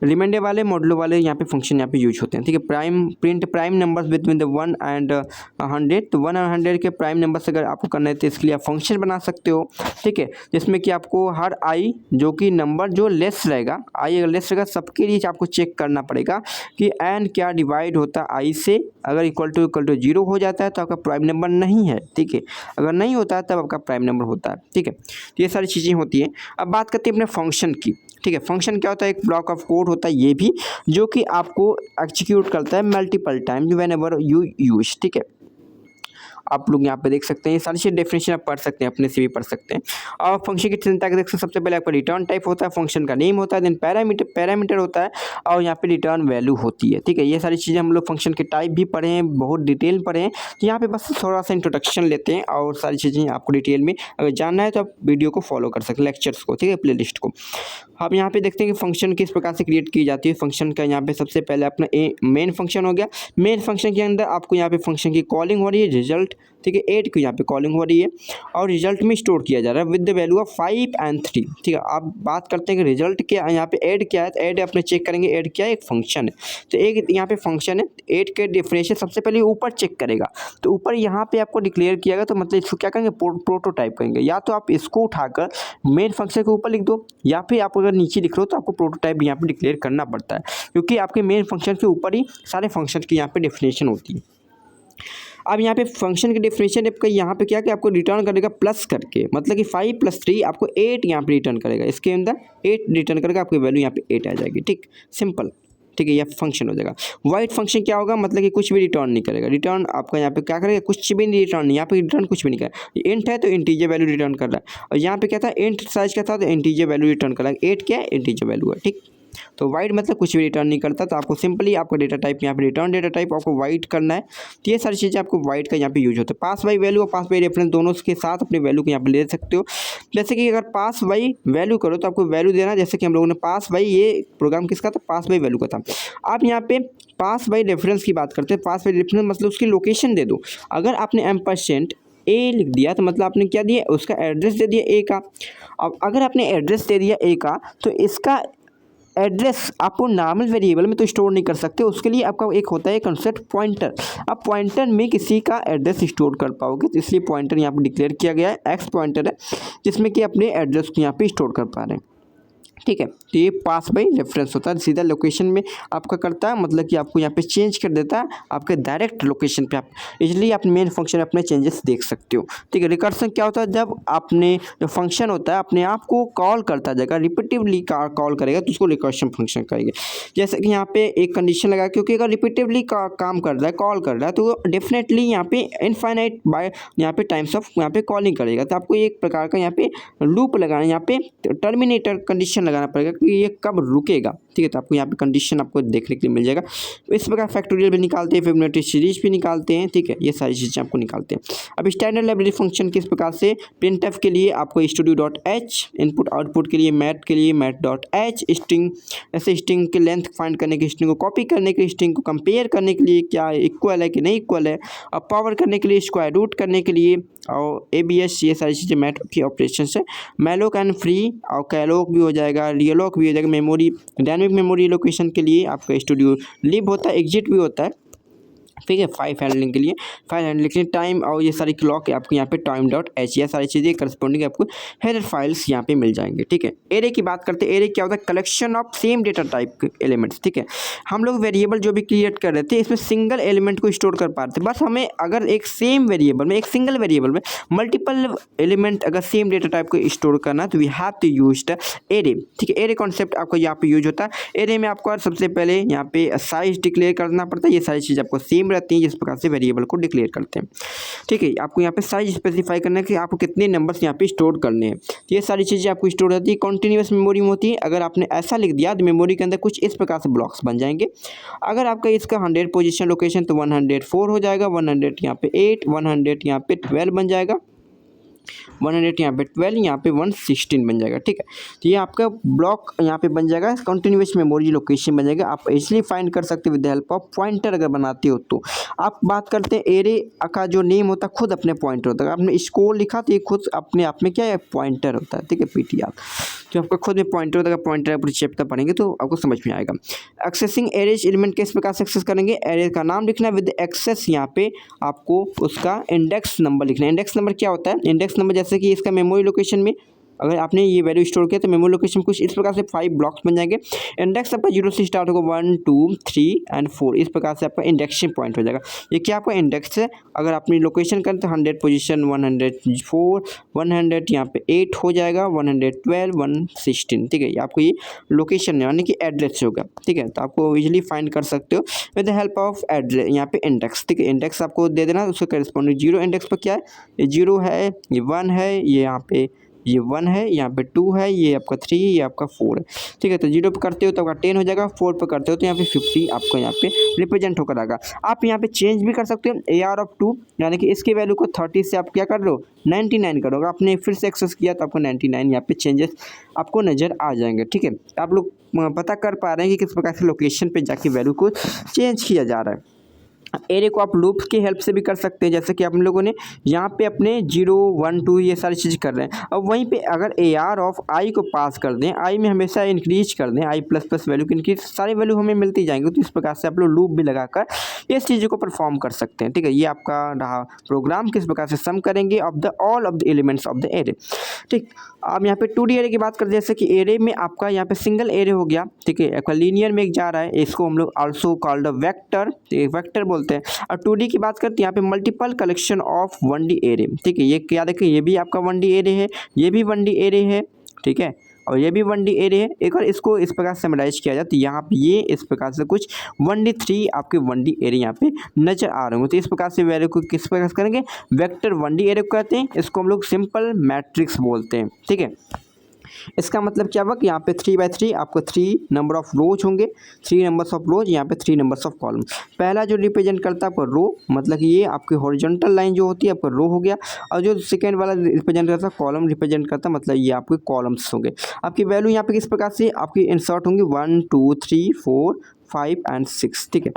रिमाइंडर वाले मॉडलो वाले यहाँ पे फंक्शन यहाँ पे यूज होते हैं, ठीक है। Prime print prime numbers between the 1 and 100, तो 1 और 100 के प्राइम नंबर्स अगर आपको करना है तो इसके लिए आप फंक्शन बना सकते हो, ठीक है, जिसमें कि आपको हर आई जो कि नंबर जो लेस रहेगा, आई अगर लेस रहेगा सबके लिए आपको चेक करना पड़ेगा कि एन क्या डिवाइड होता है आई से। अगर इक्वल टू 0 हो जाता है तो आपका प्राइम नंबर नहीं है, ठीक है, अगर नहीं होता है तब आपका प्राइम नंबर होता है, ठीक है। तो ये सारी चीज़ें होती हैं। अब बात करते हैं अपने फंक्शन की, ठीक है। फंक्शन क्या होता है, एक ब्लॉक ऑफ कोड होता है ये भी, जो कि आपको एग्जीक्यूट करता है multiple time when ever you use, ठीक है। आप लोग यहाँ पे देख सकते हैं ये सारी चीज़ डेफिनेशन आप पढ़ सकते हैं, अपने से भी पढ़ सकते हैं। और फंक्शन की सिंटैक्स देख सकते हैं, सबसे पहले आपका रिटर्न टाइप होता है, फंक्शन का नेम होता है, देन पैरामीटर होता है और यहाँ पे रिटर्न वैल्यू होती है, ठीक है। ये सारी चीज़ें हम लोग फंक्शन के टाइप भी पढ़े हैं, बहुत डिटेल पढ़े हैं। तो यहाँ पे बस थोड़ा सा इंट्रोडक्शन लेते हैं और सारी चीज़ें आपको डिटेल में अगर जानना है तो आप वीडियो को फॉलो कर सकते हैं, लेक्चर्स को, ठीक है, प्ले लिस्ट को। अब यहाँ पे देखते हैं कि फंक्शन किस प्रकार से क्रिएट की जाती है। फंक्शन का यहाँ पे सबसे पहले अपना मेन फंक्शन हो गया। मेन फंक्शन के अंदर आपको यहाँ पे फंक्शन की कॉलिंग हो रही है, रिजल्ट, ठीक है, 8 की यहाँ पे कॉलिंग हो रही है और रिजल्ट में स्टोर किया जा रहा है with the value of 5 and 3, ठीक है। आप बात करते हैं कि रिजल्ट क्या यहाँ पे ऐड क्या है, तो ऐड अपने चेक करेंगे ऐड क्या है, एक फंक्शन है। तो एक यहाँ पे फंक्शन है, 8 के डिफरेंशियल सबसे पहले ऊपर चेक करेगा, तो ऊपर यहाँ पे आपको डिक्लेयर किया गया, तो मतलब इसको क्या करेंगे, प्रोटोटाइप करेंगे। या तो आप इसको उठाकर मेन फंक्शन के ऊपर लिख दो, या फिर आप अगर नीचे लिख रहे हो तो आपको प्रोटोटाइप यहाँ पे डिक्लेयर करना पड़ता है, क्योंकि आपके मेन फंक्शन के ऊपर ही सारे फंक्शन की यहाँ पे डेफिनेशन होती है। अब यहाँ पे फंक्शन की डेफिनेशन आपका यहाँ पे क्या कि आपको रिटर्न करेगा प्लस करके, मतलब कि 5 + 3 आपको 8 यहाँ पे रिटर्न करेगा, इसके अंदर 8 रिटर्न करेगा, आपकी वैल्यू यहाँ पे 8 आ जाएगी, ठीक, सिंपल, ठीक है, यह फंक्शन हो जाएगा। वाइट फंक्शन क्या होगा, मतलब कि कुछ भी रिटर्न नहीं करेगा, रिटर्न आपका यहाँ पे क्या करेगा, कुछ भी नहीं रिटर्न, यहाँ पे रिटर्न कुछ भी नहीं करेगा। इंट है तो इंटीजर वैल्यू रिटर्न कर रहा है, और यहाँ पे क्या था, इंट साइज का था तो इंटीजर वैल्यू रिटर्न कर रहा है। 8 क्या है, इंटीजर वैल्यू है, ठीक। तो वाइट मतलब कुछ भी रिटर्न नहीं करता, तो आपको सिंपली आपका डेटा टाइप यहाँ पे रिटर्न डेटा टाइप आपको वाइट करना है। तो ये सारी चीज़ें आपको वाइट का यहाँ पे यूज होता है। पास बाई वैल्यू और पास बाई रेफरेंस दोनों के साथ अपनी वैल्यू को यहाँ पे ले सकते हो। जैसे कि अगर पास बाई वैल्यू करो तो आपको वैल्यू देना, जैसे कि हम लोगों ने पास बाई, ये प्रोग्राम किसका था, पास बाई वैल्यू का था। आप यहाँ पे पास बाई रेफरेंस की बात करते हैं, पास बाई रेफरेंस मतलब उसकी लोकेशन दे दो। अगर आपने %a लिख दिया तो मतलब आपने क्या दिया, उसका एड्रेस दे दिया ए का। अब अगर आपने एड्रेस दे दिया ए का तो इसका एड्रेस आपको नॉर्मल वेरिएबल में तो स्टोर नहीं कर सकते, उसके लिए आपका एक होता है कंसेप्ट पॉइंटर। आप पॉइंटर में किसी का एड्रेस स्टोर कर पाओगे, तो इसलिए पॉइंटर यहाँ पे डिक्लेयर किया गया है, एक्स पॉइंटर है, जिसमें कि अपने एड्रेस को यहाँ पे स्टोर कर पा रहे हैं, ठीक है। तो ये पास बाई रेफरेंस होता है, सीधा लोकेशन में आपका करता है, मतलब कि आपको यहाँ पे चेंज कर देता है आपके डायरेक्ट लोकेशन पे, आप इसलिए आप मेन फंक्शन अपने चेंजेस देख सकते हो, ठीक है। रिकर्सन क्या होता है, जब आपने जो फंक्शन होता है अपने आप को कॉल करता जाएगा, रिपीटिवली कॉल करेगा तो उसको रिकर्सन फंक्शन कहेंगे। जैसे कि यहाँ पे एक कंडीशन लगा, क्योंकि अगर रिपीटिवली काम कर रहा है, कॉल कर रहा है, तो डेफिनेटली यहाँ पे इनफाइनाइट बाय यहाँ पे टाइम्स ऑफ यहाँ पे कॉलिंग करेगा। तो आपको एक प्रकार का यहाँ पे लूप लगाना, यहाँ पे टर्मिनेटर कंडीशन लगाना पड़ेगा कि ये कब रुकेगा, ठीक है। तो आपको यहाँ पे कंडीशन आपको देखने के लिए मिल जाएगा। इस प्रकार फैक्टोरियल भी निकालते हैं, फिबोनाची सीरीज भी निकालते हैं, ठीक है, ये सारी चीज़ें आपको निकालते हैं। अब स्टैंडर्ड लाइब्रेरी फंक्शन किस प्रकार से, प्रिंटफ के लिए आपको studio.h, इनपुट आउटपुट के लिए मैथ के लिए मैथ.h, स्ट्रिंग ऐसे स्ट्रिंग के लेंथ फाइंड करने के, स्ट्रिंग को कॉपी करने के लिए, स्ट्रिंग को कंपेयर करने के लिए क्या इक्वल है कि नहीं इक्वल है, और पावर करने के लिए, स्क्वायर रूट करने के लिए, और ABS, ये सारी चीज़ें मैथ की ऑपरेशन है। मैलोक एंड फ्री और कैलोक भी हो जाएगा, रियलॉक भी हो जाएगा। मेमोरी डायनेमिक मेमोरी लोकेशन के लिए आपका स्टूडियो लिब होता है, एग्जिट भी होता है, ठीक है। फाइल हैंडलिंग के लिए फाइल हैंडलिंग के लिए टाइम और ये सारी क्लॉक आपको यहाँ पे टाइम डॉट एच ये सारी चीज़ें करस्पॉन्डिंग आपको हेडर फाइल्स यहाँ पे मिल जाएंगे। ठीक है। एरे की बात करते हैं। एरे क्या होता है? Collection of same data type के एलिमेंट्स। ठीक है। हम लोग वेरिएबल जो भी क्रिएट कर रहे थे इसमें सिंगल एलिमेंट को स्टोर कर पाते बस हमें अगर एक सेम वेरिएबल में एक सिंगल वेरिएबल में मल्टीपल एलिमेंट अगर सेम डेटा टाइप को स्टोर करना है तो we have to use the array. ठीक है। एरे कॉन्सेप्ट आपको यहाँ पे यूज होता है। एरे में आपको सबसे पहले यहाँ पे साइज डिक्लेयर करना पड़ता है। ये सारी चीज़ आपको सेम रहती हैं जिस प्रकार से वेरिएबल को डिक्लेयर करते हैं। ठीक है। आपको यहाँ पे साइज स्पेसिफाई करना है कि आपको कितने नंबर्स यहाँ पे स्टोर करने हैं। तो ये सारी चीज़ें आपको स्टोर रहती है। कॉन्टिन्यूस मेमोरी में होती है। अगर आपने ऐसा लिख दिया तो मेमोरी के अंदर कुछ इस प्रकार से ब्लॉक्स बन जाएंगे। अगर आपका इसका 100 पोजीशन लोकेशन तो 104 हो जाएगा, 100 यहाँ पे 8, 100 यहाँ पे 12 बन जाएगा, 100 यहाँ पे 12, यहाँ पे 116 बन जाएगा। ठीक है। तो ये आपका ब्लॉक यहाँ पे बन जाएगा, कंटिन्यूस मेमोरी लोकेशन बन जाएगा। आप इजीली फाइंड कर सकते हो with the help of pointer अगर बनाते हो तो। आप बात करते हैं एरे का जो नेम होता है खुद अपने पॉइंटर होता है। आपने स्कोर लिखा तो ये खुद अपने आप में क्या है? पॉइंटर होता है। ठीक है। पीटीआर तो आपका खुद में पॉइंटर होता है। पॉइंटर आप चैप्टर पढ़ेंगे तो आपको समझ में आएगा। एक्सेसिंग एरेज एलिमेंट किस प्रकार से एक्सेस करेंगे? एरे का नाम लिखना है विद एक्सेस यहाँ पे आपको उसका इंडेक्स नंबर लिखना है। इंडेक्स नंबर क्या होता है? इंडेक्स नंबर जैसे कि इसका मेमोरी लोकेशन में अगर आपने ये वैल्यू स्टोर किया तो मेमोरी लोकेशन कुछ इस प्रकार से 5 ब्लॉक्स बन जाएंगे। इंडेक्स आपका 0 से स्टार्ट होगा, 1 2 3 एंड 4 इस प्रकार से आपका इंडेक्शन पॉइंट हो जाएगा। ये क्या आपका इंडेक्स है? अगर आपने लोकेशन करें तो 100 पोजीशन 104, 100 यहाँ पे 8 हो जाएगा, 112, 116। ठीक है। ये आपको ये लोकेशन यानी कि एड्रेस होगा। ठीक है। तो आपको इजीली फाइंड कर सकते हो with the help of address यहाँ पे इंडेक्स। ठीक है। इंडेक्स आपको दे देना उसके करस्पॉन्डिंग 0 इंडेक्स पर क्या है? ये 0 है, ये 1 है, ये यहाँ पे ये 1 है, यहाँ पे 2 है, ये आपका 3, ये आपका 4 है। ठीक है। तो 0 पे करते हो तो आपका 10 हो जाएगा, 4 पे करते हो तो यहाँ पे 50 आपको यहाँ पे रिप्रेजेंट होकर आएगा। आप यहाँ पे चेंज भी कर सकते हो AR ऑफ 2 यानी कि इसके वैल्यू को 30 से आप क्या कर लो 99 करोगे। आपने फिर से एक्सेस किया तो आपको 99 यहाँ पे चेंजेस आपको नज़र आ जाएंगे। ठीक है। आप लोग पता कर पा रहे हैं कि किस प्रकार से लोकेशन पर जाके वैल्यू को चेंज किया जा रहा है। एरे को आप लूप्स की हेल्प से भी कर सकते हैं जैसे कि आप लोगों ने यहाँ पे अपने 0 1 2 ये सारी चीज़ कर रहे हैं। अब वहीं पे अगर AR ऑफ आई को पास कर दें, आई में हमेशा इंक्रीज कर दें, आई प्लस प्लस वैल्यू की इंक्रीज सारी वैल्यू हमें मिलती जाएंगी। तो इस प्रकार से आप लोग लूप भी लगाकर इस चीज़ों को परफॉर्म कर सकते हैं। ठीक है। ये आपका रहा प्रोग्राम किस प्रकार से सम करेंगे of the all of the elements of the array. ठीक। अब यहाँ पे 2D एरे की बात करते हैं जैसे कि एरे में आपका यहाँ पे सिंगल एरे हो गया। ठीक है। आपका लीनियर में एक जा रहा है, इसको हम लोग आल्सो कॉल्ड वेक्टर, वेक्टर बोलते हैं। और 2D की बात करते हैं यहाँ पे multiple collection of 1D array. ठीक है। ये क्या देखें, ये भी आपका 1D एरे है, ये भी 1D एरे है। ठीक है। और ये भी 1D एरे है। एक बार इसको इस प्रकार से समराइज किया जाए तो यहाँ पे ये इस प्रकार से कुछ 1D3 आपके 1D एरे यहाँ पे नजर आ रहे होंगे। तो इस प्रकार से वैल्यू को किस प्रकार से करेंगे? वेक्टर 1D एरे को कहते हैं। इसको हम लोग सिंपल मैट्रिक्स बोलते हैं। ठीक है। इसका मतलब क्या हुआ कि यहाँ पे 3/3 आपको 3 नंबर ऑफ रोज होंगे, 3 नंबर्स ऑफ रोज, यहाँ पे 3 नंबर्स ऑफ कॉलम। पहला जो रिप्रेजेंट करता है आपका रो, मतलब कि ये आपकी हॉरिजॉन्टल लाइन जो होती है आपका रो हो गया। और जो सेकेंड वाला रिप्रेजेंट करता है कॉलम रिप्रेजेंट करता है, मतलब ये आपके कॉलम्स होंगे। आपकी वैल्यू यहाँ पे किस प्रकार से आपकी इंसर्ट होंगी 1 2 3 4 5 एंड 6। ठीक है।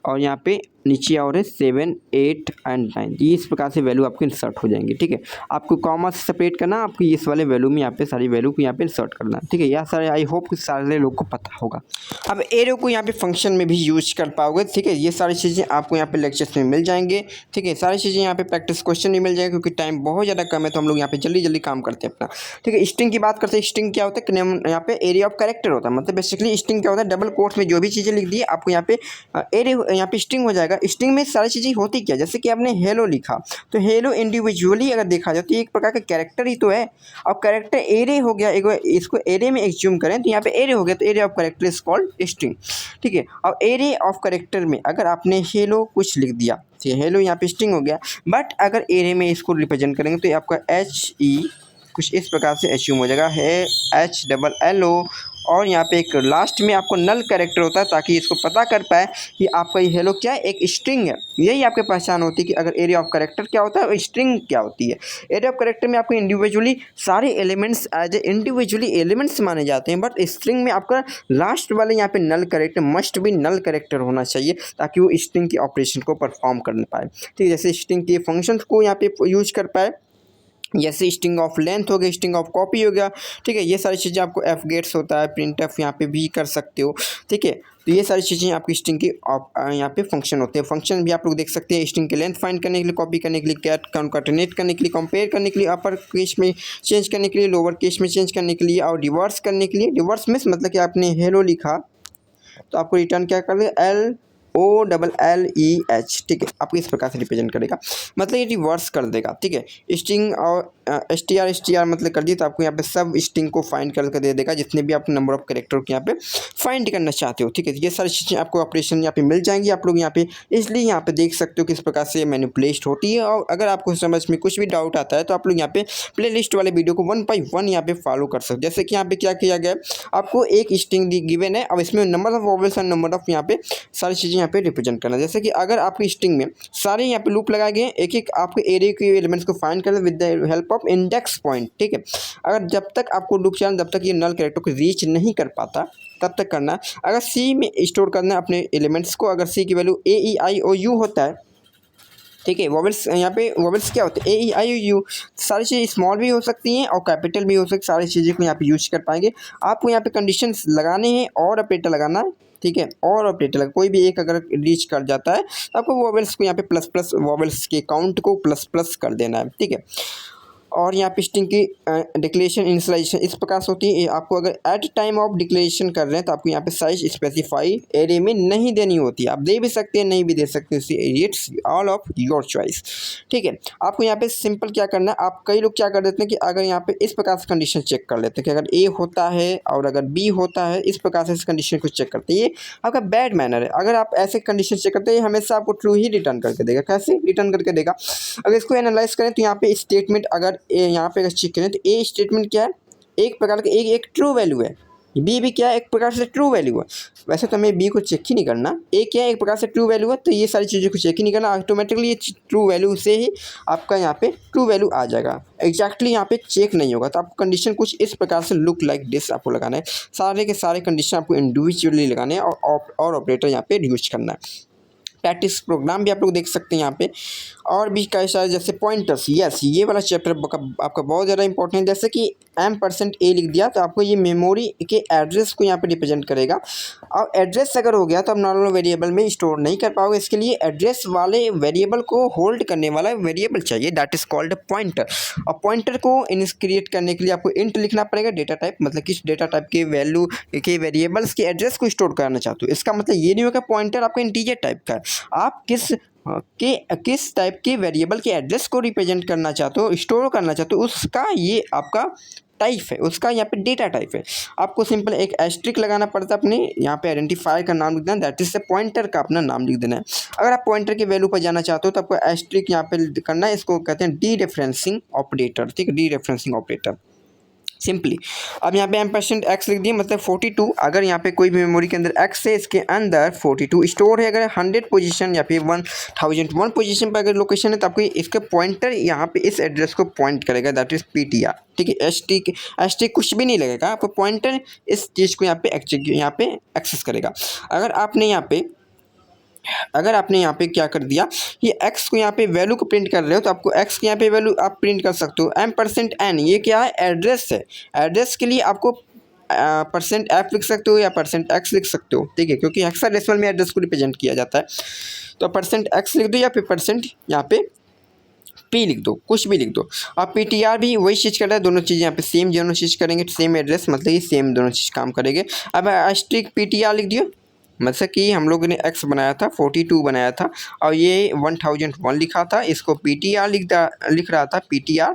और यहाँ पे नीचे और है 7 8 एंड 9। इस प्रकार से वैल्यू आपको इंसर्ट हो जाएंगे। ठीक है। आपको कॉमा से सेपरेट करना, आपको इस वाले वैल्यू में यहाँ पे सारी वैल्यू को यहाँ पे इंसर्ट करना। ठीक है। यह सारे आई होप कि सारे लोग को पता होगा। अब एरो को यहाँ पे फंक्शन में भी यूज कर पाओगे। ठीक है। ये सारी चीज़ें आपको यहाँ पे लेक्चर्स में मिल जाएंगे। ठीक है। सारी चीज़ें यहाँ पे प्रैक्टिस क्वेश्चन भी मिल जाएंगे क्योंकि टाइम बहुत ज़्यादा कम है तो हम लोग यहाँ पे जल्दी जल्दी काम करते हैं अपना। ठीक है। स्ट्रिंग की बात करते हैं। स्ट्रिंग क्या होता है? यहाँ पे एरिया ऑफ कैरेक्टर होता है। मतलब बेसिकली स्ट्रिंग क्या होता है? डबल कोट्स में जो भी चीज़ें लिख दी आपको यहाँ पे एरे यहाँ पे स्ट्रिंग हो जाएगा। स्ट्रिंग में सारी चीज़ें होती क्या, जैसे कि आपने हेलो लिखा तो हेलो इंडिविजुअली अगर देखा जाए तो एक प्रकार का कैरेक्टर ही तो है। अब कैरेक्टर एरे हो गया, एक इसको एरे में एज्यूम करें तो यहाँ पे एरे हो गया तो array of character is called string. ठीक है। अब एरे ऑफ कैरेक्टर में अगर आपने हेलो कुछ लिख दिया तो हेलो यहाँ पे स्ट्रिंग हो गया। बट अगर एरे में इसको रिप्रेजेंट करेंगे तो आपका HE कुछ इस प्रकार से एज्यूम हो जाएगा है HLLO। और यहाँ पे एक लास्ट में आपको नल कैरेक्टर होता है ताकि इसको पता कर पाए कि आपका ये हेलो क्या है, एक स्ट्रिंग है। यही आपकी पहचान होती है कि अगर एरिया ऑफ कैरेक्टर क्या होता है और स्ट्रिंग क्या होती है। एरिया ऑफ कैरेक्टर में आपको इंडिविजुअली सारे elements as a individually elements माने जाते हैं। बट स्ट्रिंग में आपका लास्ट वाले यहाँ पे नल कैरेक्टर मस्ट भी नल कैरेक्टर होना चाहिए ताकि वो स्ट्रिंग की ऑपरेशन को परफॉर्म कर पाए। ठीक है। जैसे स्ट्रिंग के फंक्शंस को यहाँ पे यूज कर पाए जैसे स्ट्रिंग ऑफ लेंथ हो गया, स्ट्रिंग ऑफ कॉपी हो गया, ठीक है। ये सारी चीज़ें आपको एफ गेट्स होता है, प्रिंट एफ यहाँ पे भी कर सकते हो, ठीक है। तो ये सारी चीज़ें आपकी स्ट्रिंग की यहाँ पे फंक्शन होते हैं। फंक्शन भी आप लोग देख सकते हैं, स्ट्रिंग की लेंथ फाइंड करने के लिए, कॉपी करने के लिए, कैट कॉन्कैटिनेट करने के लिए, कंपेयर करने के लिए, अपर केस में चेंज करने के लिए, लोअर केस में चेंज करने के लिए, और रिवर्स करने के लिए। रिवर्स मीन्स मतलब कि आपने हेलो लिखा तो आपको रिटर्न क्या कर देगा, LOLLEH, ठीक है। आपको इस प्रकार से रिप्रेजेंट करेगा, मतलब ये रिवर्स कर देगा, ठीक है। स्ट्रिंग और STR मतलब कर दिए तो आपको यहाँ पे सब स्ट्रिंग को फाइंड करके दे देगा, जितने भी आप नंबर ऑफ कैरेक्टर को यहाँ पे फाइंड करना चाहते हो, ठीक है। ये सारी चीज़ें आपको ऑपरेशन यहाँ पे मिल जाएंगी, आप लोग यहाँ पे इसलिए यहाँ पे देख सकते हो किस प्रकार से मैनिपुलेट होती है। और अगर आपको समझ में कुछ भी डाउट आता है तो आप लोग यहाँ पे प्ले लिस्ट वाले वीडियो को 1 by 1 यहाँ पे फॉलो कर सकते हो। जैसे कि यहाँ पे क्या किया गया है, आपको एक स्ट्रिंग गिवन है, अब इसमें नंबर ऑफ वोवेल्स और नंबर ऑफ यहाँ पे सारी चीज़ें यहाँ पे रिप्रेजेंट करना। जैसे कि अगर आपकी स्ट्रिंग में सारे यहाँ पे लूप लगाए गए हैं, एक एक आपके एरे के एलिमेंट्स को फाइंड कर with the help of index point, ठीक है। अगर जब तक आपको लूप चलाना, जब तक ये नल कैरेक्टर को रीच नहीं कर पाता तब तक करना। अगर सी में स्टोर करना है अपने एलिमेंट्स को, अगर सी की वैल्यू AEIOU होता है, ठीक है। वोवेल्स यहाँ पे वोवेल्स क्या होते हैं, AEIOU, सारी चीज़ें स्मॉल भी हो सकती हैं और कैपिटल भी हो सकती, सारी चीज़ें को यहाँ पे यूज कर पाएंगे। आपको यहाँ पे कंडीशंस लगाने हैं और ऑपरेटर लगाना है, ठीक है। और ऑपरेटर लगा, कोई भी एक अगर रीच कर जाता है तो आपको वोवेल्स को यहाँ पे प्लस प्लस, वोवेल्स के काउंट को प्लस प्लस कर देना है, ठीक है। और यहाँ पे स्ट्रिंग की डिक्लेरेशन इनिशियलाइजेशन इस प्रकार से होती है। आपको अगर एट टाइम ऑफ डिक्लेरेशन कर रहे हैं तो आपको यहाँ पे साइज स्पेसिफाई एरे में नहीं देनी होती है, आप दे भी सकते हैं नहीं भी दे सकते, it's all of your choice, ठीक है। आपको यहाँ पे सिंपल क्या करना है, आप कई लोग क्या कर देते हैं कि अगर यहाँ पे इस प्रकार से कंडीशन चेक कर लेते हैं कि अगर ए होता है और अगर बी होता है, इस प्रकार से इस कंडीशन को चेक करते हैं, ये आपका बैड मैनर है। अगर आप ऐसे कंडीशन चेक करते हैं हमेशा आपको ट्रू ही रिटर्न करके देगा। कैसे रिटर्न करके देगा, अगर इसको एनालाइज करें तो यहाँ पे स्टेटमेंट अगर यहाँ पे अगर चेक करें तो ए स्टेटमेंट क्या है, एक प्रकार का एक ट्रू वैल्यू है, बी भी क्या है एक प्रकार से ट्रू वैल्यू है। वैसे तो हमें बी को चेक ही नहीं करना, ए क्या है एक प्रकार से ट्रू वैल्यू है, तो ये सारी चीज़ों को चेक ही नहीं करना, ऑटोमेटिकली ये ट्रू वैल्यू से ही आपका यहाँ पे ट्रू वैल्यू आ जाएगा। एग्जैक्टली यहाँ पे चेक नहीं होगा, तो आपको कंडीशन कुछ इस प्रकार से लुक लाइक दिस आपको लगाना है। सारे के सारे कंडीशन आपको इंडिविजुअली लगाने हैं और ऑपरेटर यहाँ पे यूज करना है। प्रैक्टिस प्रोग्राम भी आप लोग देख सकते हैं यहाँ पे, और भी कई सारे जैसे पॉइंटर्स, यस ये वाला चैप्टर आपका बहुत ज़्यादा इंपॉर्टेंट है। जैसे कि M% A लिख दिया तो आपको ये मेमोरी के एड्रेस को यहाँ पे रिप्रेजेंट करेगा, और एड्रेस अगर हो गया तो आप नॉर्मल वेरिएबल में स्टोर नहीं कर पाओगे, इसके लिए एड्रेस वाले वेरिएबल को होल्ड करने वाला वेरिएबल चाहिए, दैट इज़ कॉल्ड पॉइंटर। और पॉइंटर को क्रिएट करने के लिए आपको इंट लिखना पड़ेगा, डेटा टाइप मतलब किस डेटा टाइप के वैल्यू के वेरिएबल्स के एड्रेस को स्टोर करना चाहते हो। इसका मतलब ये नहीं होगा पॉइंटर आपका इंटीजर टाइप का है, आप किस टाइप के वेरिएबल के एड्रेस को रिप्रेजेंट करना चाहते हो, स्टोर करना चाहते हो, उसका ये आपका टाइप है, उसका यहाँ पे डेटा टाइप है। आपको सिंपल एक एस्ट्रिक लगाना पड़ता है, अपने यहाँ पे आइडेंटिफायर का नाम लिख देना, दैट इज पॉइंटर का अपना नाम लिख देना है। अगर आप पॉइंटर के वैल्यू पर जाना चाहते हो तो आपको एस्ट्रिक यहाँ पे करना है, इसको कहते हैं डी रेफरेंसिंग ऑपरेटर, ठीक है, डी रेफरेंसिंग ऑपरेटर सिंपली। अब यहाँ पे M%X लिख दिए मतलब 42, अगर यहाँ पे कोई भी मेमोरी के अंदर X है, इसके अंदर 42 स्टोर है। अगर 100 पोजीशन या फिर 1001 पोजीशन पर अगर लोकेशन है तो आपको इसका पॉइंटर यहाँ पे इस एड्रेस को पॉइंट करेगा, दैट इज PTR, ठीक है। एस टी कुछ भी नहीं लगेगा, आपको पॉइंटर इस चीज़ को यहाँ पे एक्सेस करेगा। अगर आपने यहाँ पे क्या कर दिया, ये x को यहाँ पे वैल्यू को प्रिंट कर रहे हो तो आपको x की यहाँ पे वैल्यू आप प्रिंट कर सकते हो। M%N ये क्या है, एड्रेस है, एड्रेस के लिए आपको %F लिख सकते हो या %X लिख सकते हो, ठीक है, क्योंकि हेक्साडेसिमल में एड्रेस को रिप्रेजेंट किया जाता है। तो %X लिख दो या फिर यहाँ पे P लिख दो, कुछ भी लिख दो। अब PTR भी वही चीज़ कर रहा है, दोनों चीज़ें यहाँ पे सेम, दोनों चीज़ करेंगे, सेम एड्रेस मतलब ये सेम दोनों चीज़ काम करेंगे। अब एस्ट्रिक PTR लिख दियो, मतलब कि हम लोगों ने X बनाया था, 42 बनाया था और ये 1001 लिखा था, इसको PTR लिख रहा था PTR,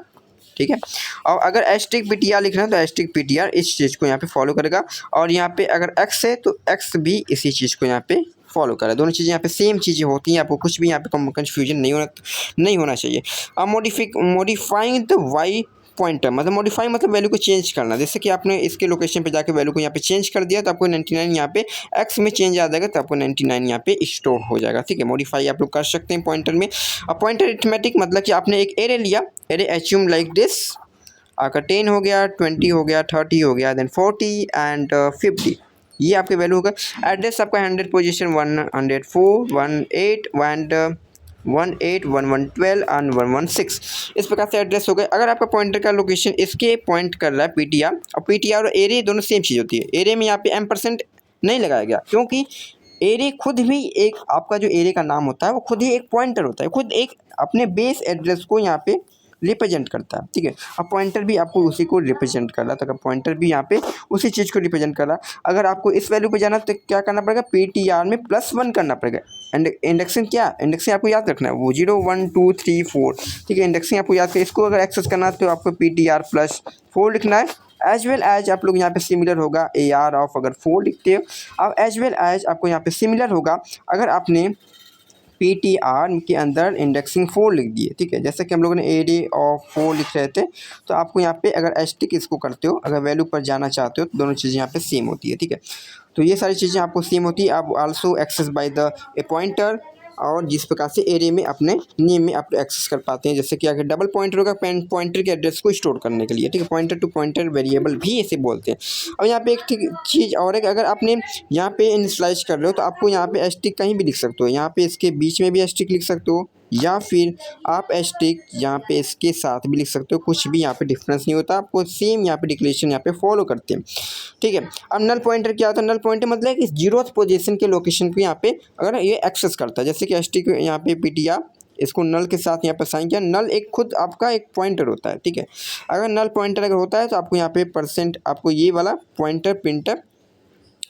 ठीक है। और अगर एस्ट्रिक PTR लिखना है तो एस्ट्रिक PTR इस चीज़ को यहाँ पे फॉलो करेगा, और यहाँ पे अगर X है तो X भी इसी चीज़ को यहाँ पे फॉलो करें। दोनों चीज़ें यहाँ पे सेम चीज़ें होती हैं, आपको कुछ भी यहाँ पे कन्फ्यूजन नहीं होना चाहिए। अब मॉडिफाइंग द वाई पॉइंटर मतलब मॉडिफाई मतलब वैल्यू को चेंज करना। जैसे कि आपने इसके लोकेशन पे जाके वैल्यू को यहाँ पे चेंज कर दिया तो आपको 99 यहाँ पे x में चेंज आ जाएगा, तो आपको 99 यहाँ पे स्टोर हो जाएगा, ठीक है। मॉडिफाई आप लोग कर सकते हैं पॉइंटर में। अब पॉइंटर अरिथमेटिक मतलब कि आपने एक एरे लिया, एरे एज्यूम लाइक दिस, आपका 10 हो गया, 20 हो गया, 30 हो गया, देन 40 एंड 50, ये आपके वैल्यू होगा। एड्रेस आपका 100 पोजीशन 104 18 एंड 18 1112 एंड 116 इस प्रकार से एड्रेस हो गए। अगर आपका पॉइंटर का लोकेशन इसके पॉइंट कर रहा है पीटीआर, और पीटीआर और एरे दोनों सेम चीज़ होती है। एरे में यहाँ पे M% नहीं लगाया गया क्योंकि एरे खुद भी एक, आपका जो एरे का नाम होता है वो खुद ही एक पॉइंटर होता है, खुद एक अपने बेस एड्रेस को यहाँ पे रिप्रेजेंट करता है, ठीक है। अब पॉइंटर भी आपको उसी को रिप्रेजेंट कर रहा है, तो अगर पॉइंटर भी यहाँ पे उसी चीज़ को रिप्रेजेंट कर रहा है। अगर आपको इस वैल्यू पे जाना तो क्या करना पड़ेगा, पीटीआर में +1 करना पड़ेगा। एंड इंडेक्सिंग क्या, इंडेक्सिंग आपको याद रखना है वो 0 1 2 3 4, ठीक है। इंडेक्सिंग आपको याद कर, इसको अगर एक्सेस करना है तो आपको ptr+4 लिखना है। एज वेल एज आप लोग यहाँ पे सिमिलर होगा AR ऑफ, अगर 4 लिखते हो अब एज वेल एज आपको यहाँ पे सिमिलर होगा अगर आपने PTR के अंदर इंडेक्सिंग 4 लिख दिए, ठीक है। जैसे कि हम लोगों ने एरे ऑफ 4 लिख रहे थे, तो आपको यहाँ पे अगर एस्टिक इसको करते हो, अगर वैल्यू पर जाना चाहते हो तो दोनों चीज़ें यहाँ पे सेम होती है, ठीक है। तो ये सारी चीज़ें आपको सेम होती है। आप also access by the a pointer, और जिस प्रकार से एरे में अपने नेम में आप एक्सेस कर पाते हैं। जैसे कि अगर डबल पॉइंटर होगा पॉइंटर के एड्रेस को स्टोर करने के लिए, ठीक है। पॉइंटर टू पॉइंटर वेरिएबल भी ऐसे बोलते हैं। अब यहाँ पे एक चीज़ और है कि अगर आपने यहाँ पे इनिशियलाइज कर रहे हो तो आपको यहाँ पे एस्टिक कहीं भी लिख सकते हो, यहाँ पे इसके बीच में भी एस्टिक लिख सकते हो, या फिर आप एस्टिक यहाँ पे इसके साथ भी लिख सकते हो, कुछ भी यहाँ पे डिफरेंस नहीं होता, आपको सेम यहाँ पे डिक्लेरेशन यहाँ पे फॉलो करते हैं, ठीक है। अब नल पॉइंटर क्या होता है, नल पॉइंटर मतलब कि 0th पोजीशन के लोकेशन को यहाँ पे अगर ये एक्सेस करता है, जैसे कि एस्टिक यहाँ पे पीटीआर इसको नल के साथ यहाँ पर साइन किया। नल एक खुद आपका एक पॉइंटर होता है, ठीक है। अगर नल पॉइंटर अगर होता है तो आपको यहाँ पे % आपको ये वाला पॉइंटर प्रिंटर,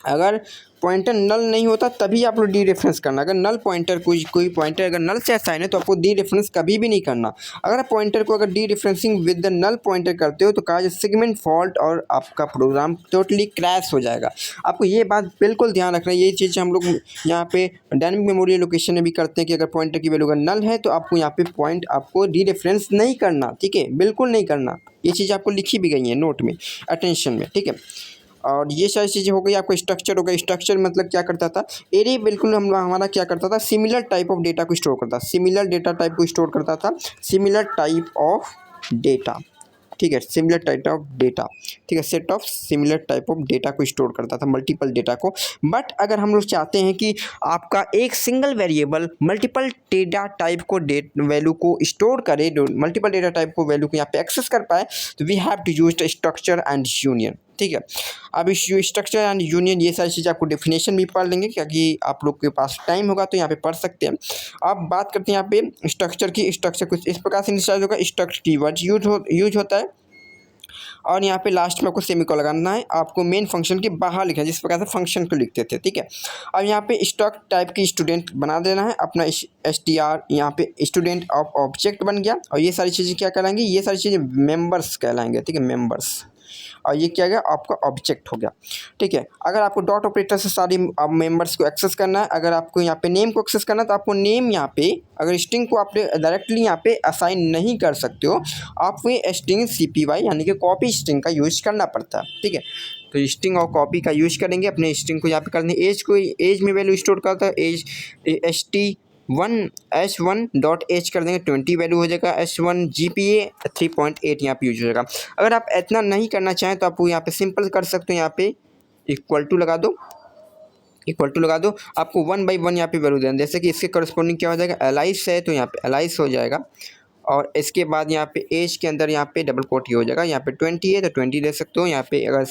अगर पॉइंटर नल नहीं होता तभी आप लोग डी रेफरेंस करना। अगर नल पॉइंटर कोई पॉइंटर अगर नल से असाइन है तो आपको डी रेफरेंस कभी भी नहीं करना। अगर आप पॉइंटर को अगर dereferencing with the null pointer करते हो तो कहा जाए सेगमेंट फॉल्ट और आपका प्रोग्राम टोटली क्रैश हो जाएगा। आपको ये बात बिल्कुल ध्यान रखना है। ये चीज़ हम लोग यहाँ पे डायनेमिक मेमोरी लोकेशन में भी करते हैं कि अगर पॉइंटर की वैल्यू अगर नल है तो आपको यहाँ पे पॉइंट आपको डी रेफरेंस नहीं करना, ठीक है, बिल्कुल नहीं करना। ये चीज़ आपको लिखी भी गई है नोट में, अटेंशन में, ठीक है। और ये सारी चीज़ें हो गई। आपको स्ट्रक्चर हो गया, स्ट्रक्चर मतलब क्या करता था, एरे बिल्कुल हमारा क्या करता था, सिमिलर टाइप ऑफ डेटा को स्टोर करता, सिमिलर डेटा टाइप को स्टोर करता था, सिमिलर टाइप ऑफ डेटा, ठीक है, सिमिलर टाइप ऑफ डेटा, ठीक है, set of similar type of data को स्टोर करता था, मल्टीपल डेटा को। बट अगर हम लोग चाहते हैं कि आपका एक single variable multiple data type को वैल्यू को स्टोर करे, मल्टीपल डेटा टाइप को वैल्यू को यहाँ पे एक्सेस कर पाए, तो we have to use the structure and union, ठीक है। अब इस स्ट्रक्चर एंड यूनियन ये सारी चीज़ें आपको डेफिनेशन भी पढ़ लेंगे, क्योंकि आप लोग के पास टाइम होगा तो यहाँ पे पढ़ सकते हैं। अब बात करते हैं यहाँ पे स्ट्रक्चर की। स्ट्रक्चर कुछ इस प्रकार से इनिशियलाइज होगा, स्ट्रक्चर कीवर्ड यूज होता है, और यहाँ पे लास्ट में आपको सेमीकोलन लगाना है, आपको मेन फंक्शन के बाहर लिखना है, जिस प्रकार से फंक्शन को लिखते थे, ठीक है। अब यहाँ पे स्टॉक टाइप की स्टूडेंट बना देना है अपना STR, यहाँ पे स्टूडेंट ऑफ ऑब्जेक्ट बन गया। और ये सारी चीज़ें क्या कहलाएंगी, ये सारी चीज़ें मेंबर्स कहलाएंगे, ठीक है, मेंबर्स। और ये क्या गया, आपका ऑब्जेक्ट हो गया, ठीक है। अगर आपको डॉट ऑपरेटर से सारी मेंबर्स को एक्सेस करना है, अगर आपको यहाँ पे नेम को एक्सेस करना है तो आपको नेम यहाँ पे, अगर स्ट्रिंग को आप डायरेक्टली यहाँ पे असाइन नहीं कर सकते हो, आपको ये स्ट्रिंग CPY यानी कि कॉपी स्ट्रिंग का यूज करना पड़ता है, ठीक है। तो स्ट्रिंग और कॉपी का यूज करेंगे, अपने स्ट्रिंग को यहाँ पे करने, एज को एज में वैल्यू स्टोर करता है, एज h1 कर देंगे, 20 वैल्यू हो जाएगा, h1 GPA 3.8 यहाँ पे यूज हो जाएगा। अगर आप इतना नहीं करना चाहें तो आप यहाँ पे सिंपल कर सकते हो, यहाँ पे इक्वल टू लगा दो, आपको 1 by 1 यहाँ पे वैल्यू देना। जैसे कि इसके करस्पॉन्डिंग क्या हो जाएगा, एलाइस है तो यहाँ पे एलाइस हो जाएगा, और इसके बाद यहाँ पे एज के अंदर यहाँ पे डबल कोट ही हो जाएगा, यहाँ पे 20 है तो 20 दे सकते हो, यहाँ पे अगर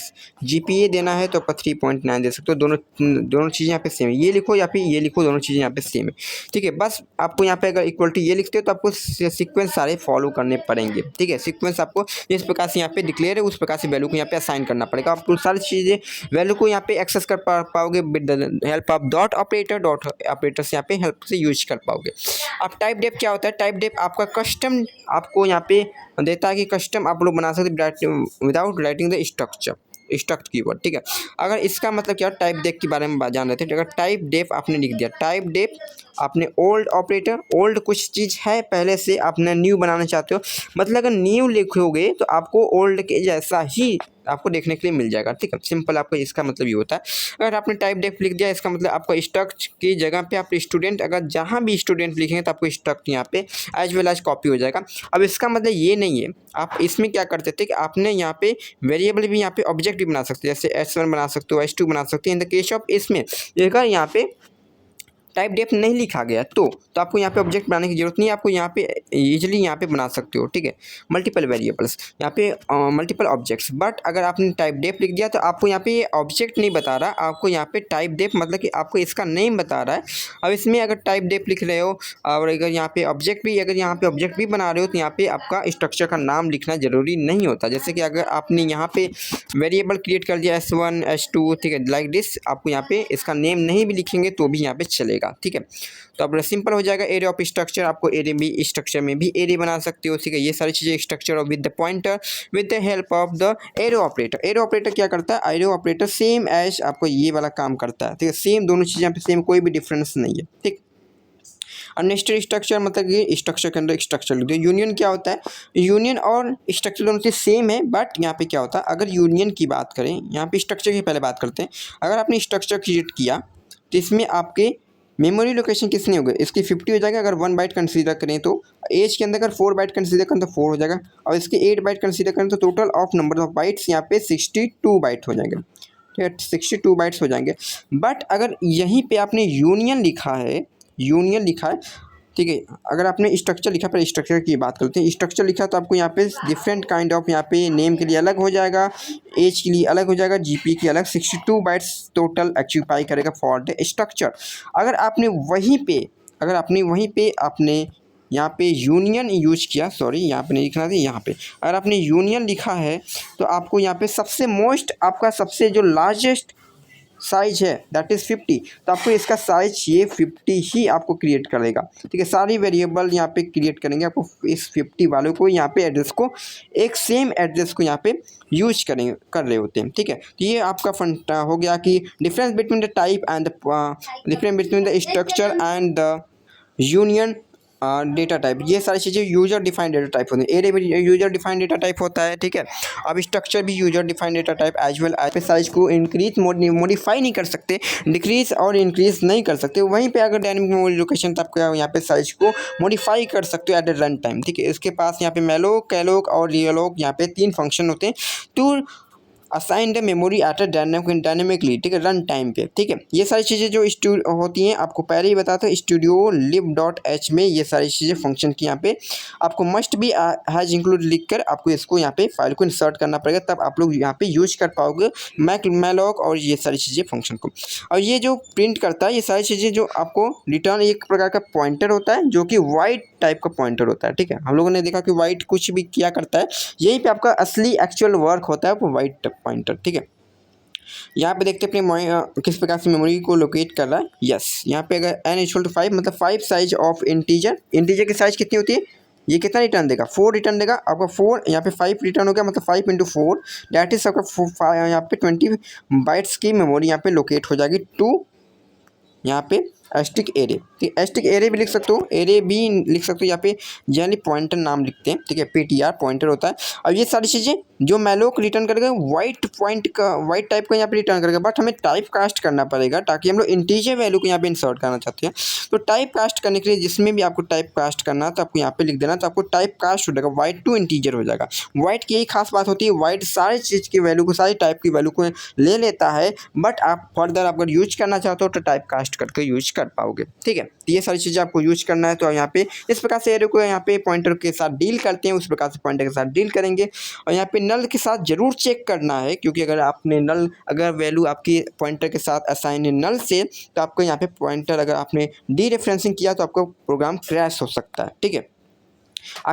GPA देना है तो 3.9 दे सकते हो। दोनों चीज़ें यहाँ पे सेम है, ये लिखो या फिर ये लिखो, दोनों चीज़ें यहाँ पे सेम है, ठीक है। बस आपको यहाँ पे अगर इक्वल टू ये लिखते हो तो आपको सीक्वेंस सारे फॉलो करने पड़ेंगे, ठीक है। सीक्वेंस आपको जिस प्रकार से यहाँ पे डिक्लेयर है उस प्रकार से वैल्यू को यहाँ पे असाइन करना पड़ेगा। आपको सारी चीज़ें वैल्यू को यहाँ पे एक्सेस कर पाओगे with the help of dot operator से यहाँ पे हेल्प से यूज कर पाओगे। अब टाइप डेफ क्या होता है, टाइप डेफ आपका कस्टम आपको यहाँ पे देता है कि कस्टम आप लोग बना सकते without writing the struct keyword, ठीक है। अगर इसका मतलब क्या, टाइप डेफ के बारे में जान रहे थे, अगर टाइप डेफ आपने लिख दिया, टाइप डेफ आपने ओल्ड ऑपरेटर, ओल्ड कुछ चीज़ है पहले से, आपने न्यू बनाना चाहते हो, मतलब अगर न्यू लिखोगे तो आपको ओल्ड के जैसा ही आपको देखने के लिए मिल जाएगा, ठीक है। सिंपल आपका इसका मतलब ये होता है। अगर आपने टाइप डेफ लिख दिया, इसका मतलब आपका स्ट्रक्ट की जगह पे आप स्टूडेंट, अगर जहाँ भी स्टूडेंट लिखेंगे तो आपको स्ट्रक्ट यहाँ पे एज वेल एज कॉपी हो जाएगा। अब इसका मतलब ये नहीं है, आप इसमें क्या करते थे कि आपने यहाँ पे वेरिएबल भी यहाँ पे ऑब्जेक्ट भी बना सकते हैं, जैसे S1 बना सकते हो, S2 बना सकते हैं। इन द केस ऑफ इसमें अगर यहाँ पे टाइप डेफ नहीं लिखा गया तो आपको यहाँ पे ऑब्जेक्ट बनाने की जरूरत नहीं है, आपको यहाँ पे ईजिली यहाँ पे बना सकते हो, ठीक है। मल्टीपल वेरिएबल्स यहाँ पे मल्टीपल ऑब्जेक्ट्स, बट अगर आपने टाइप डेफ लिख दिया तो आपको यहाँ पे ये ऑब्जेक्ट नहीं बता रहा, आपको यहाँ पे टाइप डेफ मतलब कि आपको इसका नेम बता रहा है। अब इसमें अगर टाइप डेफ लिख रहे हो और अगर यहाँ पे ऑब्जेक्ट भी बना रहे हो तो यहाँ पे आपका स्ट्रक्चर का नाम लिखना ज़रूरी नहीं होता। जैसे कि अगर आपने यहाँ पे वेरिएबल क्रिएट कर दिया S1 S2, ठीक है, लाइक दिस, आपको यहाँ पे इसका नेम नहीं भी लिखेंगे तो भी यहाँ पे चलेगा, ठीक है। तो अब सिंपल हो जाएगा। एरे ऑफ स्ट्रक्चर, आपको एरे भी स्ट्रक्चर में भी एरे बना सकते हो, ठीक है। ये सारी चीज़ें structure with the pointer with the help of the arrow operator. Arrow operator क्या करता है? एरो ऑपरेटर सेम एज आपको ये वाला काम करता है, ठीक है। सेम दोनों चीज़ें यहाँ पे सेम, कोई भी डिफरेंस नहीं है, ठीक। अननेस्टेड स्ट्रक्चर मतलब कि स्ट्रक्चर के अंदर स्ट्रक्चर लिखते हैं। यूनियन क्या होता है? यूनियन और स्ट्रक्चर दोनों चीज़ सेम है, बट यहाँ पे क्या होता है, अगर यूनियन की बात करें, यहाँ पे स्ट्रक्चर की पहले बात करते हैं। अगर आपने स्ट्रक्चर क्रिएट किया तो इसमें आपके मेमोरी लोकेशन कितनी हो गई? इसकी 50 हो जाएगा अगर 1 बाइट कंसीडर करें तो। एज के अंदर अगर 4 बाइट कंसीडर करें तो 4 हो जाएगा, और इसके 8 बाइट कंसीडर करें तो total of number of bytes यहाँ पे 62 बाइट हो जाएंगे, ठीक है। 62 बाइट्स हो जाएंगे। बट अगर यहीं पे आपने यूनियन लिखा है, ठीक है, अगर आपने स्ट्रक्चर लिखा, पर स्ट्रक्चर की बात करते हैं। स्ट्रक्चर लिखा तो आपको यहाँ पे डिफरेंट काइंड ऑफ, यहाँ पे नेम के लिए अलग हो जाएगा, एज के लिए अलग हो जाएगा, जीपी की अलग, 62 बाइट्स टोटल ऑक्यूपाई करेगा फॉर द स्ट्रक्चर। अगर आपने वहीं पे आपने यहाँ पे यूनियन यूज किया, सॉरी यहाँ पे नहीं लिखना था, यहाँ पे अगर आपने यूनियन लिखा है तो आपको यहाँ पे सबसे जो लार्जेस्ट साइज है दैट इज़ 50, तो आपको इसका साइज ये 50 ही आपको क्रिएट करेगा, ठीक है। सारी वेरिएबल यहाँ पे क्रिएट करेंगे, आपको इस 50 वालों को यहाँ पे एड्रेस को एक सेम एड्रेस को यहाँ पे यूज कर रहे होते हैं, ठीक है। तो ये आपका फंड हो गया कि difference between the type and difference between the structure and the union data type. ये सारी चीज़ें यूजर डिफाइंड डेटा टाइप होती है। एरे भी यूजर डिफाइंड डेटा टाइप होता है, ठीक है। अब स्ट्रक्चर भी user defined data type as well as. Size को इंक्रीज मॉडिफाई नहीं कर सकते, डिक्रीज और इंक्रीज नहीं कर सकते। वहीं पे अगर डायनेमिक मेमोरी लोकेशन तो आपको यहाँ पे साइज को मॉडिफाई कर सकते हो एट द रन टाइम, ठीक है। इसके पास यहाँ पे मेलोक, कैलोक और रियलोक, यहाँ पे 3 फंक्शन होते हैं to assign the memory at a dynamically, ठीक है, रन टाइम पे, ठीक है। ये सारी चीज़ें जो होती हैं आपको पहले ही बताता है स्टूडियो lib.h में ये सारी चीज़ें फंक्शन की यहाँ पे आपको मस्ट बी हैज इंक्लूड लिख कर आपको इसको यहाँ पे फाइल को इंसर्ट करना पड़ेगा, तब आप लोग यहाँ पे यूज कर पाओगे मैलोक और ये सारी चीज़ें फंक्शन को। और ये जो प्रिंट करता है ये सारी चीज़ें जो आपको रिटर्न एक प्रकार का पॉइंटर होता है जो कि वाइट टाइप का पॉइंटर होता है, ठीक है। हम लोगों ने देखा कि वाइट कुछ भी किया करता है, यहीं पे आपका असली एक्चुअल वर्क होता है वो वाइट पॉइंटर, ठीक है। यहाँ पे देखते हैं अपने किस प्रकार से मेमोरी को लोकेट कर रहा है। यस, यहाँ पे अगर n = 5 मतलब 5 साइज ऑफ इंटीजर की साइज कितनी होती है? ये कितना रिटर्न देगा? 4 रिटर्न देगा आपका। 4 यहाँ पे 5 रिटर्न हो गया, मतलब 5 × 4 डैट इज आपका यहाँ पे 20 बाइट्स की मेमोरी यहाँ पे लोकेट हो जाएगी टू यहाँ पे एस्टिक एरे, ठीक है। एस्टिक एरे भी लिख सकते हो, एरे भी लिख सकते हो, यहाँ पे जनरली पॉइंटर नाम लिखते हैं, ठीक है। PTR पॉइंटर होता है। अब ये सारी चीज़ें जो मैलोक रिटर्न करेगा वाइट टाइप का यहाँ पे रिटर्न करेगा, बट हमें टाइप कास्ट करना पड़ेगा ताकि हम लोग इंटीजर वैल्यू को यहाँ पे इंसर्ट करना चाहते हैं। तो टाइप कास्ट करने के लिए जिसमें भी आपको टाइप कास्ट करना है तो आपको यहाँ पे लिख देना, तो आपको टाइप कास्ट हो जाएगा, वाइट टू इंटीजर हो जाएगा। वाइट की यही खास बात होती है, वाइट सारी चीज़ की वैल्यू को, सारी टाइप की वैल्यू को ले लेता है, बट आप फर्दर अगर यूज करना चाहते हो तो टाइप कास्ट करके यूज कर पाओगे, ठीक है। तो ये सारी चीज़ें आपको यूज करना है। तो यहाँ पे इस प्रकार से एरे को यहाँ पे पॉइंटर के साथ डील करते हैं, उस प्रकार से पॉइंटर के साथ डील करेंगे। और यहाँ पे नल के साथ जरूर चेक करना है, क्योंकि अगर वैल्यू आपकी पॉइंटर के साथ असाइन है नल से तो आपको यहाँ पे पॉइंटर अगर आपने डी रेफरेंसिंग किया तो आपका प्रोग्राम क्रैश हो सकता है, ठीक है।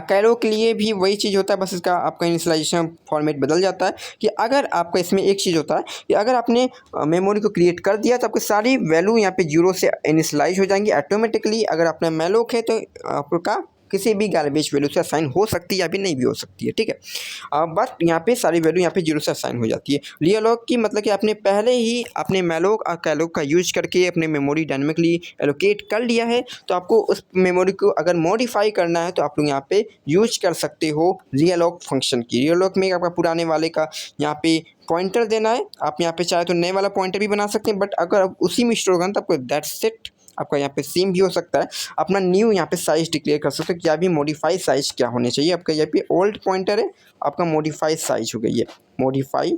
कैरो के लिए भी वही चीज़ होता है, बस इसका आपका इनिशियलाइजेशन फॉर्मेट बदल जाता है कि अगर आपका इसमें एक चीज़ होता है कि अगर आपने मेमोरी को क्रिएट कर दिया तो आपकी सारी वैल्यू यहाँ पे 0 से इनिशियलाइज हो जाएंगी ऑटोमेटिकली। अगर अपना मैलोक है तो आपका किसी भी गार्बेज वैल्यू से असाइन हो सकती है या भी नहीं भी हो सकती है, ठीक है। बट यहाँ पे सारी वैल्यू यहाँ पे 0 से असाइन हो जाती है। रियलोक की मतलब कि आपने पहले ही अपने मैलोक और कैलोक का यूज करके अपने मेमोरी डायनेमिकली एलोकेट कर लिया है, तो आपको उस मेमोरी को अगर मॉडिफाई करना है तो आप लोग यहाँ पे यूज कर सकते हो रियलोक फंक्शन की। रियलोक में आपका पुराने वाले का यहाँ पे पॉइंटर देना है, आप यहाँ पे चाहे तो नए वाला पॉइंटर भी बना सकते हैं, बट अगर आप उसी में स्टोर करना तो आपको दैट्स इट, आपका यहाँ पे सेम भी हो सकता है। अपना न्यू यहाँ पे साइज डिक्लेयर कर सकते हो, क्या भी मॉडिफाई साइज क्या होने चाहिए। आपका यहाँ पे ओल्ड पॉइंटर है, आपका मॉडिफाई साइज हो गई है, मॉडिफाई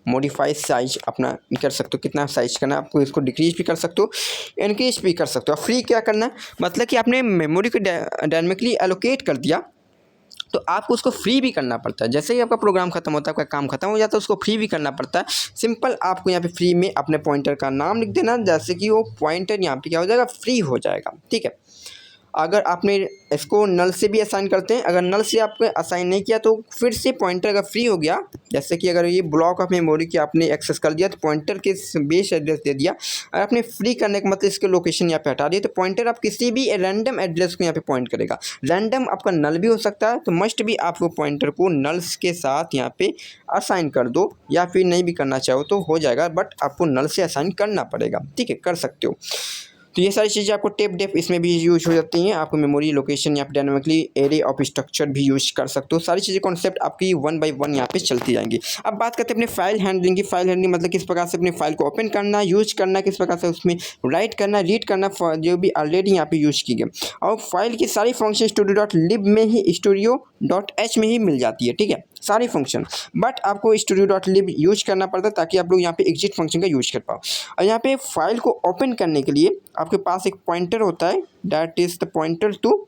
मॉडिफाई साइज अपना कर सकते हो, कितना साइज करना है आपको, इसको डिक्रीज भी कर सकते हो, इंक्रीज भी कर सकते हो। फ्री क्या करना है, मतलब कि आपने मेमोरी को डायनेमिकली एलोकेट कर दिया तो आपको उसको फ्री भी करना पड़ता है। जैसे ही आपका प्रोग्राम खत्म होता है, आपका काम खत्म हो जाता है, उसको फ्री भी करना पड़ता है। सिंपल आपको यहाँ पे फ्री में अपने पॉइंटर का नाम लिख देना, जैसे कि वो पॉइंटर यहाँ पे क्या हो जाएगा, फ्री हो जाएगा। ठीक है, अगर आपने इसको नल से भी असाइन करते हैं, अगर नल से आपने असाइन नहीं किया तो फिर से पॉइंटर अगर फ्री हो गया, जैसे कि अगर ये ब्लॉक ऑफ मेमोरी की आपने एक्सेस कर दिया तो पॉइंटर के बेस एड्रेस दे दिया। अगर आपने फ्री करने का मतलब इसके लोकेशन यहाँ पे हटा दिया तो पॉइंटर आप किसी भी रैंडम एड्रेस को यहाँ पे पॉइंट करेगा। रैंडम आपका नल भी हो सकता है, तो मस्ट भी आप वो पॉइंटर को नल्स के साथ यहाँ पे असाइन कर दो, या फिर नहीं भी करना चाहो तो हो जाएगा, बट आपको नल से असाइन करना पड़ेगा। ठीक है, कर सकते हो। तो ये सारी चीज़ें आपको टेप डेप इसमें भी यूज हो जाती हैं। आपको मेमोरी लोकेशन यहाँ पे डायनामिकली एरे ऑफ स्ट्रक्चर भी यूज कर सकते हो। सारी चीज़ें कॉन्सेप्ट आपकी 1 बाय 1 यहाँ पे चलती जाएंगी। अब बात करते हैं अपने फाइल हैंडलिंग की। फाइल हैंडलिंग मतलब किस प्रकार से अपने फाइल को ओपन करना, यूज करना, किस प्रकार से उसमें राइट करना, रीड करना, जो भी ऑलरेडी यहाँ पे यूज की गई। और फाइल की सारी फंक्शन studio.lib में ही studio.h में ही मिल जाती है। ठीक है, सारी फंक्शन, बट आपको studio.lib यूज करना पड़ता है ताकि आप लोग यहाँ पे एग्जिट फंक्शन का यूज कर पाओ। और यहाँ पे फाइल को ओपन करने के लिए आपके पास एक पॉइंटर होता है, that is the pointer to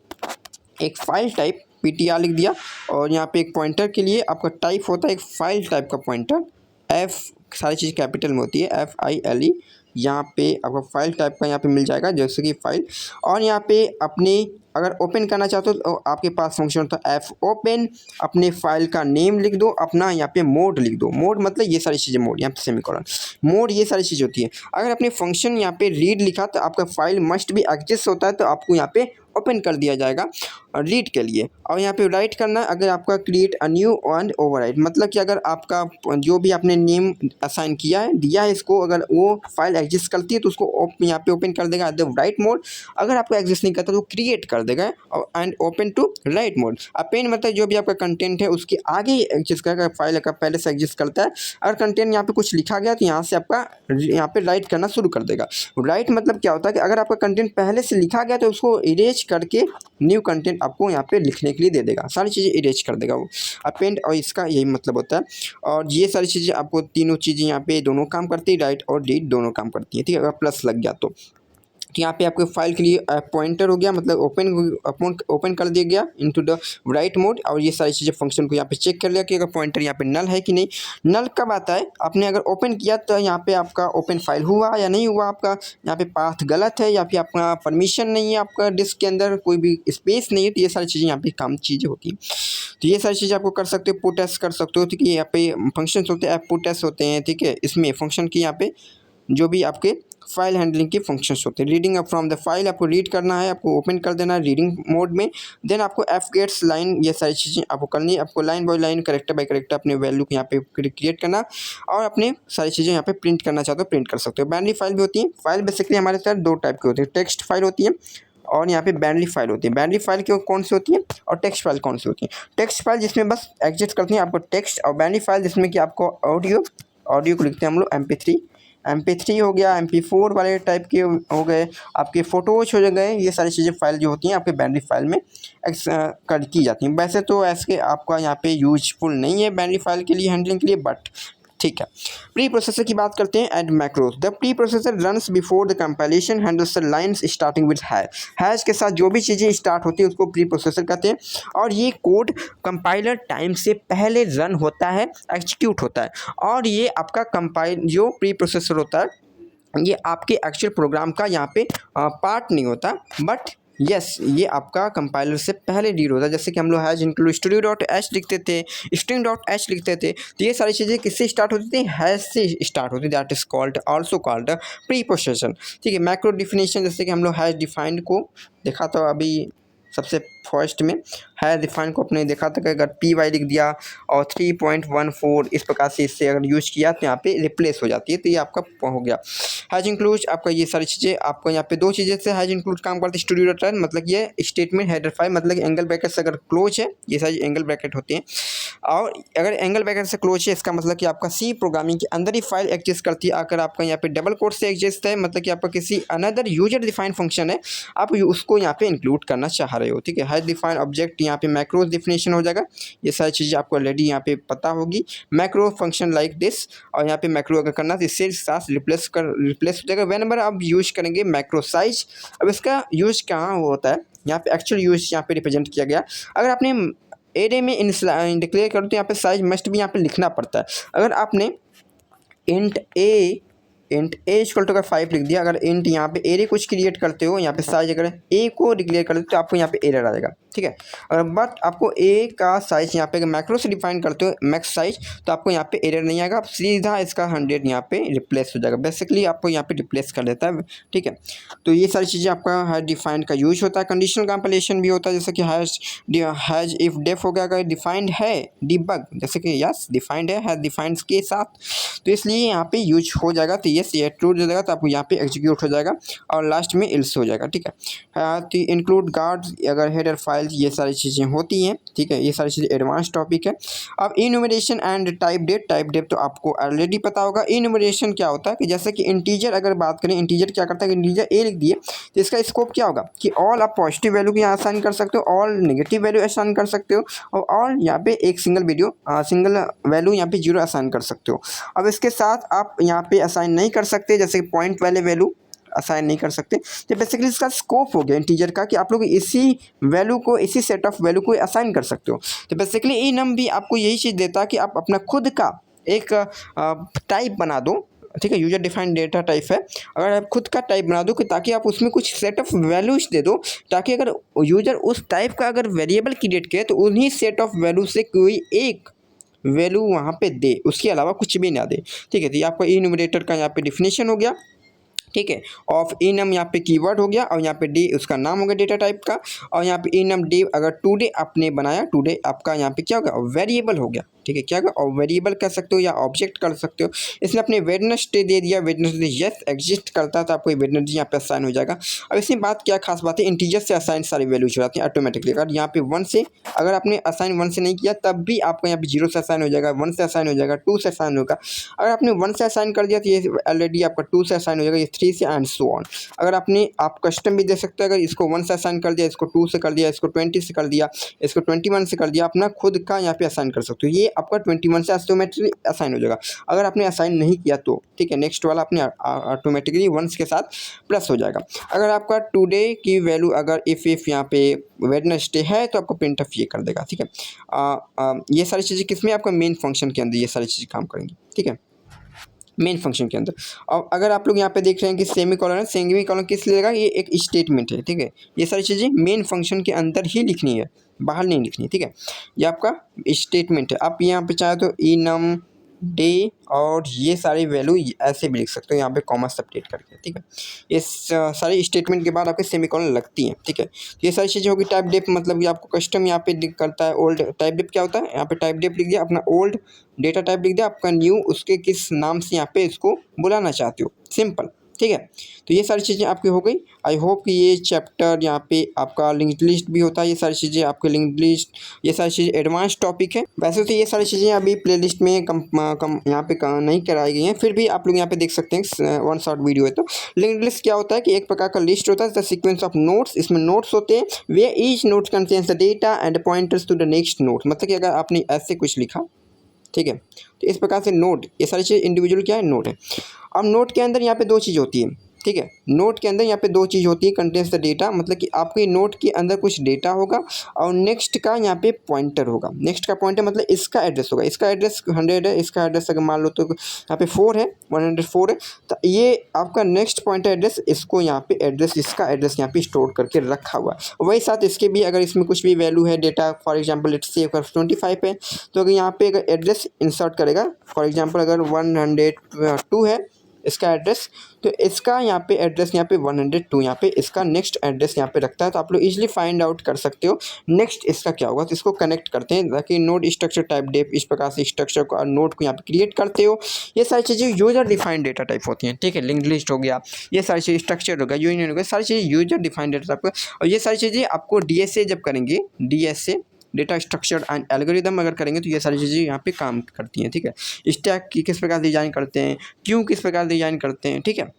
एक फाइल टाइप, ptr लिख दिया। और यहाँ पे एक पॉइंटर के लिए आपका टाइप होता है एक फाइल टाइप का पॉइंटर, f सारी चीज़ कैपिटल में होती है, FILE। यहाँ पे आपको फाइल टाइप का यहाँ पे मिल जाएगा, जैसे कि फाइल। और यहाँ पे अपने अगर ओपन करना चाहते हो तो आपके पास फंक्शन होता है f ओपन। अपने फाइल का नेम लिख दो, अपना यहाँ पे मोड लिख दो। मोड मतलब ये सारी चीज़ें, मोड यहाँ पे सेमीकोलन, मोड ये सारी चीज़ होती है। अगर अपने फंक्शन यहाँ पे रीड लिखा तो आपका फाइल मस्ट भी एक्जिस्ट होता है, तो आपको यहाँ पे ओपन कर दिया जाएगा रीड के लिए। और यहाँ पे राइट करना है, अगर आपका create a new and overwrite, मतलब कि अगर आपका जो भी आपने नेम असाइन किया है, दिया है इसको, अगर वो फाइल एग्जिस्ट करती है तो उसको यहाँ पे ओपन कर देगा द राइट मोड। अगर आपको एग्जिस्ट नहीं करता तो क्रिएट कर देगा and open to write mode. Append मतलब जो भी आपका कंटेंट है उसके आगे एग्जिस्ट करेगा, फाइल का पहले से एग्जिस्ट करता है। अगर कंटेंट यहाँ पे कुछ लिखा गया तो यहाँ से आपका यहाँ पे राइट करना शुरू कर देगा। राइट मतलब क्या होता है कि अगर आपका कंटेंट पहले से लिखा गया तो उसको इरेज करके न्यू कंटेंट आपको यहाँ पे लिखने के लिए दे देगा, सारी चीज़ें इरेज कर देगा वो। अपेंड और इसका यही मतलब होता है। और ये सारी चीज़ें आपको तीनों चीज़ें यहाँ पे दोनों काम करती है, राइट और रीड दोनों काम करती है। ठीक है, अगर प्लस लग गया तो यहाँ पे आपके फाइल के लिए पॉइंटर हो गया, मतलब ओपन कर दिया गया इनटू द राइट मोड। और ये सारी चीज़ें फंक्शन को यहाँ पे चेक कर लिया कि अगर पॉइंटर यहाँ पे नल है कि नहीं। नल कब आता है, आपने अगर ओपन किया तो यहाँ पे आपका ओपन फाइल हुआ या नहीं हुआ, आपका यहाँ पे पाथ गलत है या फिर आपका परमिशन नहीं है, आपका डिस्क के अंदर कोई भी स्पेस नहीं है, तो ये सारी चीज़ें यहाँ पे काम चीज़ें होती हैं। तो ये सारी चीज़ें आपको कर सकते हो, पुट एस कर सकते हो। ठीक है, यहाँ पे फंक्शन होते हैं, पुट एस होते हैं। ठीक है, इसमें फंक्शन की यहाँ पे जो भी आपके फाइल हैंडलिंग के फंक्शंस होते हैं। रीडिंग फ्रॉम द फाइल, आपको रीड करना है, आपको ओपन कर देना है रीडिंग मोड में। देन आपको एफ गेट्स लाइन, ये सारी चीज़ें आपको करनी है। आपको line by line, character by character अपने वैल्यू को यहाँ पे क्रिएट करना, और अपने सारी चीज़ें यहाँ पे प्रिंट करना चाहते हो प्रिंट कर सकते हो। बाइनरी फाइल भी होती है। फाइल बेसिकली हमारे साथ दो टाइप की होती है, टेक्स्ट फाइल होती है और यहाँ पे बाइनरी फाइल होती है। बाइनरी फाइल की कौन सी होती है और टेक्स्ट फाइल कौन सी होती है। टेक्स्ट फाइल जिसमें बस एग्जिस्ट करती है आपको टेक्स्ट, और बाइनरी फाइल जिसमें कि आपको ऑडियो को लिखते हैं हम लोग MP3 हो गया, MP4 वाले टाइप के हो गए, आपके फ़ोटोज हो गए। ये सारी चीज़ें फाइल जो होती हैं आपके बाइनरी फाइल में की जाती हैं। वैसे तो ऐसे आपका यहाँ पे यूजफुल नहीं है बाइनरी फाइल के लिए हैंडलिंग के लिए, बट ठीक है। प्री प्रोसेसर की बात करते हैं, add macros. The preprocessor runs before the compilation, handles the lines starting with hash के साथ जो भी चीज़ें स्टार्ट होती है उसको प्री प्रोसेसर कहते हैं। और ये कोड कंपाइलर टाइम से पहले रन होता है, एग्जीक्यूट होता है। और ये आपका जो प्री प्रोसेसर होता है ये आपके एक्चुअल प्रोग्राम का यहाँ पे पार्ट नहीं होता, बट यस ये आपका कंपाइलर से पहले डील होता है। जैसे कि हम लोग हैज इंक्लूड studio.h लिखते थे, string.h लिखते थे, तो ये सारी चीज़ें किससे स्टार्ट होती थी, हैज से स्टार्ट होती थी। That is called also called pre processor. ठीक है, मैक्रो डिफिनेशन जैसे कि हम लोग हैज डिफाइंड को देखा था अभी सबसे फर्स्ट में, हैज डिफाइंड को अपने देखा था कि अगर py लिख दिया और 3.14 इस प्रकार से इससे अगर यूज किया तो यहाँ पे रिप्लेस हो जाती है, तो ये आपका हो गया। हैज इंक्लूड आपका ये सारी चीज़ें आपको यहाँ पे दो चीज़ें से हैज इंक्लूड काम करते हैं। स्टूडियो डॉट रन मतलब ये स्टेटमेंट हेडर फाइल मतलब एंगल ब्रैकेट से अगर क्लोज है, ये सारी एंगल ब्रैकेट होती हैं, और अगर एंगल ब्रैकेट से क्लोज है इसका मतलब कि आपका सी प्रोग्रामिंग के अंदर ही फाइल एग्जिस्ट करती है। अगर आपका यहाँ पे डबल कोट से एग्जिस्ट है मतलब कि आपका किसी अनदर यूजर डिफाइंड फंक्शन है, आप उसको यहाँ पे इंक्लूड करना चाह रहे हो, ठीक है। हैज डिफाइंड ऑब्जेक्ट यहाँ पे मैक्रोज डिफिनेशन हो जाएगा। ये सारी चीज़ें आपको ऑलरेडी यहाँ पे पता होगी। मैक्रो फंक्शन लाइक दिस, और यहाँ पे मैक्रो अगर करना तो इससे साथ रिप्लेस हो जाएगा वेन एवर आप यूज करेंगे मैक्रो साइज। अब इसका यूज कहाँ होता है, यहाँ पे एक्चुअल यूज यहाँ पे रिप्रेजेंट किया गया। अगर आपने एरे में डिक्लेयर करो तो यहाँ पे साइज मस्ट भी यहाँ पे लिखना पड़ता है। अगर आपने इंट ए इक्वल टू अगर 5 लिख दिया, अगर इंट यहाँ पे एरे कुछ क्रिएट करते हो, यहाँ पे साइज अगर ए को डिक्लेयर करते हो तो आपको यहाँ पे एरर आ जाएगा, ठीक है। और बट आपको ए का साइज यहाँ पे अगर मैक्रो से डिफाइन करते हो मैक्स साइज, तो आपको यहाँ पे एरर नहीं आएगा, आप सीधा इसका 100 यहाँ पे रिप्लेस हो जाएगा। बेसिकली आपको यहाँ पे रिप्लेस कर देता है, ठीक है। तो ये सारी चीज़ें आपका हैज डिफाइंड का यूज होता है। कंडीशनल कंपाइलेशन भी होता है, जैसे कि हैज इफ डेफ हो गया, अगर डिफाइंड है डिबग, जैसे कि यस डिफाइंड है हैज डिफाइंड के साथ, तो इसलिए यहाँ पे यूज हो जाएगा। तो ये ट्रू दे देगा तो आपको यहाँ पे एग्जीक्यूट हो जाएगा, और लास्ट में इल्स हो जाएगा, ठीक है। तो इंक्लूड गार्ड्स अगर हेडर फाइल्स, ये सारी चीज़ें होती हैं, ठीक है। ये सारी चीज़ें एडवांस टॉपिक है। अब इन्यूमरेशन एंड टाइप डेट तो आपको ऑलरेडी पता होगा। इन्यूमरेशन क्या होता है कि जैसे कि इंटीजर अगर बात करें, इंटीजर क्या करता है कि इंटीजर ए लिख दिए तो इसका स्कोप क्या होगा कि ऑल आप पॉजिटिव वैल्यू की यहाँ असाइन कर सकते हो, ऑल नेगेटिव वैल्यू असाइन कर सकते हो, और ऑल यहाँ पे एक सिंगल वैल्यू यहाँ पे 0 असाइन कर सकते हो। अब इसके साथ आप यहाँ पे असाइन नहीं कर सकते, जैसे पॉइंट वाले वैल्यू असाइन नहीं कर सकते। तो बेसिकली इसका स्कोप हो गया इंटीजर का कि आप लोग इसी वैल्यू को, इसी सेट ऑफ वैल्यू को असाइन कर सकते हो। तो बेसिकली इनम भी आपको यही चीज़ देता है कि आप अपना खुद का एक टाइप बना दो, ठीक है। यूजर डिफाइंड डेटा टाइप है, अगर आप खुद का टाइप बना दो कि ताकि आप उसमें कुछ सेट ऑफ वैल्यूज दे दो, ताकि अगर यूजर उस टाइप का अगर वेरिएबल क्रिएट करे तो उन्हीं सेट ऑफ वैल्यू से कोई एक वैल्यू वहाँ पे दे, उसके अलावा कुछ भी ना दे, ठीक है। तो ये आपका इन्यूमरेटर का यहाँ पे डिफिनेशन हो गया, ठीक है। ऑफ इनम यहाँ पे कीवर्ड हो गया, और यहाँ पे डे उसका नाम हो गया डेटा टाइप का, और यहाँ पे इनम डे अगर टुडे आपने बनाया, टुडे आपका यहाँ पे क्या हो गया वेरिएबल हो गया, ठीक है। क्या और वेरिएबल कर सकते हो या ऑब्जेक्ट कर सकते हो। इसने अपने वेडनेसडे दे दिया, वेडनेसडे यस एग्जिस्ट करता है तो आपको वेडनेसडे यहाँ पे असाइन हो जाएगा। अब इसमें बात क्या खास बात है, इंटीजर से असाइन सारी वैल्यूज हो जाती हैं ऑटोमेटिकली। अगर यहाँ पे 1 से अगर आपने असाइन 1 से नहीं किया तब भी आपको यहाँ पे 0 से असाइन हो जाएगा, 1 से असाइन हो जाएगा, 2 से असाइन होगा। अगर आपने 1 से असाइन कर दिया तो ये ऑलरेडी आपका 2 से असाइन हो जाएगा, ये 3 से एंड सो ऑन। अगर आपने आप कस्टम भी दे सकते हो, अगर इसको 1 से असाइन कर दिया, इसको 2 से कर दिया, इसको 20 से कर दिया, इसको 21 से कर दिया, अपना खुद का यहाँ पे असाइन कर सकते हो। ये आपका 21 से ऑटोमेटिकली असाइन हो जाएगा। अगर आपने असाइन नहीं किया तो ठीक है, नेक्स्ट वाला अपने ऑटोमेटिकली 1 के साथ प्लस हो जाएगा। अगर आपका टुडे की वैल्यू अगर इफ़ यहाँ पे वेडनेसडे है तो आपको प्रिंट ऑफ ये कर देगा, ठीक है। ये सारी चीज़ें किसमें आपका मेन फंक्शन के अंदर ये सारी चीज़ें काम करेंगी, ठीक है, मेन फंक्शन के अंदर। और अगर आप लोग यहाँ पे देख रहे हैं कि सेमी कॉलन है, सेमी कॉलन किस लेगा, ये एक स्टेटमेंट है, ठीक है। ये सारी चीज़ें मेन फंक्शन के अंदर ही लिखनी है, बाहर नहीं लिखनी है, ठीक है। ये आपका स्टेटमेंट है। आप यहाँ पे चाहे तो इनम डे और ये सारी वैल्यू ऐसे भी लिख सकते हो यहाँ पे कॉमा सेपरेट करके, ठीक है। ये सारी स्टेटमेंट के बाद आपके सेमीकोलन लगती हैं, ठीक है। ये सारी चीज़ें होगी। टाइप डेप मतलब कि आपको कस्टम यहाँ पे करता है। ओल्ड टाइप डेप क्या होता है, यहाँ पे टाइप डेप लिख दिया, अपना ओल्ड डेटा टाइप लिख दिया, आपका न्यू उसके किस नाम से यहाँ पे इसको बुलाना चाहते हो, सिंपल, ठीक है। तो ये सारी चीज़ें आपकी हो गई। आई होप कि ये चैप्टर यहाँ पे आपका लिंक्ड लिस्ट भी होता है, ये सारी चीज़ें आपके लिंक्ड लिस्ट, ये सारी चीज़ें एडवांस टॉपिक है। वैसे तो ये सारी चीज़ें अभी प्लेलिस्ट में कम यहाँ पे नहीं कराई गई हैं, फिर भी आप लोग यहाँ पे देख सकते हैं, 1 शॉर्ट वीडियो है। तो लिंक्ड लिस्ट क्या होता है कि एक प्रकार का लिस्ट होता है, द सीक्वेंस ऑफ नोट्स, इसमें नोट्स होते हैं, वे each note contains the data and pointers to the next note. मतलब कि अगर आपने ऐसे कुछ लिखा, ठीक है, तो इस प्रकार से नोट, ये सारी चीज़ इंडिविजुअल क्या है, नोट है। अब नोट के अंदर यहाँ पे 2 चीज़ होती है, ठीक है। नोट के अंदर यहाँ पे 2 चीज़ होती है, कंटेंट्स द डेटा, मतलब कि आपके नोट के अंदर कुछ डेटा होगा, और नेक्स्ट का यहाँ पे पॉइंटर होगा। नेक्स्ट का पॉइंटर मतलब इसका एड्रेस होगा, इसका एड्रेस 100 है, इसका एड्रेस अगर मान लो तो यहाँ पे 4 है, 104 है, तो ये आपका नेक्स्ट पॉइंटर एड्रेस, इसको यहाँ पे एड्रेस, इसका एड्रेस यहाँ पे स्टोर करके रखा हुआ है। वही साथ इसके भी अगर इसमें कुछ भी वैल्यू है data, for example let's say अगर 25 है, तो अगर यहाँ पे अगर एड्रेस इंसर्ट करेगा, फॉर एग्जाम्पल अगर 102 है, इसका एड्रेस, तो इसका यहाँ पे एड्रेस यहाँ पे 102 यहाँ पे इसका नेक्स्ट एड्रेस यहाँ पे रखता है। तो आप लोग इजीली फाइंड आउट कर सकते हो नेक्स्ट इसका क्या होगा। तो इसको कनेक्ट करते हैं ताकि नोड स्ट्रक्चर टाइप डेफ, इस प्रकार से स्ट्रक्चर को और नोड को यहाँ पे क्रिएट करते हो। ये सारी चीज़ें यूजर डिफाइंड डेटा टाइप होती हैं, ठीक है। लिंक लिस्ट हो गया, ये सारी चीज़ स्ट्रक्चर हो गया, यूनियन हो गया, सारी चीज़ें यूजर डिफाइंड डेटा टाइप। और ये सारी चीज़ें आपको डीएसए जब करेंगे, DSA data structure and algorithm अगर करेंगे तो ये सारी चीज़ें यहाँ पे काम करती हैं, ठीक है। स्टैक की किस प्रकार डिजाइन करते हैं, क्यों किस प्रकार डिजाइन करते हैं, ठीक है।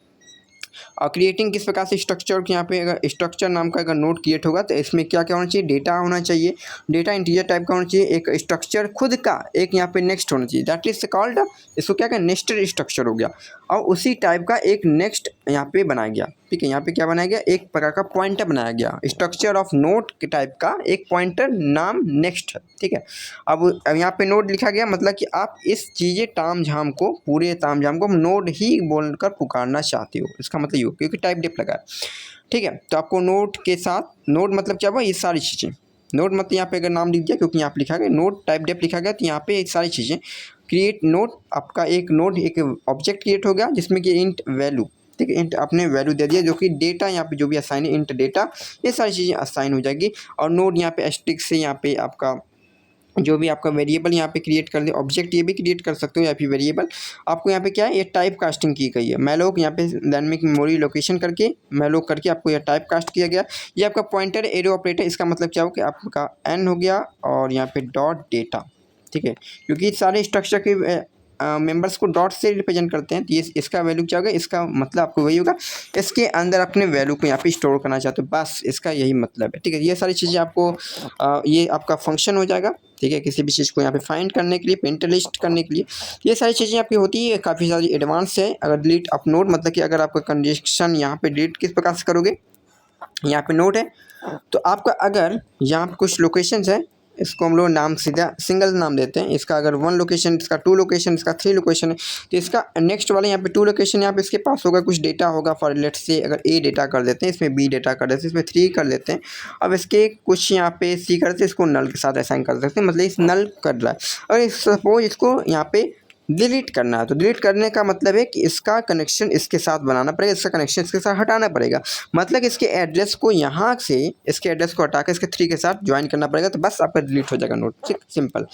और क्रिएटिंग किस प्रकार से स्ट्रक्चर, यहाँ पे अगर स्ट्रक्चर नाम का अगर नोड क्रिएट होगा तो इसमें क्या क्या होना चाहिए, डेटा होना चाहिए, डेटा इंटीजर टाइप का होना चाहिए, एक स्ट्रक्चर खुद का एक यहाँ पे नेक्स्ट होना चाहिए, दैट इज कॉल्ड, इसको क्या कहते हैं, नेस्टेड स्ट्रक्चर हो गया। और उसी टाइप का एक नेक्स्ट यहाँ पे बनाया गया, ठीक है। यहाँ पे क्या बनाया गया, एक प्रकार का पॉइंटर बनाया गया, स्ट्रक्चर ऑफ नोड के टाइप का एक पॉइंटर नाम नेक्स्ट है, ठीक है। अब यहाँ पे नोड लिखा गया, मतलब कि आप इस चीज़ें ताम झाम को, पूरे ताम झाम को नोड ही बोलकर पुकारना चाहते हो, इसका मतलब ये, क्योंकि टाइप डेफ लगा है, ठीक है। तो आपको नोड के साथ, नोड मतलब क्या हुआ, ये सारी चीज़ें, नोड मतलब यहाँ पे अगर नाम लिख दिया, क्योंकि यहाँ पे लिखा गया नोड टाइप डेफ लिखा गया, तो यहाँ पे सारी चीज़ें क्रिएट नोड, आपका एक नोड एक ऑब्जेक्ट क्रिएट हो गया जिसमें कि इंट वैल्यू, ठीक है, इंट आपने वैल्यू दे दिया, जो कि डेटा यहाँ पे जो भी असाइन है इंट डेटा, ये सारी चीज़ें असाइन हो जाएगी। और नोड यहाँ पे एस्ट्रिक से यहाँ पे आपका जो भी आपका वेरिएबल यहाँ पे क्रिएट कर दे, ऑब्जेक्ट ये भी क्रिएट कर सकते हो या फिर वेरिएबल। आपको यहाँ पे क्या है, ये टाइप कास्टिंग की गई है, मैलोक यहाँ पे डायनेमिक मेमोरी लोकेशन करके मैलोक करके आपको यह टाइप कास्ट किया गया। ये आपका पॉइंटर एरो ऑपरेटर, इसका मतलब क्या हो कि आपका एन हो गया और यहाँ पे डॉट डेटा, ठीक है, क्योंकि सारे स्ट्रक्चर के मेंबर्स को डॉट से रिप्रेजेंट करते हैं। तो ये इसका वैल्यू क्या होगा, इसका मतलब आपको वही होगा, इसके अंदर अपने वैल्यू को यहाँ पे स्टोर करना चाहते हो, बस इसका यही मतलब है, ठीक है। ये सारी चीज़ें आपको ये आपका फंक्शन हो जाएगा, ठीक है, किसी भी चीज़ को यहाँ पे फाइंड करने के लिए, प्रिंटर लिस्ट करने के लिए, ये सारी चीज़ें आपकी होती है, काफ़ी सारी एडवांस है। अगर डिलीट अप नोड, मतलब कि अगर आपका कंडीशन यहाँ पे डिलीट किस प्रकार से करोगे, यहाँ पे नोड है तो आपका अगर यहाँ पे कुछ लोकेशंस है, इसको हम लोग नाम सीधा सिंगल नाम देते हैं, इसका अगर 1 लोकेशन, इसका 2 लोकेशन, इसका 3 लोकेशन है, तो इसका नेक्स्ट वाले यहाँ पे 2 लोकेशन यहाँ पे इसके पास होगा, कुछ डेटा होगा, फॉर लेट्स से अगर ए डेटा कर देते हैं, इसमें बी डेटा कर देते हैं, इसमें 3 कर देते हैं। अब इसके कुछ यहाँ पे सी करते हैं, इसको नल के साथ असाइन कर सकते हैं, मतलब इस नल कर रहा है। और सपोज इसको यहाँ पे डिलीट करना है, तो डिलीट करने का मतलब है कि इसका कनेक्शन इसके साथ बनाना पड़ेगा, इसका कनेक्शन इसके साथ हटाना पड़ेगा, मतलब इसके एड्रेस को यहाँ से, इसके एड्रेस को हटा कर इसके 3 के साथ ज्वाइन करना पड़ेगा, तो बस आपका डिलीट हो जाएगा नोड, ठीक, सिंपल।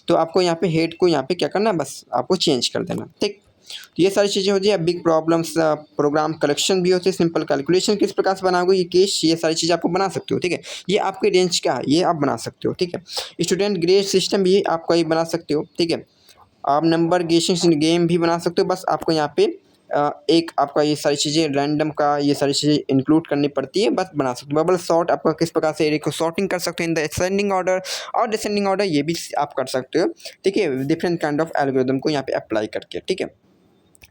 तो आपको यहाँ पे हेड को यहाँ पे क्या करना है, बस आपको चेंज कर देना, ठीक। तो ये सारी चीज़ें होती है। बिग प्रॉब्लम्स, प्रोग्राम कलेक्शन भी होती है, सिंपल कैलकुलेशन किस प्रकार से बनाओगे, ये केस, ये सारी चीज़ें आपको बना सकते हो, ठीक है। ये आपके रेंज का है, ये आप बना सकते हो, ठीक है। स्टूडेंट ग्रेड सिस्टम भी आपका ये बना सकते हो, ठीक है। आप नंबर गेम भी बना सकते हो, बस आपको यहाँ पे एक आपका ये सारी चीज़ें रैंडम का ये सारी चीज़ें इंक्लूड करनी पड़ती है, बस बना सकते हो। बबल सॉर्ट आपका किस प्रकार से एरे को सॉर्टिंग कर सकते हो इन द असेंडिंग ऑर्डर और डिसेंडिंग ऑर्डर, ये भी आप कर सकते हो, ठीक है, डिफरेंट काइंड ऑफ एल्गोरिदम को यहाँ पे अप्लाई करके, ठीक है।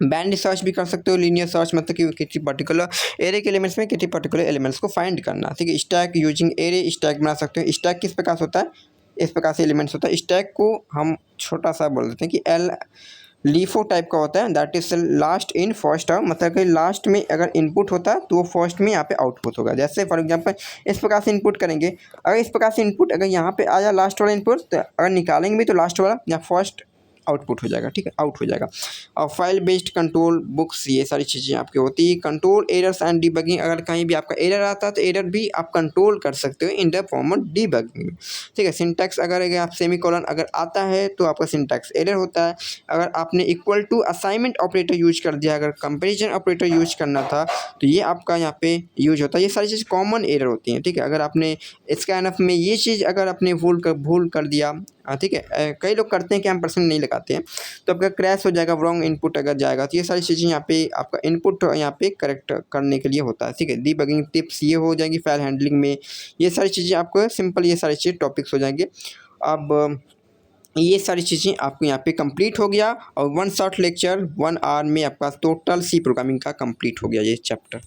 बैंड सर्च भी कर सकते हो, लीनियर सर्च मतलब कि किसी पर्टिकुलर एरे के एलिमेंट्स में किसी पर्टिकुलर एलिमेंट्स को फाइंड करना, ठीक है। स्टैक यूजिंग एरे स्टैक बना सकते हो। स्टैक किस प्रकार से होता है, इस प्रकार से एलिमेंट्स होता है। स्टैक को हम छोटा सा बोल देते हैं कि एल लीफो टाइप का होता है, that is last in first out, मतलब कि लास्ट में अगर इनपुट होता है तो वो फर्स्ट में यहाँ पे आउटपुट होगा। जैसे फॉर एग्जांपल इस प्रकार से इनपुट करेंगे, अगर इस प्रकार से इनपुट अगर यहाँ पे आ जाए लास्ट वाला इनपुट, तो अगर निकालेंगे भी तो लास्ट वाला या फर्स्ट आउटपुट हो जाएगा, ठीक है, आउट हो जाएगा। और फाइल बेस्ड कंट्रोल बुक्स, ये सारी चीज़ें आपकी होती है। कंट्रोल एरर्स एंड डीबगिंग, अगर कहीं भी आपका एरर आता है तो एरर भी आप कंट्रोल कर सकते हो in the form of debugging, ठीक है। सिंटैक्स, अगर आप सेमीकोलन अगर आता है तो आपका सिंटैक्स एरर होता है। अगर आपने equal to assignment operator use कर दिया, अगर कंपेरिजन ऑपरेटर यूज करना था तो ये आपका यहाँ पे यूज होता है। ये सारी चीज़ कॉमन एरर होती हैं, ठीक है। अगर आपने स्कैनफ में ये चीज़ अगर आपने भूल कर दिया, ठीक है, कई लोग करते हैं कि हम % नहीं लगाते हैं, तो आपका क्रैश हो जाएगा, रॉन्ग इनपुट अगर जाएगा, तो ये सारी चीज़ें यहाँ पे आपका इनपुट यहाँ पे करेक्ट करने के लिए होता है, ठीक है। डीबगिंग टिप्स ये हो जाएंगी फाइल हैंडलिंग में, ये सारी चीज़ें आपको सिंपल, ये सारी चीज़ें टॉपिक्स हो जाएंगे। अब ये सारी चीज़ें आपको यहाँ पे कंप्लीट हो गया और 1 शॉर्ट लेक्चर 1 आवर में आपका टोटल सी प्रोग्रामिंग का कंप्लीट हो गया ये चैप्टर।